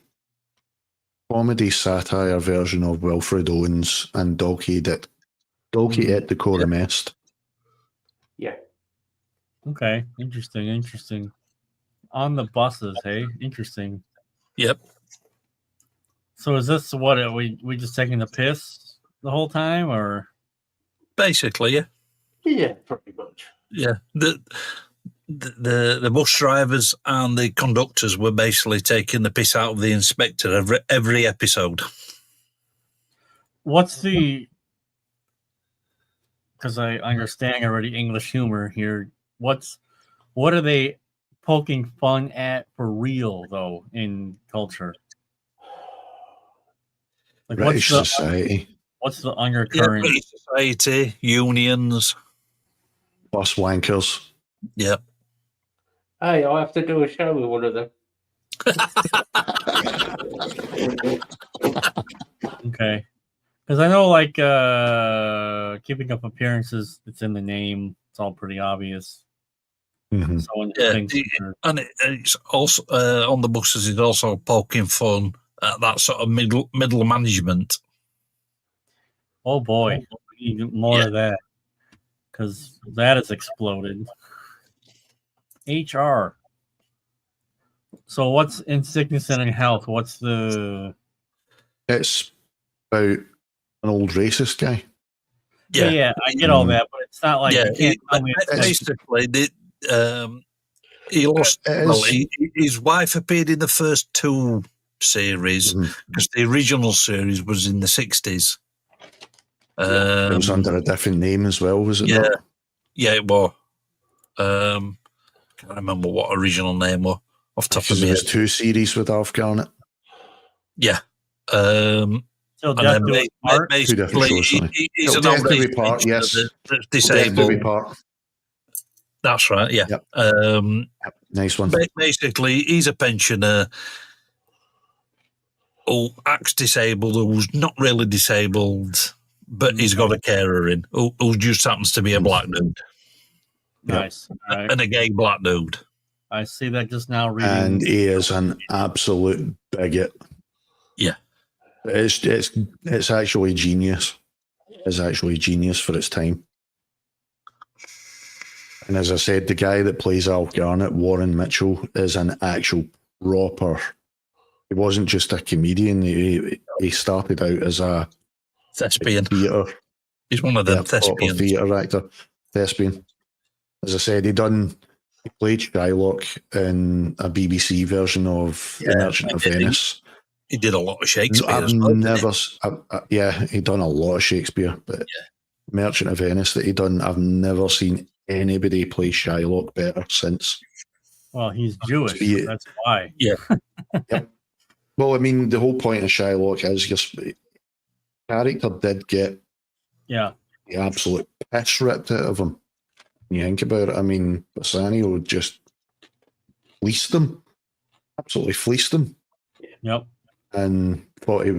comedy satire version of Wilfred Owens and Doghead at the Quorum Est. Yeah. Okay. Interesting. On the buses, hey? Interesting. Yep. So is this what we just taking the piss the whole time, or? Basically, yeah. Yeah, pretty much. Yeah. The bus drivers and the conductors were basically taking the piss out of the inspector every episode. What's the? Because I understand already English humor here. What are they poking fun at for real though in culture? Like British society. What's the undercurrent? British society, unions, bus wankers. Yep. Hey, I have to do a show with one of them. Okay. Because I know, like, Keeping Up Appearances, it's in the name. It's all pretty obvious. Mm-hmm. So and it's also on the buses. It's also poking fun at that sort of middle management. Oh boy, we need more of that because that has exploded. HR. So what's in Sickness and in Health? What's the? It's about an old racist guy. Yeah, I get all that, but it's not like you can't tell me. Basically, he lost. Well, his wife appeared in the first 2 series because the original series was in the 60s. It was under a different name as well, was it? Not? Yeah, it was. Can't remember what original name was off the top of my head. There was 2 series with Alf Garnett. Yeah. So Death Do Us Part? 2 different shows. He's an Death Do Us Part, yes. Disabled. That's right. Yeah. Yep. Nice one. Basically, he's a pensioner who acts disabled, who's not really disabled, but he's got a carer in, who just happens to be a black dude. Nice. Right. And a gay black dude. I see that just now reading. And he is an absolute bigot. Yeah. It's actually genius. It's actually genius for its time. And as I said, the guy that plays Al Garnett, Warren Mitchell, is an actual proper. He wasn't just a comedian. He started out as a thespian. Theatre. He's one of them thespians. Theatre actor, thespian. As I said, he played Shylock in a BBC version of The Merchant of Venice. He did a lot of Shakespeare. He done a lot of Shakespeare, but Merchant of Venice that he done, I've never seen anybody play Shylock better since. Well, he's Jewish, so that's why. Yeah. Yep. Well, I mean, the whole point of Shylock is just character did get the absolute piss ripped out of him. When you think about it, I mean, Bassanio just fleeced him, absolutely fleeced him. Yep. And thought he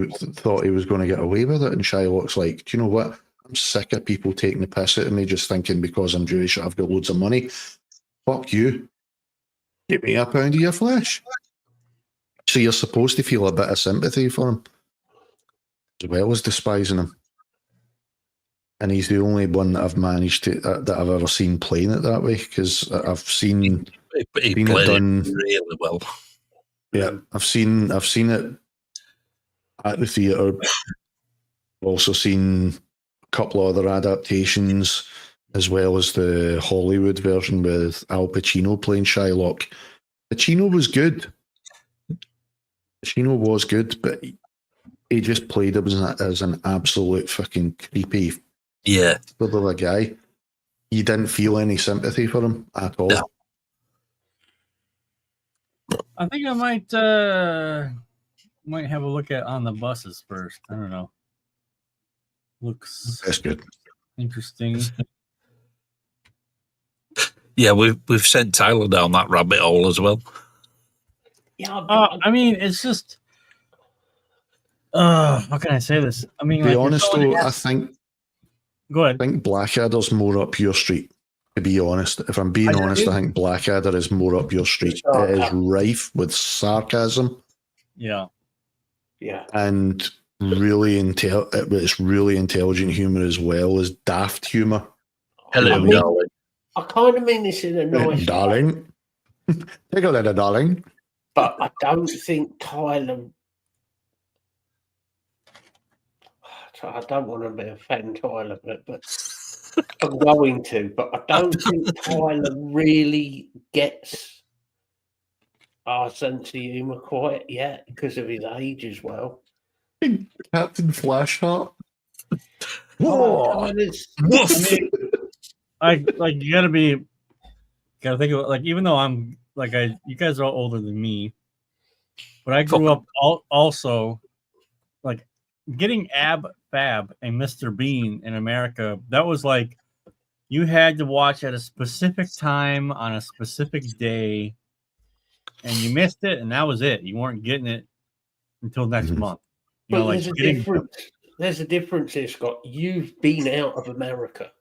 was going to get away with it. And Shylock's like, do you know what? I'm sick of people taking the piss out of me just thinking because I'm Jewish I've got loads of money. Fuck you. Give me a pound of your flesh. So you're supposed to feel a bit of sympathy for him as well as despising him. And he's the only one that I've managed to that I've ever seen playing it that way, because I've seen he played it done really well. Yeah, I've seen it at the theatre. Also seen a couple of other adaptations, as well as the Hollywood version with Al Pacino playing Shylock. Pacino was good. Pacino was good, but he just played him as an absolute fucking creepy little of a guy. You didn't feel any sympathy for him at all. No. I think I might have a look at On the Buses first. I don't know. Looks that's good. Interesting. Yeah, we've sent Tyler down that rabbit hole as well. Yeah, I mean, it's just. How can I say this? I mean, to be honest though, I think. Go ahead. I think Blackadder's more up your street. To be honest, if I'm being honest, I think Blackadder is more up your street. It is rife with sarcasm. Yeah. And really it's really intelligent humor as well as daft humor. Hello, darling. I kind of mean this in a nice darling. Take a letter, darling. But I don't think Tyler. I don't want to offend Tyler, but I'm going to. But I don't think Tyler really gets our sense of humour quite yet because of his age as well. Captain Flashheart. You gotta think of like, even though I'm like you guys are all older than me, but I grew up also like getting Ab Fab and Mr. Bean in America. That was like you had to watch at a specific time on a specific day, and you missed it, and that was it. You weren't getting it until next month. You know, there's a difference. There's a difference here, Scott. You've been out of America.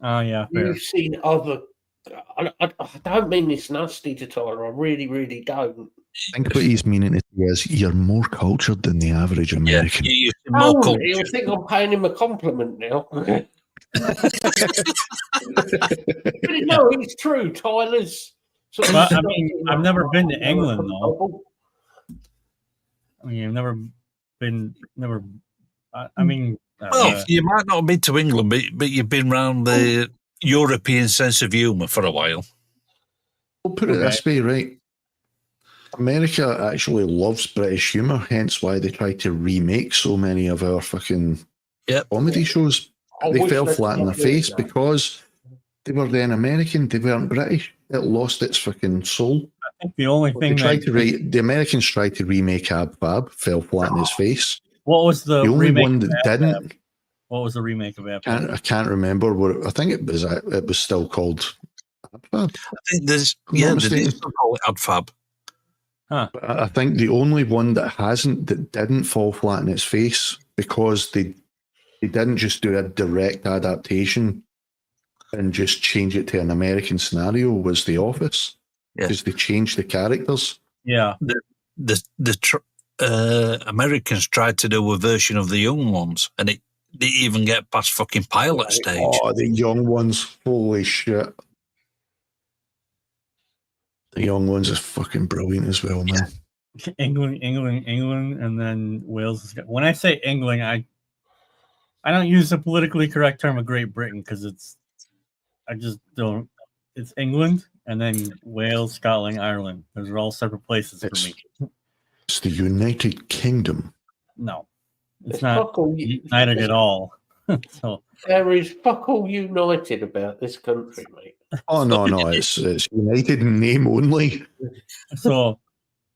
Oh yeah, fair. You've seen other. I don't mean this nasty to Tyler. I really, really don't. I think what he's meaning is you're more cultured than the average American. Yeah, more cultured. He'll think I'm paying him a compliment now. But no, it's true. Tyler's. I mean, I've never been to England though. I mean, I've never been. I mean, well, you might not have been to England, but you've been around the European sense of humour for a while. We'll put it this way, right? America actually loves British humour, hence why they try to remake so many of our fucking comedy shows. They fell flat in their face because they were then American, they weren't British. It lost its fucking soul. I think the only thing the Americans tried to remake Ab Fab, fell flat in his face. What was the only one that didn't? What was the remake of Ab Fab? I can't remember what. I think it was still called Ab Fab. I think they still call it Ab Fab. Huh. But I think the only one that didn't fall flat in its face because they didn't just do a direct adaptation and just change it to an American scenario was The Office, because they changed the characters. Yeah, the Americans tried to do a version of The Young Ones, and they even get past fucking pilot stage. Oh, The Young Ones! Holy shit! The young ones is fucking brilliant as well, man. England, and then Wales. When I say England, I don't use the politically correct term of Great Britain because I just don't. It's England and then Wales, Scotland, Ireland. Those are all separate places for me. It's the United Kingdom. No, it's not united at all. So there is fuck all united about this country, mate. Oh no, it's united in name only. So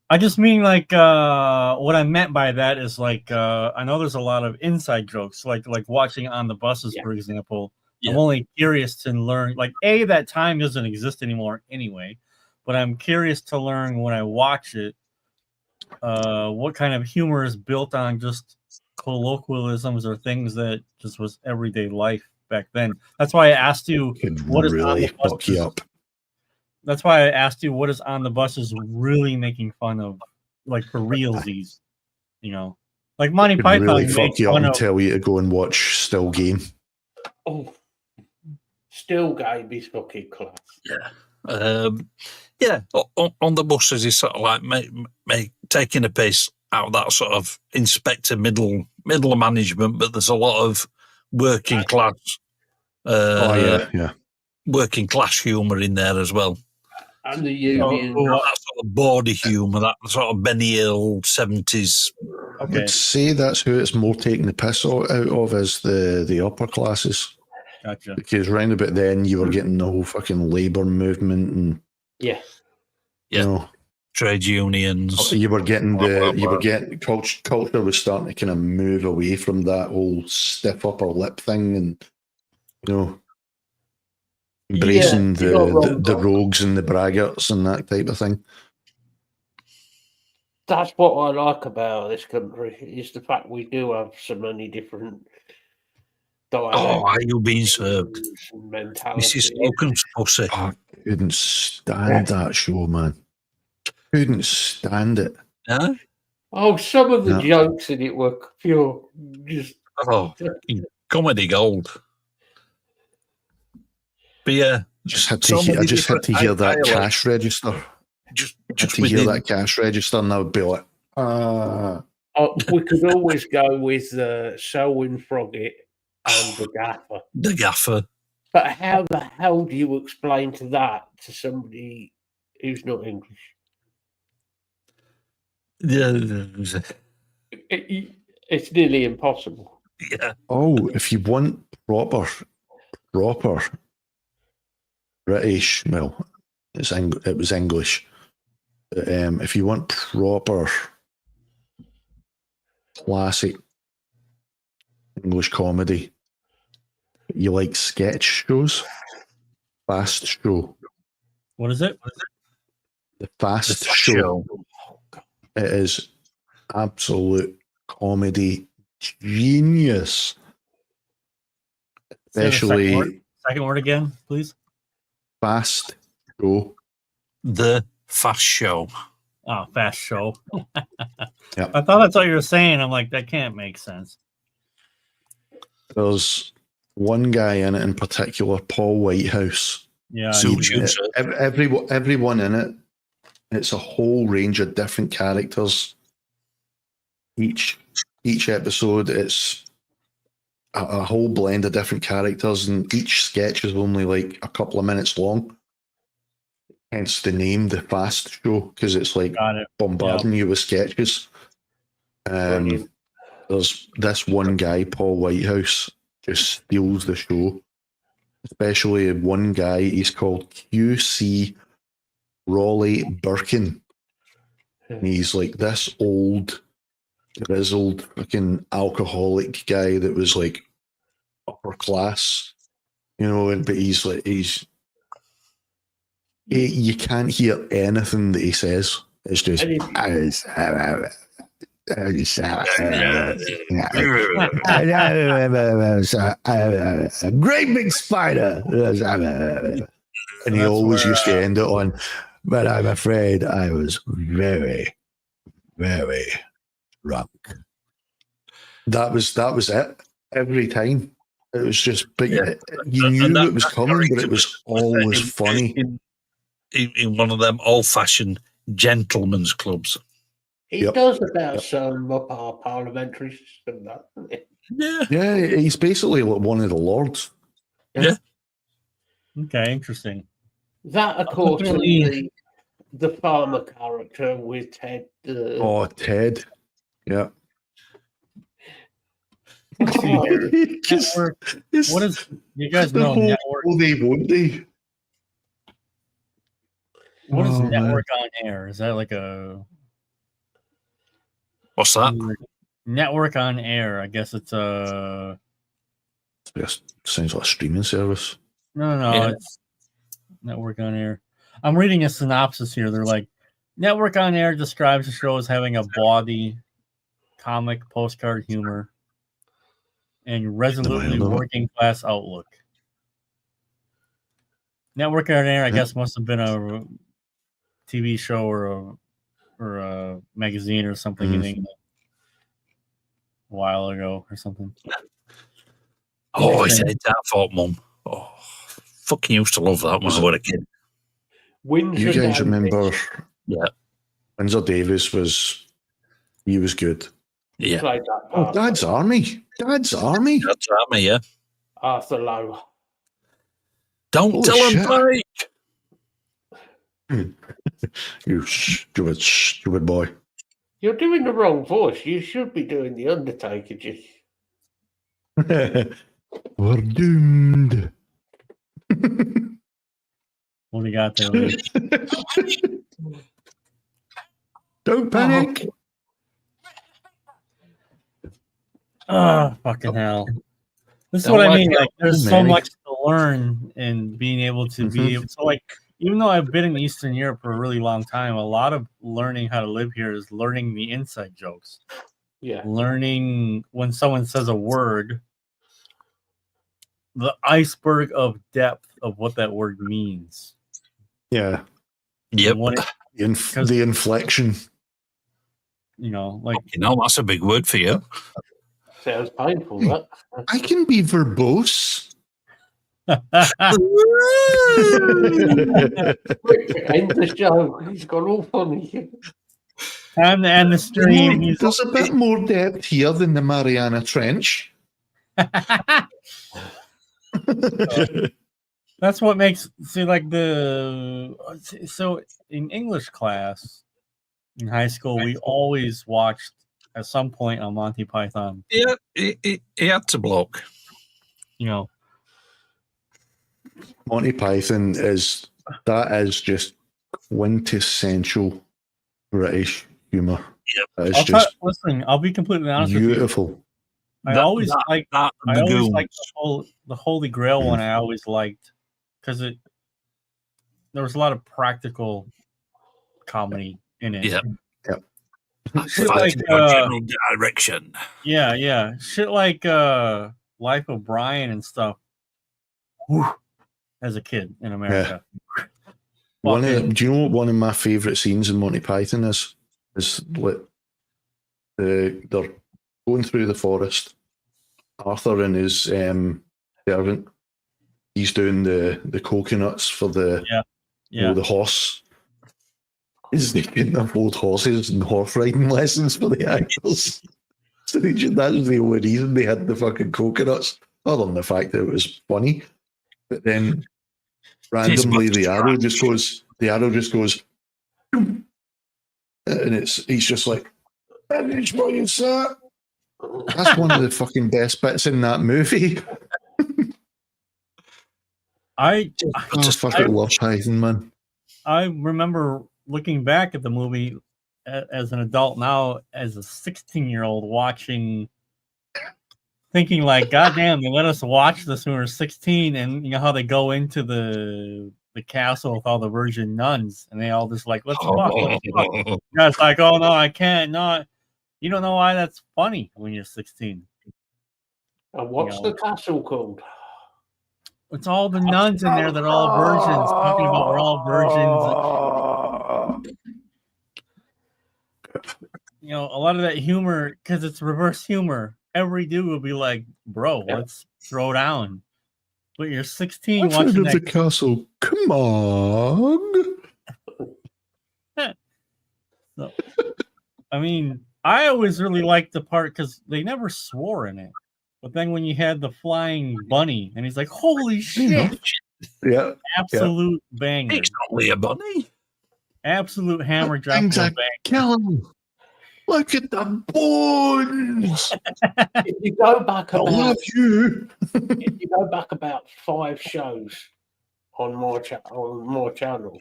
I just mean like what I meant by that is like I know there's a lot of inside jokes, like watching On the Buses, for example. Yeah. I'm only curious to learn, like, that time doesn't exist anymore anyway, but I'm curious to learn when I watch it what kind of humor is built on just colloquialisms or things that just was everyday life back then. That's why I asked you what is really fuck you up. That's why I asked you what is On the Buses really making fun of, like for realsies, like Monty Python. Really fuck you up and tell you to go and watch Still Game. Oh, Still Game is fucking class. Yeah. On the Buses is sort of like taking a piece out of that sort of inspector middle management, but there's a lot of working class. Working class humour in there as well. And the union. That sort of bawdy humour, that sort of Benny Hill 70s. I would say that's who it's more taking the piss out of is the upper classes. Gotcha. Because round about then you were getting the whole fucking labour movement and trade unions. You were getting culture was starting to kind of move away from that whole stiff upper lip thing and embracing the rogues and the braggarts and that type of thing. That's what I like about this country is the fact we do have so many different dialects. Oh, are you being served? Mrs. Slocum's pussy. I couldn't stand that show, man. Couldn't stand it. Yeah? Oh, some of the jokes in it were pure just comedy gold. But yeah, I just had to hear that cash register. Just to hear that cash register, and I would be like, we could always go with Selwyn Froggatt and the Gaffer. The Gaffer. But how the hell do you explain that to somebody who's not English? Yeah, it's nearly impossible. Yeah. Oh, if you want proper British, well, it was English. If you want proper classic English comedy, you like sketch shows? Fast Show. What is it? The Fast Show. It is absolute comedy genius. Especially second word again, please. Fast Show. The Fast Show. Oh, Fast Show. Yeah. I thought that's what you were saying. I'm like, that can't make sense. There's one guy in it in particular, Paul Whitehouse. Yeah. Everyone in it, it's a whole range of different characters. Each episode, it's a whole blend of different characters, and each sketch is only like a couple of minutes long. Hence the name, The Fast Show, because it's like bombarding you with sketches. There's this one guy, Paul Whitehouse, just steals the show. Especially one guy, he's called QC Raleigh Birkin. And he's like this old, grizzled, fucking alcoholic guy that was like upper class, but you can't hear anything that he says. It's just a great big spider. And he always used to end it on, but I'm afraid I was very, very drunk. That was it every time. It was just big. You knew it was coming, but it was always funny. in one of them old-fashioned gentlemen's clubs. He does about sum up our parliamentary system, doesn't he? Yeah, he's basically like one of the lords. Yeah. Okay, interesting. That, of course, the farmer character with Ted. Ted. Yeah. Network. What is you guys know? Network. Won't they? What is Network on Air? Is that like a? What's that? Network on Air. I guess it's a. It sounds like a streaming service. No, it's Network on Air. I'm reading a synopsis here. They're like, Network on Air describes the show as having a bawdy, comic postcard humor, and resolutely working class outlook. Network on Air, I guess, must have been a TV show or a magazine or something in England a while ago or something. Oh, I said that thought, Mum. Oh, fucking used to love that when I was a kid. You guys remember? Yeah. Windsor Davis was good. Yeah. Oh, Dad's Army. Dad's Army, yeah. Arthur Lowe. Don't tell him, Blake. You stupid boy. You're doing the wrong voice. You should be doing the Undertaker. Just. We're doomed. What do you got there, Luke? Don't panic. Oh, fucking hell. This is what I mean. Like, there's so much to learn and being able to be so like, even though I've been in Eastern Europe for a really long time, a lot of learning how to live here is learning the inside jokes. Yeah. Learning when someone says a word, the iceberg of depth of what that word means. Yeah. Yep. The inflection. You know, like that's a big word for you. Sounds painful, that. I can be verbose. End the show. He's gone all funny. Time to end the stream. There's a bit more depth here than the Mariana Trench. That's what makes so in English class in high school we always watched at some point on Monty Python. Yeah, he had to block. You know, Monty Python is just quintessential British humor. Yep. Listen, I'll be completely honest beautiful. with you. I always liked the Holy Grail one. I always liked because there was a lot of practical comedy in it. Yeah. Shit like general direction. Yeah. Shit like Life of Brian and stuff. Whew, as a kid in America. Yeah. Do you know what one of my favorite scenes in Monty Python is? Is like they're going through the forest. Arthur and his servant. He's doing the coconuts for the horse. He's taking old horses and horse riding lessons for the actors. So that was the only reason they had the fucking coconuts, other than the fact that it was funny. But then randomly the arrow just goes, and he's just like, that's one of the fucking best bits in that movie. I fucking love Python, man. I remember looking back at the movie as an adult now, as a 16-year-old watching, thinking like, God damn, they let us watch this when we were 16, and you know how they go into the castle with all the virgin nuns, and they all just like, let's fuck. Yeah, it's like, oh no, I can't. No, you don't know why that's funny when you're 16. And what's the castle called? It's all the nuns in there that are all virgins, talking about we're all virgins. You know, a lot of that humor, because it's reverse humor. Every dude will be like, bro, let's throw down. But you're 16 watching the castle. Come on. So, I mean, I always really liked the part because they never swore in it. But then when you had the flying bunny, and he's like, "Holy shit!" Yeah, absolute banger. It's only a bunny. Absolute hammer drop. Things are killing. Look at the bones. If you go back I love you. if you go back about 5 shows on my channel,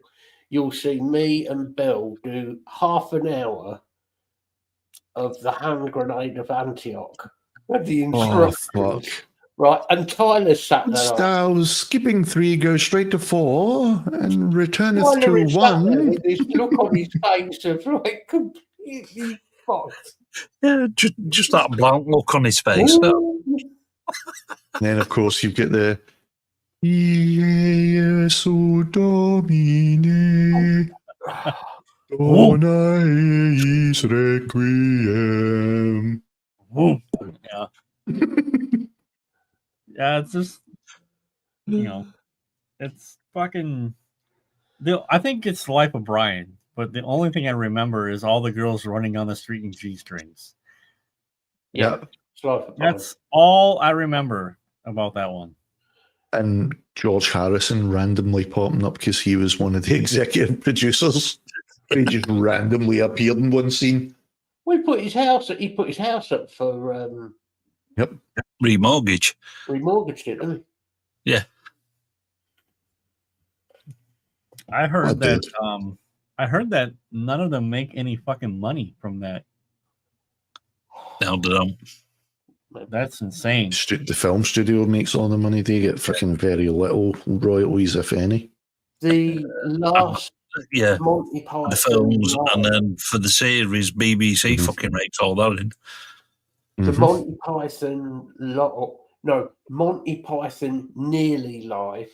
you'll see me and Bill do half an hour of the hand grenade of Antioch. The instructions. Oh, fuck. Right, and Tyler sat there. Styles skipping 3 goes straight to 4 and returneth Tyler to is sat there 1. with this look on his face of like completely fucked. Yeah, just that blank look on his face. And then, of course, you get the Iesu Domine Dona eis requiem. Yeah. Yeah, it's just, it's fucking. I think it's Life of Brian, but the only thing I remember is all the girls running on the street in G-strings. Yeah. That's all I remember about that one. And George Harrison randomly popping up because he was one of the executive producers. He just randomly appeared in one scene. He put his house up for remortgage. Remortgaged it, didn't he? Yeah. I heard that none of them make any fucking money from that. No, they don't. That's insane. The film studio makes all the money. They get fucking very little royalties, if any. The last Monty Python, the films, and then for the series, BBC fucking rakes all that in. The Monty Python Monty Python Nearly Live,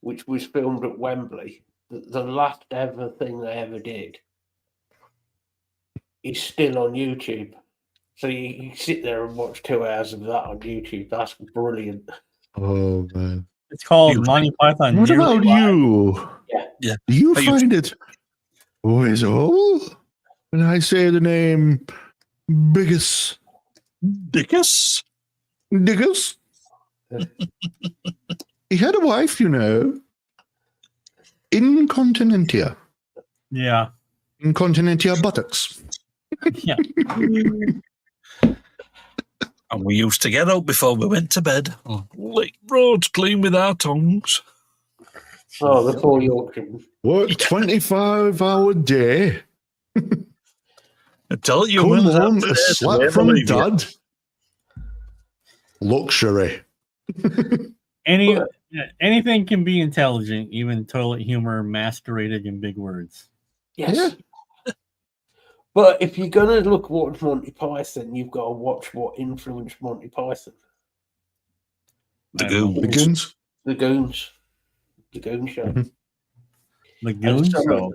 which was filmed at Wembley, the last ever thing they ever did, is still on YouTube. So you sit there and watch 2 hours of that on YouTube. That's brilliant. Oh, man. It's called Monty Python. What about you? Yeah. Do you find it always all when I say the name Biggus? Dickus? He had a wife, Incontinentia. Yeah. Incontinentia buttocks. Yeah. And we used to get up before we went to bed. Lick roads clean with our tongues. Oh, the 4 Yorkshiremen. Work 25-hour day. Tell you come home a slap from dad. Luxury. Anything can be intelligent, even toilet humor masqueraded in big words. Yes. Yeah. But if you're going to look at watch Monty Python, you've got to watch what influenced Monty Python. The Goons. The Goons. The Goon Show. Mm-hmm. The Goon Show.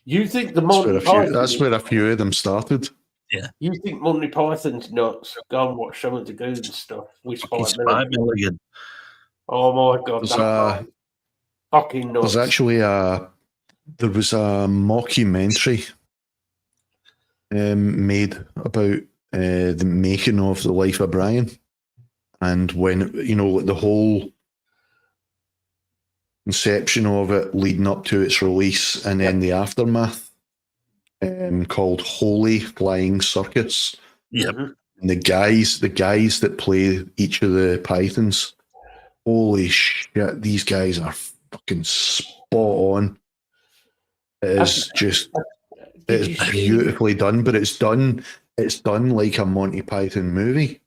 You think the Monty Python... That's where a few of them started. Yeah. You think Monty Python's nuts? Go and watch some of the Goons stuff with Spike Milligan. Oh my God. That's fucking nuts. There's actually there was a mockumentary made about the making of The Life of Brian, and when the whole conception of it leading up to its release, and then the aftermath, called Holy Flying Circus. Yep. And the guys that play each of the Pythons, holy shit, these guys are fucking spot on. It's beautifully done, but it's done like a Monty Python movie.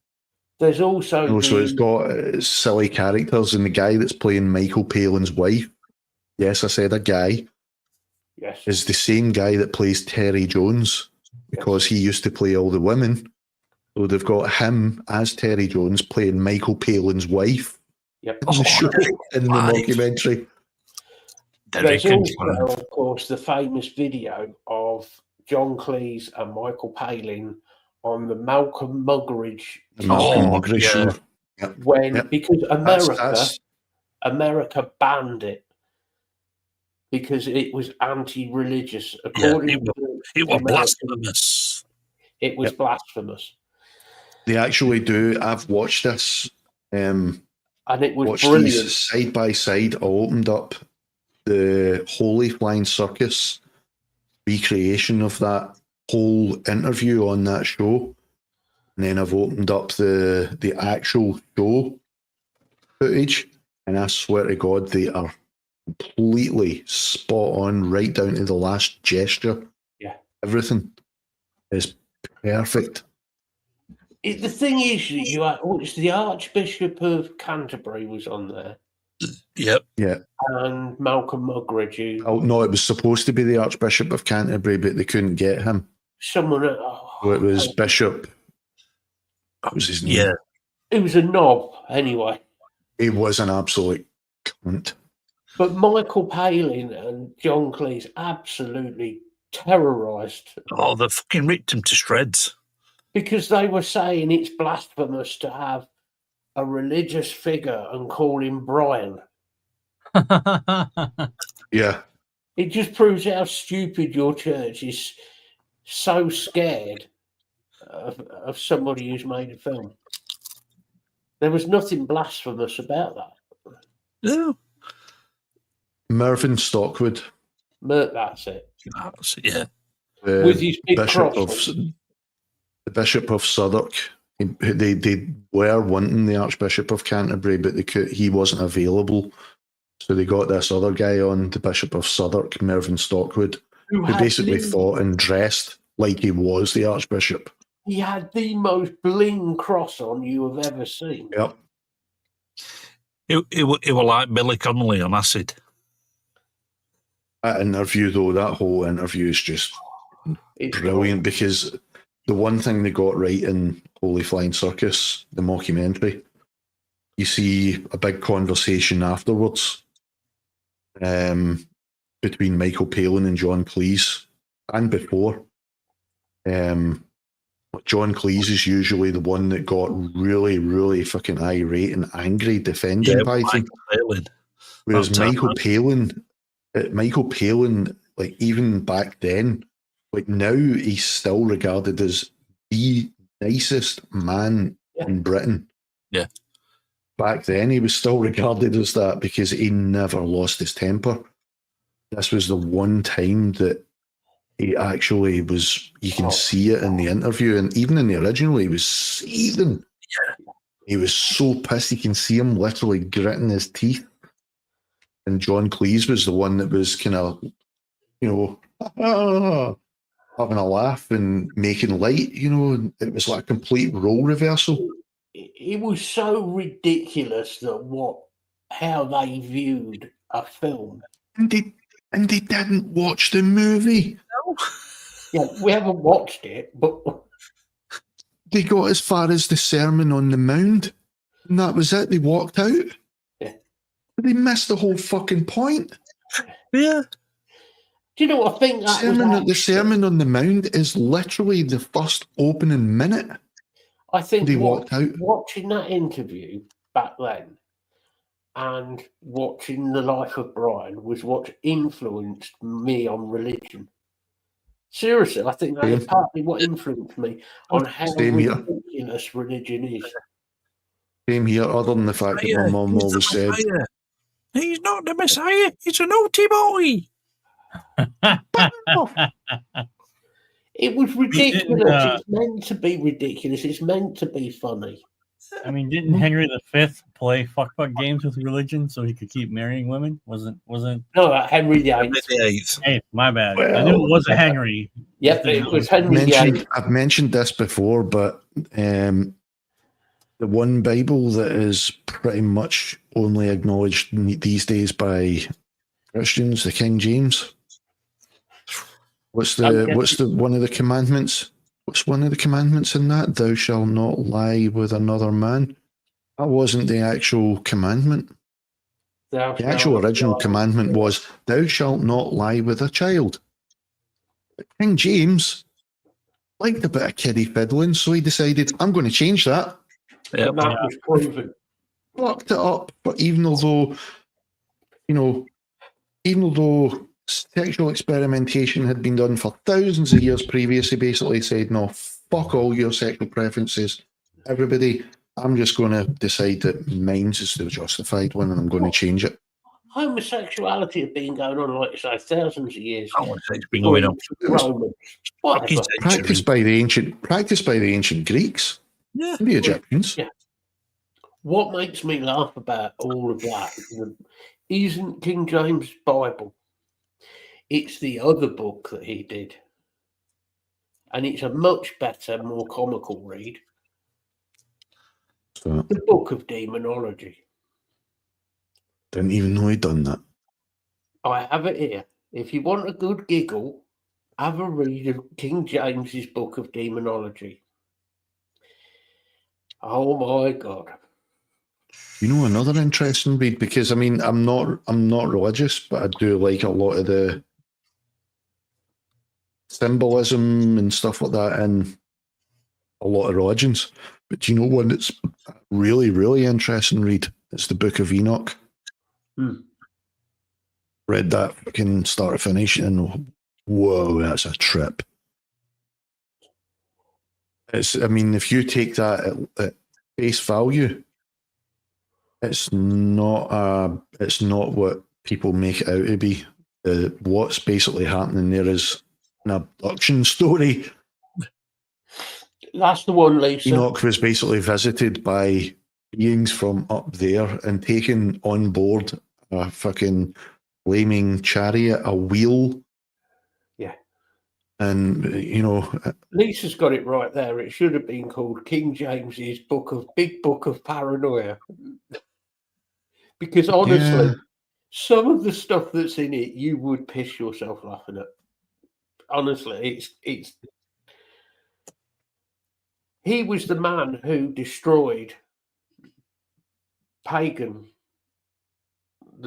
There's also so it's got silly characters, and the guy that's playing Michael Palin's wife, yes, I said a guy, is the same guy that plays Terry Jones, because he used to play all the women. So they've got him as Terry Jones playing Michael Palin's wife in the show, in the mockumentary. There's also, of course, the famous video of John Cleese and Michael Palin on the Malcolm Muggeridge show. Because America banned it because it was anti-religious. According to It was blasphemous. It was blasphemous. They actually do. I've watched this. And it was watched brilliant. These side by side. I opened up the Holy Flying Circus recreation of that whole interview on that show. And then I've opened up the actual show footage. And I swear to God, they are completely spot on, right down to the last gesture. Yeah. Everything is perfect. The thing is, it's the Archbishop of Canterbury was on there. Yep. Yeah. And Malcolm Muggeridge. Oh, no, it was supposed to be the Archbishop of Canterbury, but they couldn't get him. Someone. So it was Bishop. What was his name? Yeah. It was a knob, anyway. He was an absolute cunt. But Michael Palin and John Cleese absolutely terrorised. Oh, they fucking ripped him to shreds. Because they were saying it's blasphemous to have a religious figure and call him Brian. Yeah. It just proves how stupid your church is, so scared of somebody who's made a film. There was nothing blasphemous about that. No. Mervyn Stockwood. That's it. Yeah. With his big Bishop cross. The Bishop of Southwark. They were wanting the Archbishop of Canterbury, but he wasn't available. So they got this other guy on, the Bishop of Southwark, Mervyn Stockwood, who basically thought and dressed like he was the Archbishop. He had the most bling cross on you have ever seen. Yep. It was like Billy Connolly on acid. That interview, though, that whole interview is just brilliant because the one thing they got right in Holy Flying Circus, the mockumentary, you see a big conversation afterwards between Michael Palin and John Cleese, and before. John Cleese is usually the one that got really, really fucking irate and angry defending Python. Whereas Michael Palin, like even back then, like now he's still regarded as the nicest man in Britain. Yeah. Back then he was still regarded as that because he never lost his temper. This was the one time that he actually was, you can see it in the interview, and even in the original, he was seething. Yeah. He was so pissed, you can see him literally gritting his teeth. And John Cleese was the one that was kind of, having a laugh and making light, it was like a complete role reversal. It was so ridiculous that how they viewed a film. And they didn't watch the movie. No. Yeah, we haven't watched it, but they got as far as the Sermon on the Mount, and that was it. They walked out. Yeah. But they missed the whole fucking point. Yeah. Do you know what I think? The Sermon on the Mount is literally the first opening minute. I think they walked out. Watching that interview back then and watching The Life of Brian was what influenced me on religion. Seriously, I think that is partly what influenced me on how ridiculous religion is. Same here, other than the fact that my mum always said, he's not the Messiah, he's a naughty boy. It was ridiculous. It's meant to be ridiculous. It's meant to be funny. I mean, didn't Henry V play fuck games with religion so he could keep marrying women? Wasn't? No, Henry VIII. Hey, my bad. Well, I knew it was a Henry. Yep, it was Henry VIII. I've mentioned this before, but the one Bible that is pretty much only acknowledged these days by Christians, the King James. What's the one of the commandments? What's one of the commandments in that? Thou shalt not lie with another man. That wasn't the actual commandment. The actual original commandment was, thou shalt not lie with a child. But King James liked a bit of kiddie fiddling, so he decided, I'm going to change that. Yep. That was proven. Fucked it up, but even although sexual experimentation had been done for thousands of years previous. He basically said, no, fuck all your sexual preferences. Everybody, I'm just going to decide that mine's is the justified one and I'm going to change it. Homosexuality had been going on, like you say, thousands of years. I want to say it's been going on. Romans. Whatever. Practiced by the ancient Greeks. Yeah. The Egyptians. Yeah. What makes me laugh about all of that isn't King James' Bible. It's the other book that he did. And it's a much better, more comical read. So, the Book of Demonology. Didn't even know he'd done that. I have it here. If you want a good giggle, have a read of King James's Book of Demonology. Oh my God. You know, another interesting read, because I mean, I'm not religious, but I do like a lot of the symbolism and stuff like that in a lot of religions. But do you know one that's really, really interesting read? It's the Book of Enoch. Read that fucking start to finish, and whoa, that's a trip. I mean, if you take that at face value, it's not what people make it out to be. What's basically happening there is an abduction story. That's the one, Lisa. Enoch was basically visited by beings from up there and taken on board a fucking flaming chariot, a wheel. Yeah. And, you know... Lisa's got it right there. It should have been called King James's Big Book of Paranoia. Because honestly, some of the stuff that's in it, you would piss yourself laughing at. Honestly, it's... He was the man who destroyed the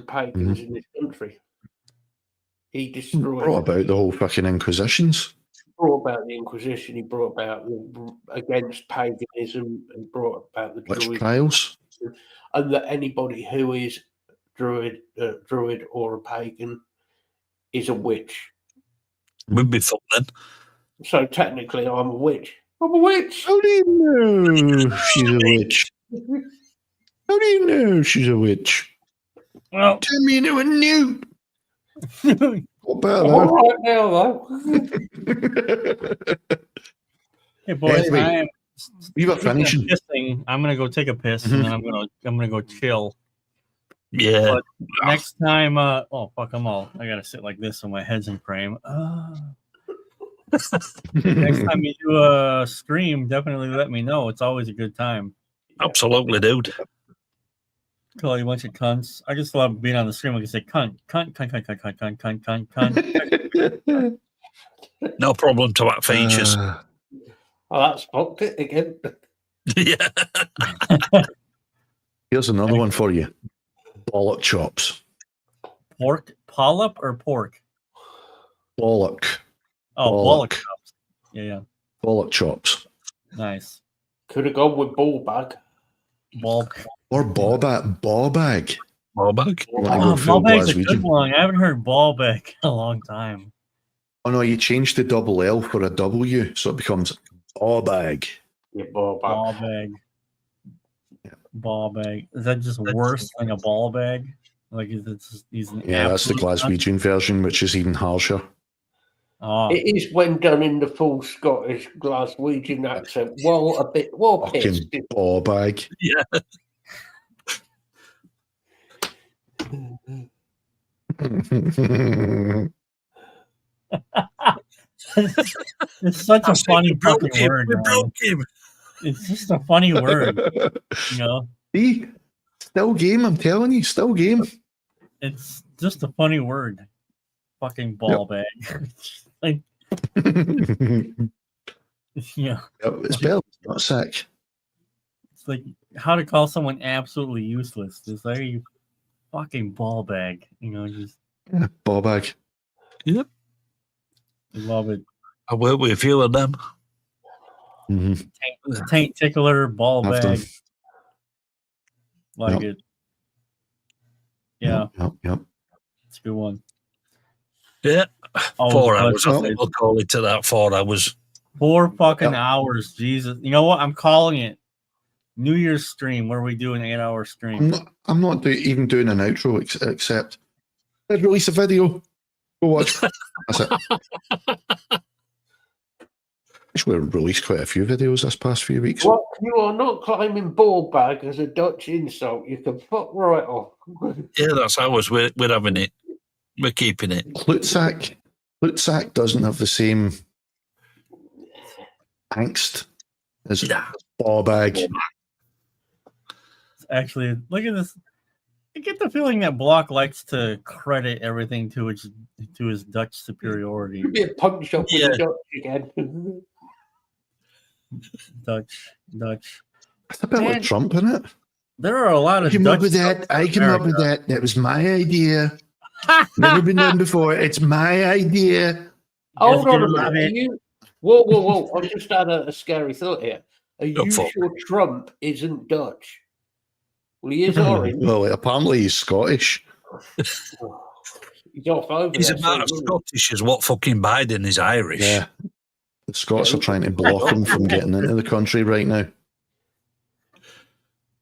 pagans in this country. He destroyed... Brought about the whole fucking Inquisitions. Brought about the Inquisition. He brought about against paganism and brought about the witch trials. And that anybody who is druid or a pagan is a witch. Would be fun then. So technically, I'm a witch. I'm a witch. How do you know she's a witch? How do you know she's a witch? Well, turn me into a newt. What about all right now, though. Hey boys, anyway, we were finishing. I'm gonna go take a piss and then I'm gonna go chill. Yeah. But next time, I gotta sit like this so my head's in frame. Next time you do a stream, definitely let me know. It's always a good time. Absolutely, dude. Call you a bunch of cunts. I just love being on the stream. I can say cunt. No problem to that features. Oh, that's fucked it again. Yeah. Here's another one for you. Bollock chops. Pork polyp or pork? Bollock. Oh, bollock chops. Yeah. Bollock chops. Nice. Could have gone with ball bag. Or ball bag. Ball bag. Ball bag's a good one. I haven't heard ball bag in a long time. Oh no, you change the double L for a W, so it becomes ball bag. Yeah, ball bag. Ball bag. Yeah. Ball bag. Is that just worse than a ball bag? Like, that's the Glaswegian version, which is even harsher. Oh. It is when done in the full Scottish Glaswegian accent. Pissed. Ball bag. Yeah. It's such a funny fucking word. It's just a funny word. You know? See? Still game, I'm telling you, still game. It's just a funny word. Fucking ball bag. Like, yeah. It's better not sack. It's like how to call someone absolutely useless. It's like you fucking ball bag. You know, just ball bag. Yep. Love it. I work with a few of them. Taint tickler, ball bag. Like it. Yeah. Yep. It's a good one. Yeah. Oh, 4 hours. I think we'll call it to that. 4 hours. 4 fucking hours. Jesus. You know what? I'm calling it New Year's stream where we do an 8-hour stream. I'm not even doing an outro except let's release a video. Go watch. That's it. Actually, we've released quite a few videos this past few weeks. What? You are not claiming ball bag as a Dutch insult. You can fuck right off. Yeah, that's ours. We're having it. We're keeping it. Klutsack doesn't have the same angst as ball bag. Actually, look at this. I get the feeling that Block likes to credit everything to his Dutch superiority. Be a punch up with the Dutch again. Dutch. It's a bit like Trump, isn't it? There are a lot of I came Dutch up with that. I came up with that. That was my idea. Never been done before. It's my idea. Hold on a minute. Whoa. I just had a scary thought here. Are you sure Trump isn't Dutch? Well, he is orange. Well, apparently he's Scottish. He's off over He's about as Scottish as what fucking Biden is Irish. Yeah. The Scots are trying to block him from getting into the country right now.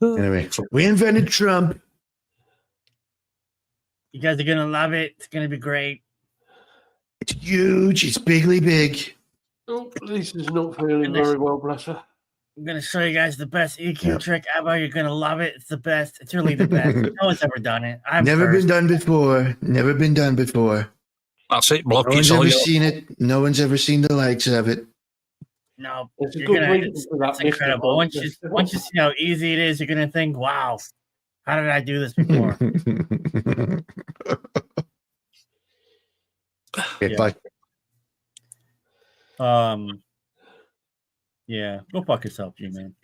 Anyway, we invented Trump. You guys are going to love it. It's going to be great. It's huge. It's bigly big. Oh, Lisa's not feeling very well, bless her. I'm going to show you guys the best EQ trick ever. You're going to love it. It's the best. It's really the best. No one's ever done it. Never been done before. Never been done before. That's it, Block. No one's ever seen it. No one's ever seen the likes of it. No, it's incredible. Once you see how easy it is, you're going to think, wow, how did I do this before? Okay, bye. Yeah, go fuck yourself, G-Man.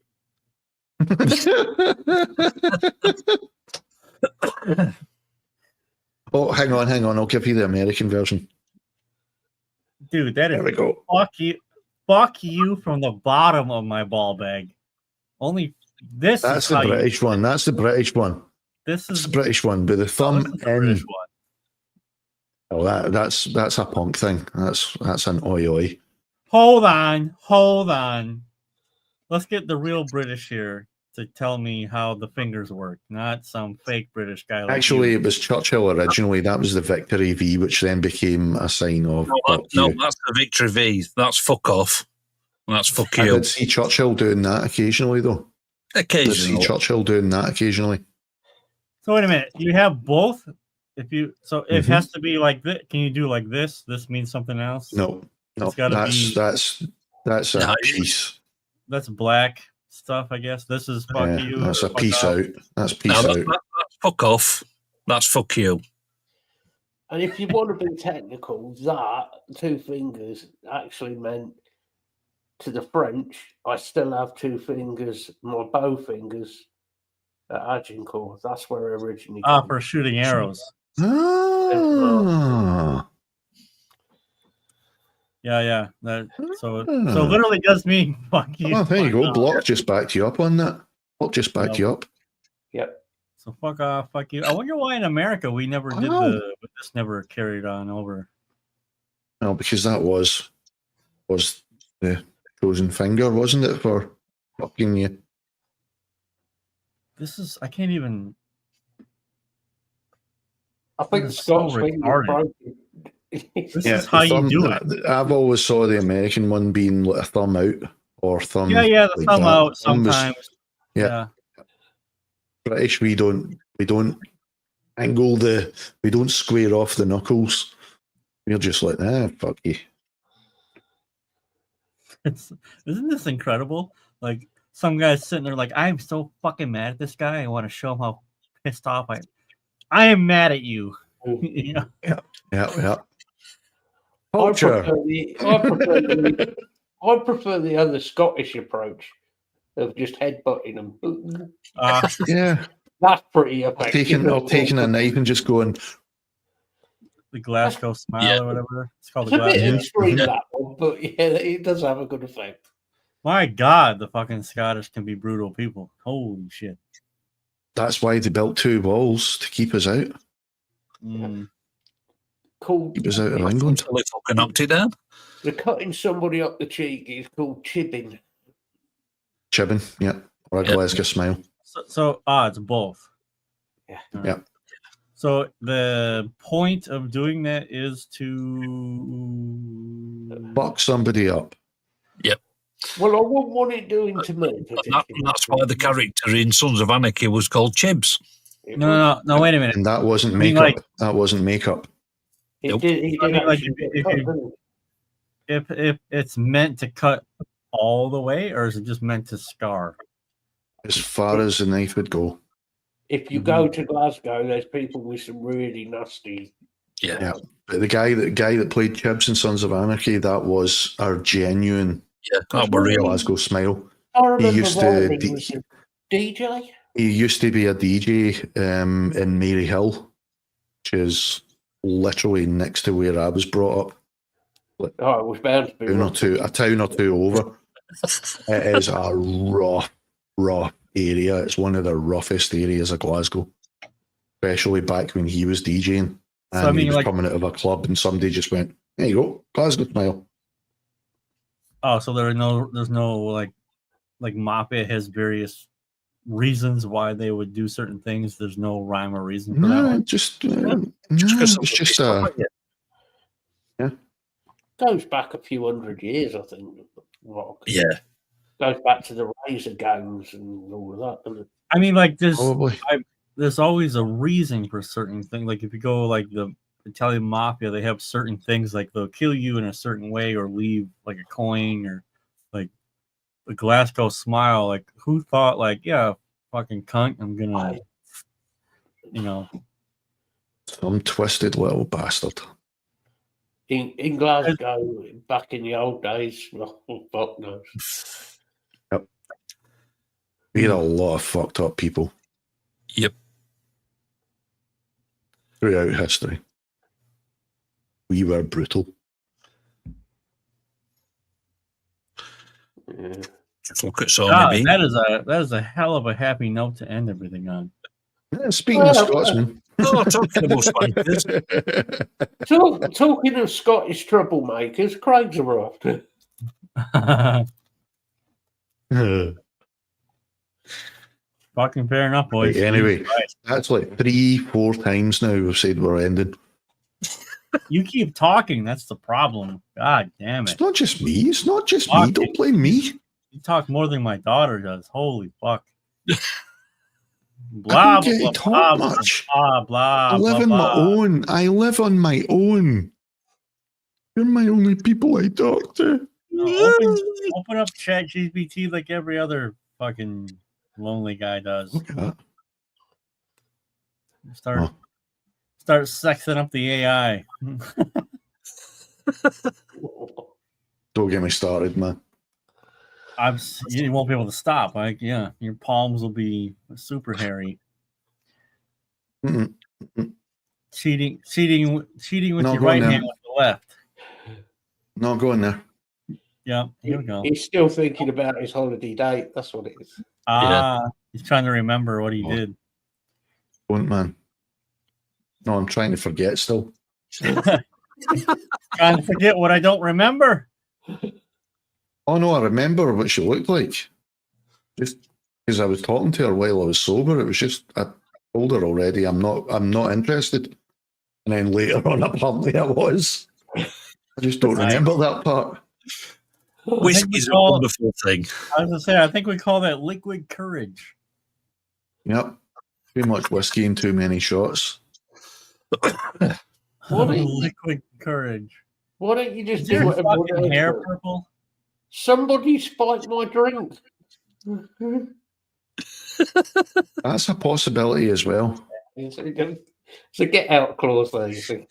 Oh, hang on. I'll give you the American version. Dude, that is there we go. Fuck you from the bottom of my ball bag. Only this. That's the British one. That's the British one. This is the British one with the thumb in. Oh, that's a punk thing. That's an oi. Hold on. Let's get the real British here to tell me how the fingers work, not some fake British guy. Like Actually, you. It was Churchill originally. That was the Victory V, which then became a sign of. No, that's the Victory V. That's fuck off. That's fuck you. I did see Churchill doing that occasionally, though. Occasionally. I did see Churchill doing that occasionally. So wait a minute. You have both. It has to be like this. Can you do like this? This means something else. No. That's a piece. That's black stuff, I guess. This is fuck you. That's a piece out. That's piece out. That's fuck off. That's fuck you. And if you want to be technical, that 2 fingers actually meant to the French, I still have 2 fingers, my bow fingers at Agincourt. That's where it originally came. For shooting arrows. Yeah. So literally does mean fuck you. Oh, there you go. Block just backed you up on that. Block just backed you up. Yep. So fuck off, fuck you. I wonder why in America we never did but this never carried on over. No, because that was the chosen finger, wasn't it, for fucking you? I can't even. I think the Scots finger broken. This is how you do it. I've always saw the American one being like a thumb out or thumb. Yeah, the thumb out sometimes. Yeah. British, we don't angle we don't square off the knuckles. We're just like, fuck you. Isn't this incredible? Like some guy's sitting there like, I'm so fucking mad at this guy. I want to show him how pissed off I am mad at you. You know? Yeah. I prefer the other Scottish approach of just headbutting them. Yeah. That's pretty effective. Taking a knife and just going. The Glasgow smile or whatever. It's called the Glasgow. It's a bit extreme, that one, but it does have a good effect. My God, the fucking Scottish can be brutal people. Holy shit. That's why they built 2 walls to keep us out. called. He was out of England. They fucking knocked it down. The cutting somebody up the cheek is called chibbing. Chibbing, yeah. Or a Glasgow smile. So it's both. Yeah. Yeah. So the point of doing that is to fuck somebody up. Yep. Well, I wouldn't want it doing to me. That's why the character in Sons of Anarchy was called Chibs. No, wait a minute. And that wasn't makeup. That wasn't makeup. He did if it's meant to cut all the way, or is it just meant to scar? As far as the knife would go. If you go to Glasgow, there's people with some really nasty. Yeah. But the guy that played Chibs in Sons of Anarchy, that was our genuine Glasgow smile. I remember he used to DJ. He used to be a DJ in Mary Hill, which is literally next to where I was brought up. It was bound to be a town or two over. It is a rough area. It's one of the roughest areas of Glasgow, especially back when he was DJing and he was coming out of a club and somebody just went, "There you go, Glasgow smile." Oh, so there's no like Mafia has various reasons why they would do certain things. There's no rhyme or reason for that. It's just yeah. Goes back a few hundred years, I think. Rock. Yeah. Goes back to the Razor gangs and all of that, doesn't it? I mean, like there's always a reason for certain things. Like if you go like the Italian Mafia, they have certain things like they'll kill you in a certain way or leave like a coin, or like the Glasgow smile. Like who thought like, yeah, fucking cunt, I'm gonna, some twisted little bastard. In Glasgow, back in the old days, fuck knows. Yep. We had a lot of fucked up people. Yep. Throughout history. We were brutal. Yeah. Just look at Sony. That is a hell of a happy note to end everything on. Yeah, speaking of Scotsman. Talking about spankers. Talking of Scottish troublemakers, Craig's arrived. Fucking fair enough, boys. Anyway, that's like 3-4 times now we've said we're ending. You keep talking. That's the problem. God damn it. It's not just me. It's not just me. Don't blame me. You talk more than my daughter does. Holy fuck. Blah, blah, blah, much. Blah, blah, I live on my own. I live on my own. You're my only people I talk to. No, open up ChatGPT like every other fucking lonely guy does. Okay. Start sexing up the AI. Don't get me started, man. You won't be able to stop. Your palms will be super hairy. Cheating with your right hand with the left. Not going there. Yeah, here we go. He's still thinking about his holiday date. That's what it is. He's trying to remember what he did. Don't, man. No, I'm trying to forget still. Trying to forget what I don't remember. Oh no, I remember what she looked like. Just because I was talking to her while I was sober, it was just I told her already I'm not interested. And then later on, apparently I was. I just don't remember that part. Whiskey's a wonderful thing. I was gonna say, I think we call that liquid courage. Yep. Too much whiskey and too many shots. Liquid courage. Why don't you just Is do your whatever fucking hair purple? Somebody spiked my drink. That's a possibility as well. It's a get out clause there, you see.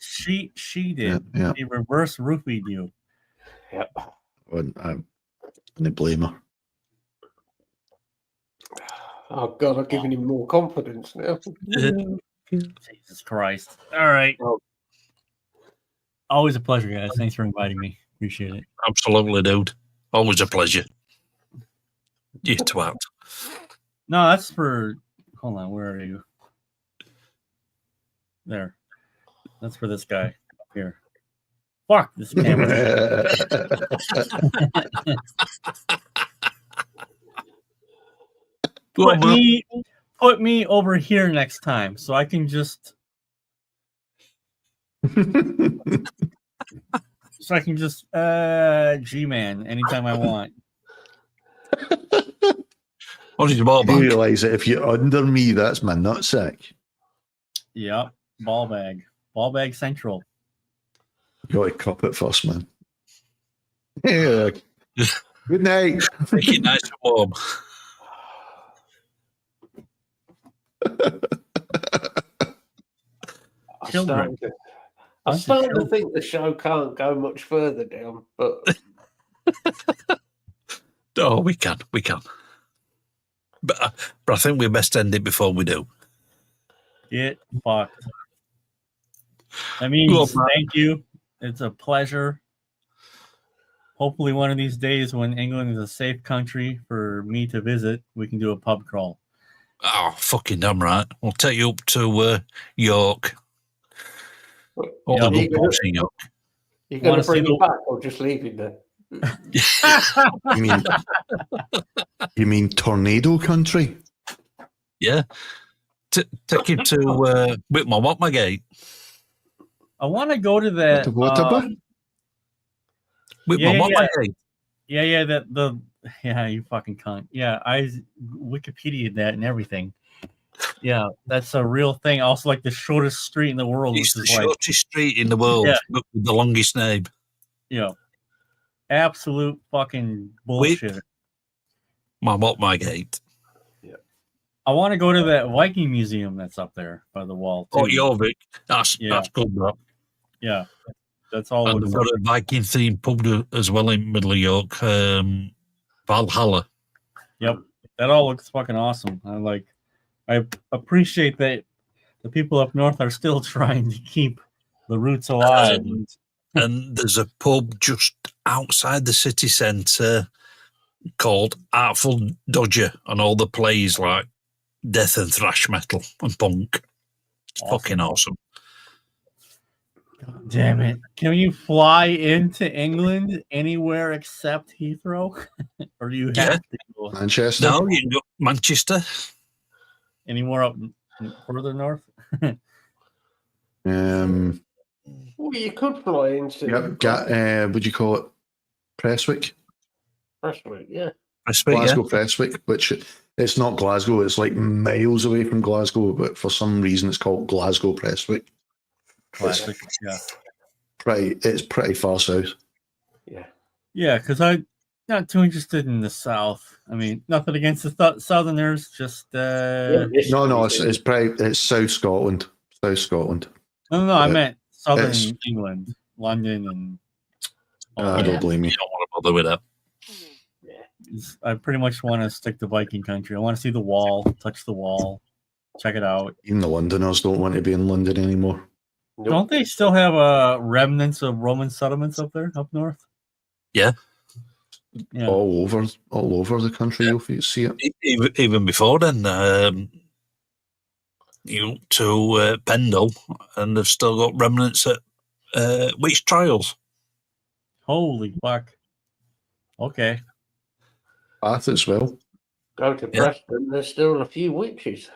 She did. Yeah. She reverse roofied you. Yep. I didn't blame her. Oh God, I've given him more confidence now. Jesus Christ. All right. Always a pleasure, guys. Thanks for inviting me. Appreciate it. Absolutely, dude. Always a pleasure. You twat. No, that's for... Hold on, where are you? There. That's for this guy. Here. Fuck this camera. Put me over here next time so I can just G-man anytime I want. What is your ball bag? You realise that if you're under me, that's my nutsack. Yep. Ball bag. Ball bag central. You got to cup it first, man. Yeah. Good night. Make it nice and warm. I'm starting to think the show can't go much further down, but oh, we can. But I think we best end it before we do. Get fucked. I mean, thank you. It's a pleasure. Hopefully, one of these days, when England is a safe country for me to visit, we can do a pub crawl. Oh, fucking damn right. We'll take you up to York. All the good pubs in York. You're going to bring him back or just leave him there? You mean tornado country? Yeah. Take him to Whitmore-Gate. I want to go to that. Whitmore-Gate. Yeah, you fucking cunt. Yeah, I Wikipedia'd that and everything. Yeah, that's a real thing. Also, like the shortest street in the world. It's the shortest street in the world, but with the longest name. Yeah. Absolute fucking bullshit. Whitmore-Gate. Yeah. I want to go to that Viking museum that's up there by the wall, too. Oh, Jorvik. That's good, bro. Yeah. That's all. And we've got a Viking themed pub as well in Middle of York, Valhalla. Yep. That all looks fucking awesome. I appreciate that the people up north are still trying to keep the roots alive. And there's a pub just outside the city centre called Artful Dodger, and all the plays like death and thrash metal and punk. It's fucking awesome. God damn it. Can you fly into England anywhere except Heathrow? Or do you have to go? Manchester? No, you can go Manchester. Anywhere up further north? Well, you could fly into. Would you call it Prestwick? Prestwick, yeah. Glasgow, Prestwick, which it's not Glasgow. It's like miles away from Glasgow, but for some reason it's called Glasgow, Prestwick. Classic, yeah. It's pretty far south. Yeah. Yeah, because I'm not too interested in the south. I mean, nothing against the southerners, just... it's South Scotland. South Scotland. No, I meant southern England, London, and... I don't blame you. You don't want to bother with that. I pretty much want to stick to Viking country. I want to see the wall, touch the wall, check it out. Even the Londoners don't want to be in London anymore. Nope. Don't they still have remnants of Roman settlements up there, up north? Yeah. All over the country, you'll see it. Even before then, to Pendle, and they've still got remnants at witch trials. Holy fuck! Okay. Bath as well. Go to Preston. There's still a few witches.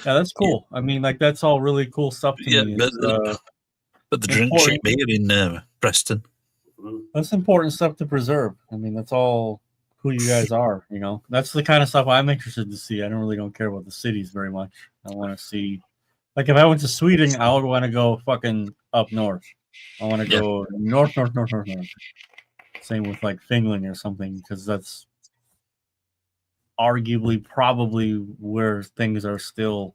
Yeah, that's cool. I mean, like, that's all really cool stuff to me. But the drink shit beer in Preston. That's important stuff to preserve. I mean, that's all who you guys are, you know. That's the kind of stuff I'm interested to see. I don't care about the cities very much. I want to see, like, if I went to Sweden, I would want to go fucking up north. I want to go north. Same with, like, Finland or something, because that's arguably probably where things are still,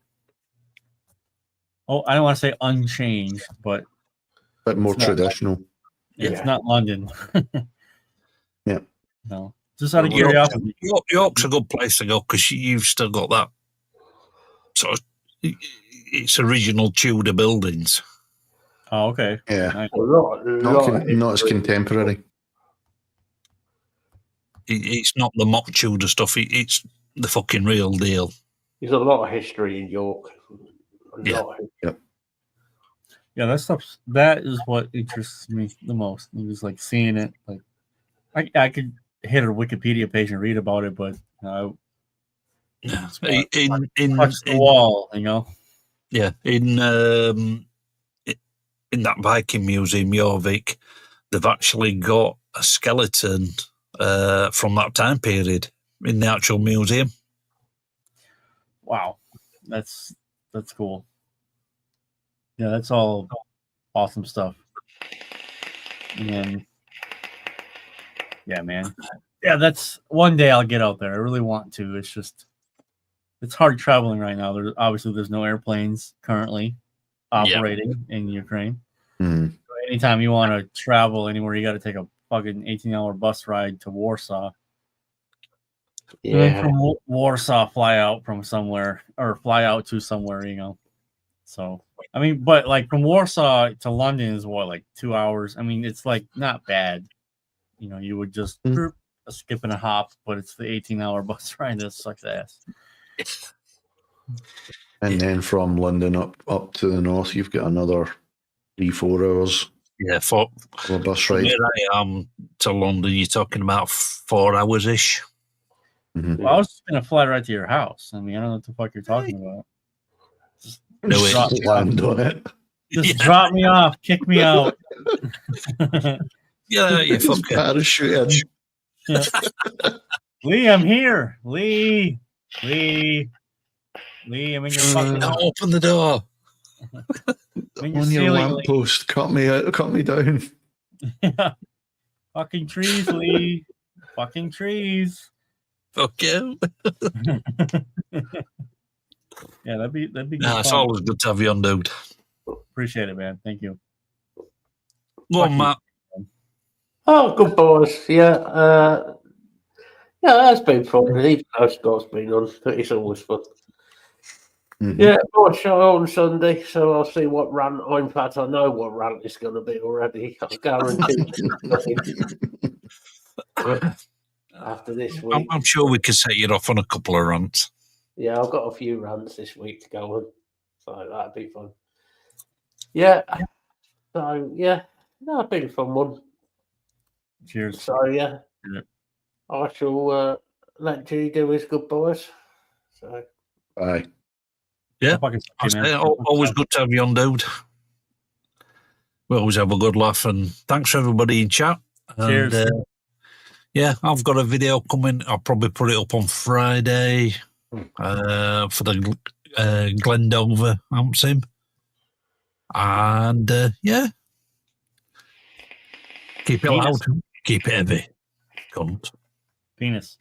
I don't want to say unchanged, but more traditional. It's not London. Yeah. No. Just out of curiosity. York's a good place to go because you've still got that sort of, it's original Tudor buildings. Oh, okay. Yeah. Nice. Not as contemporary. It's not the mock Tudor stuff. It's the fucking real deal. There's a lot of history in York. Yep. Yeah, that is what interests me the most. It was like seeing it. Like I could hit a Wikipedia page and read about it, but touch the wall, you know. Yeah, in that Viking museum, Jorvik, they've actually got a skeleton from that time period in the actual museum. Wow, that's cool. Yeah, that's all awesome stuff. And yeah, man. Yeah, that's one day I'll get out there. I really want to. It's just it's hard traveling right now. There's no airplanes currently operating in Ukraine. Mm. So anytime you want to travel anywhere, you got to take a fucking 18-hour bus ride to Warsaw. Yeah. And then from Warsaw, fly out to somewhere, you know. So, I mean, but like from Warsaw to London is what, like 2 hours? I mean, it's like not bad. You know, you would just a skip and a hop, but it's the 18-hour bus ride that sucks ass. And then from London up to the north, you've got another 3-4 hours. Yeah, for a bus ride. Where I am to London, you're talking about 4 hours ish. Mm-hmm. Well, I was just gonna fly right to your house. I mean, I don't know what the fuck you're talking about. Just drop me off, kick me out. Yeah, you fucker. Parachute. Yeah. Lee, I'm here. Lee, I'm in your fucking house. Open the door. On your lamppost, cut me down. Yeah. Fucking trees, Lee. Fucking trees. Fuck you. Yeah, that'd be good. It's always good to have you on, dude. Appreciate it, man. Thank you. Go on, Matt. Oh, good boys. Yeah. Yeah, that's been fun. Even though Scott's been on, it's always fun. Mm-hmm. Yeah, more show on Sunday, so I'll see what rant. In fact, I know what rant it's going to be already. I guarantee. After this week, I'm sure we could set you off on a couple of rants. Yeah, I've got a few rants this week to go on, so that'd be fun. Yeah. So yeah, that'd be a fun one. Cheers. So yeah. I shall let G do his goodbyes. So bye. Yeah, always good to have you on, dude. We always have a good laugh, and thanks for everybody in chat. Cheers. And, yeah, I've got a video coming. I'll probably put it up on Friday for the Glendover Amp Sim. And yeah, keep it loud, keep it heavy. Cunt. Penis.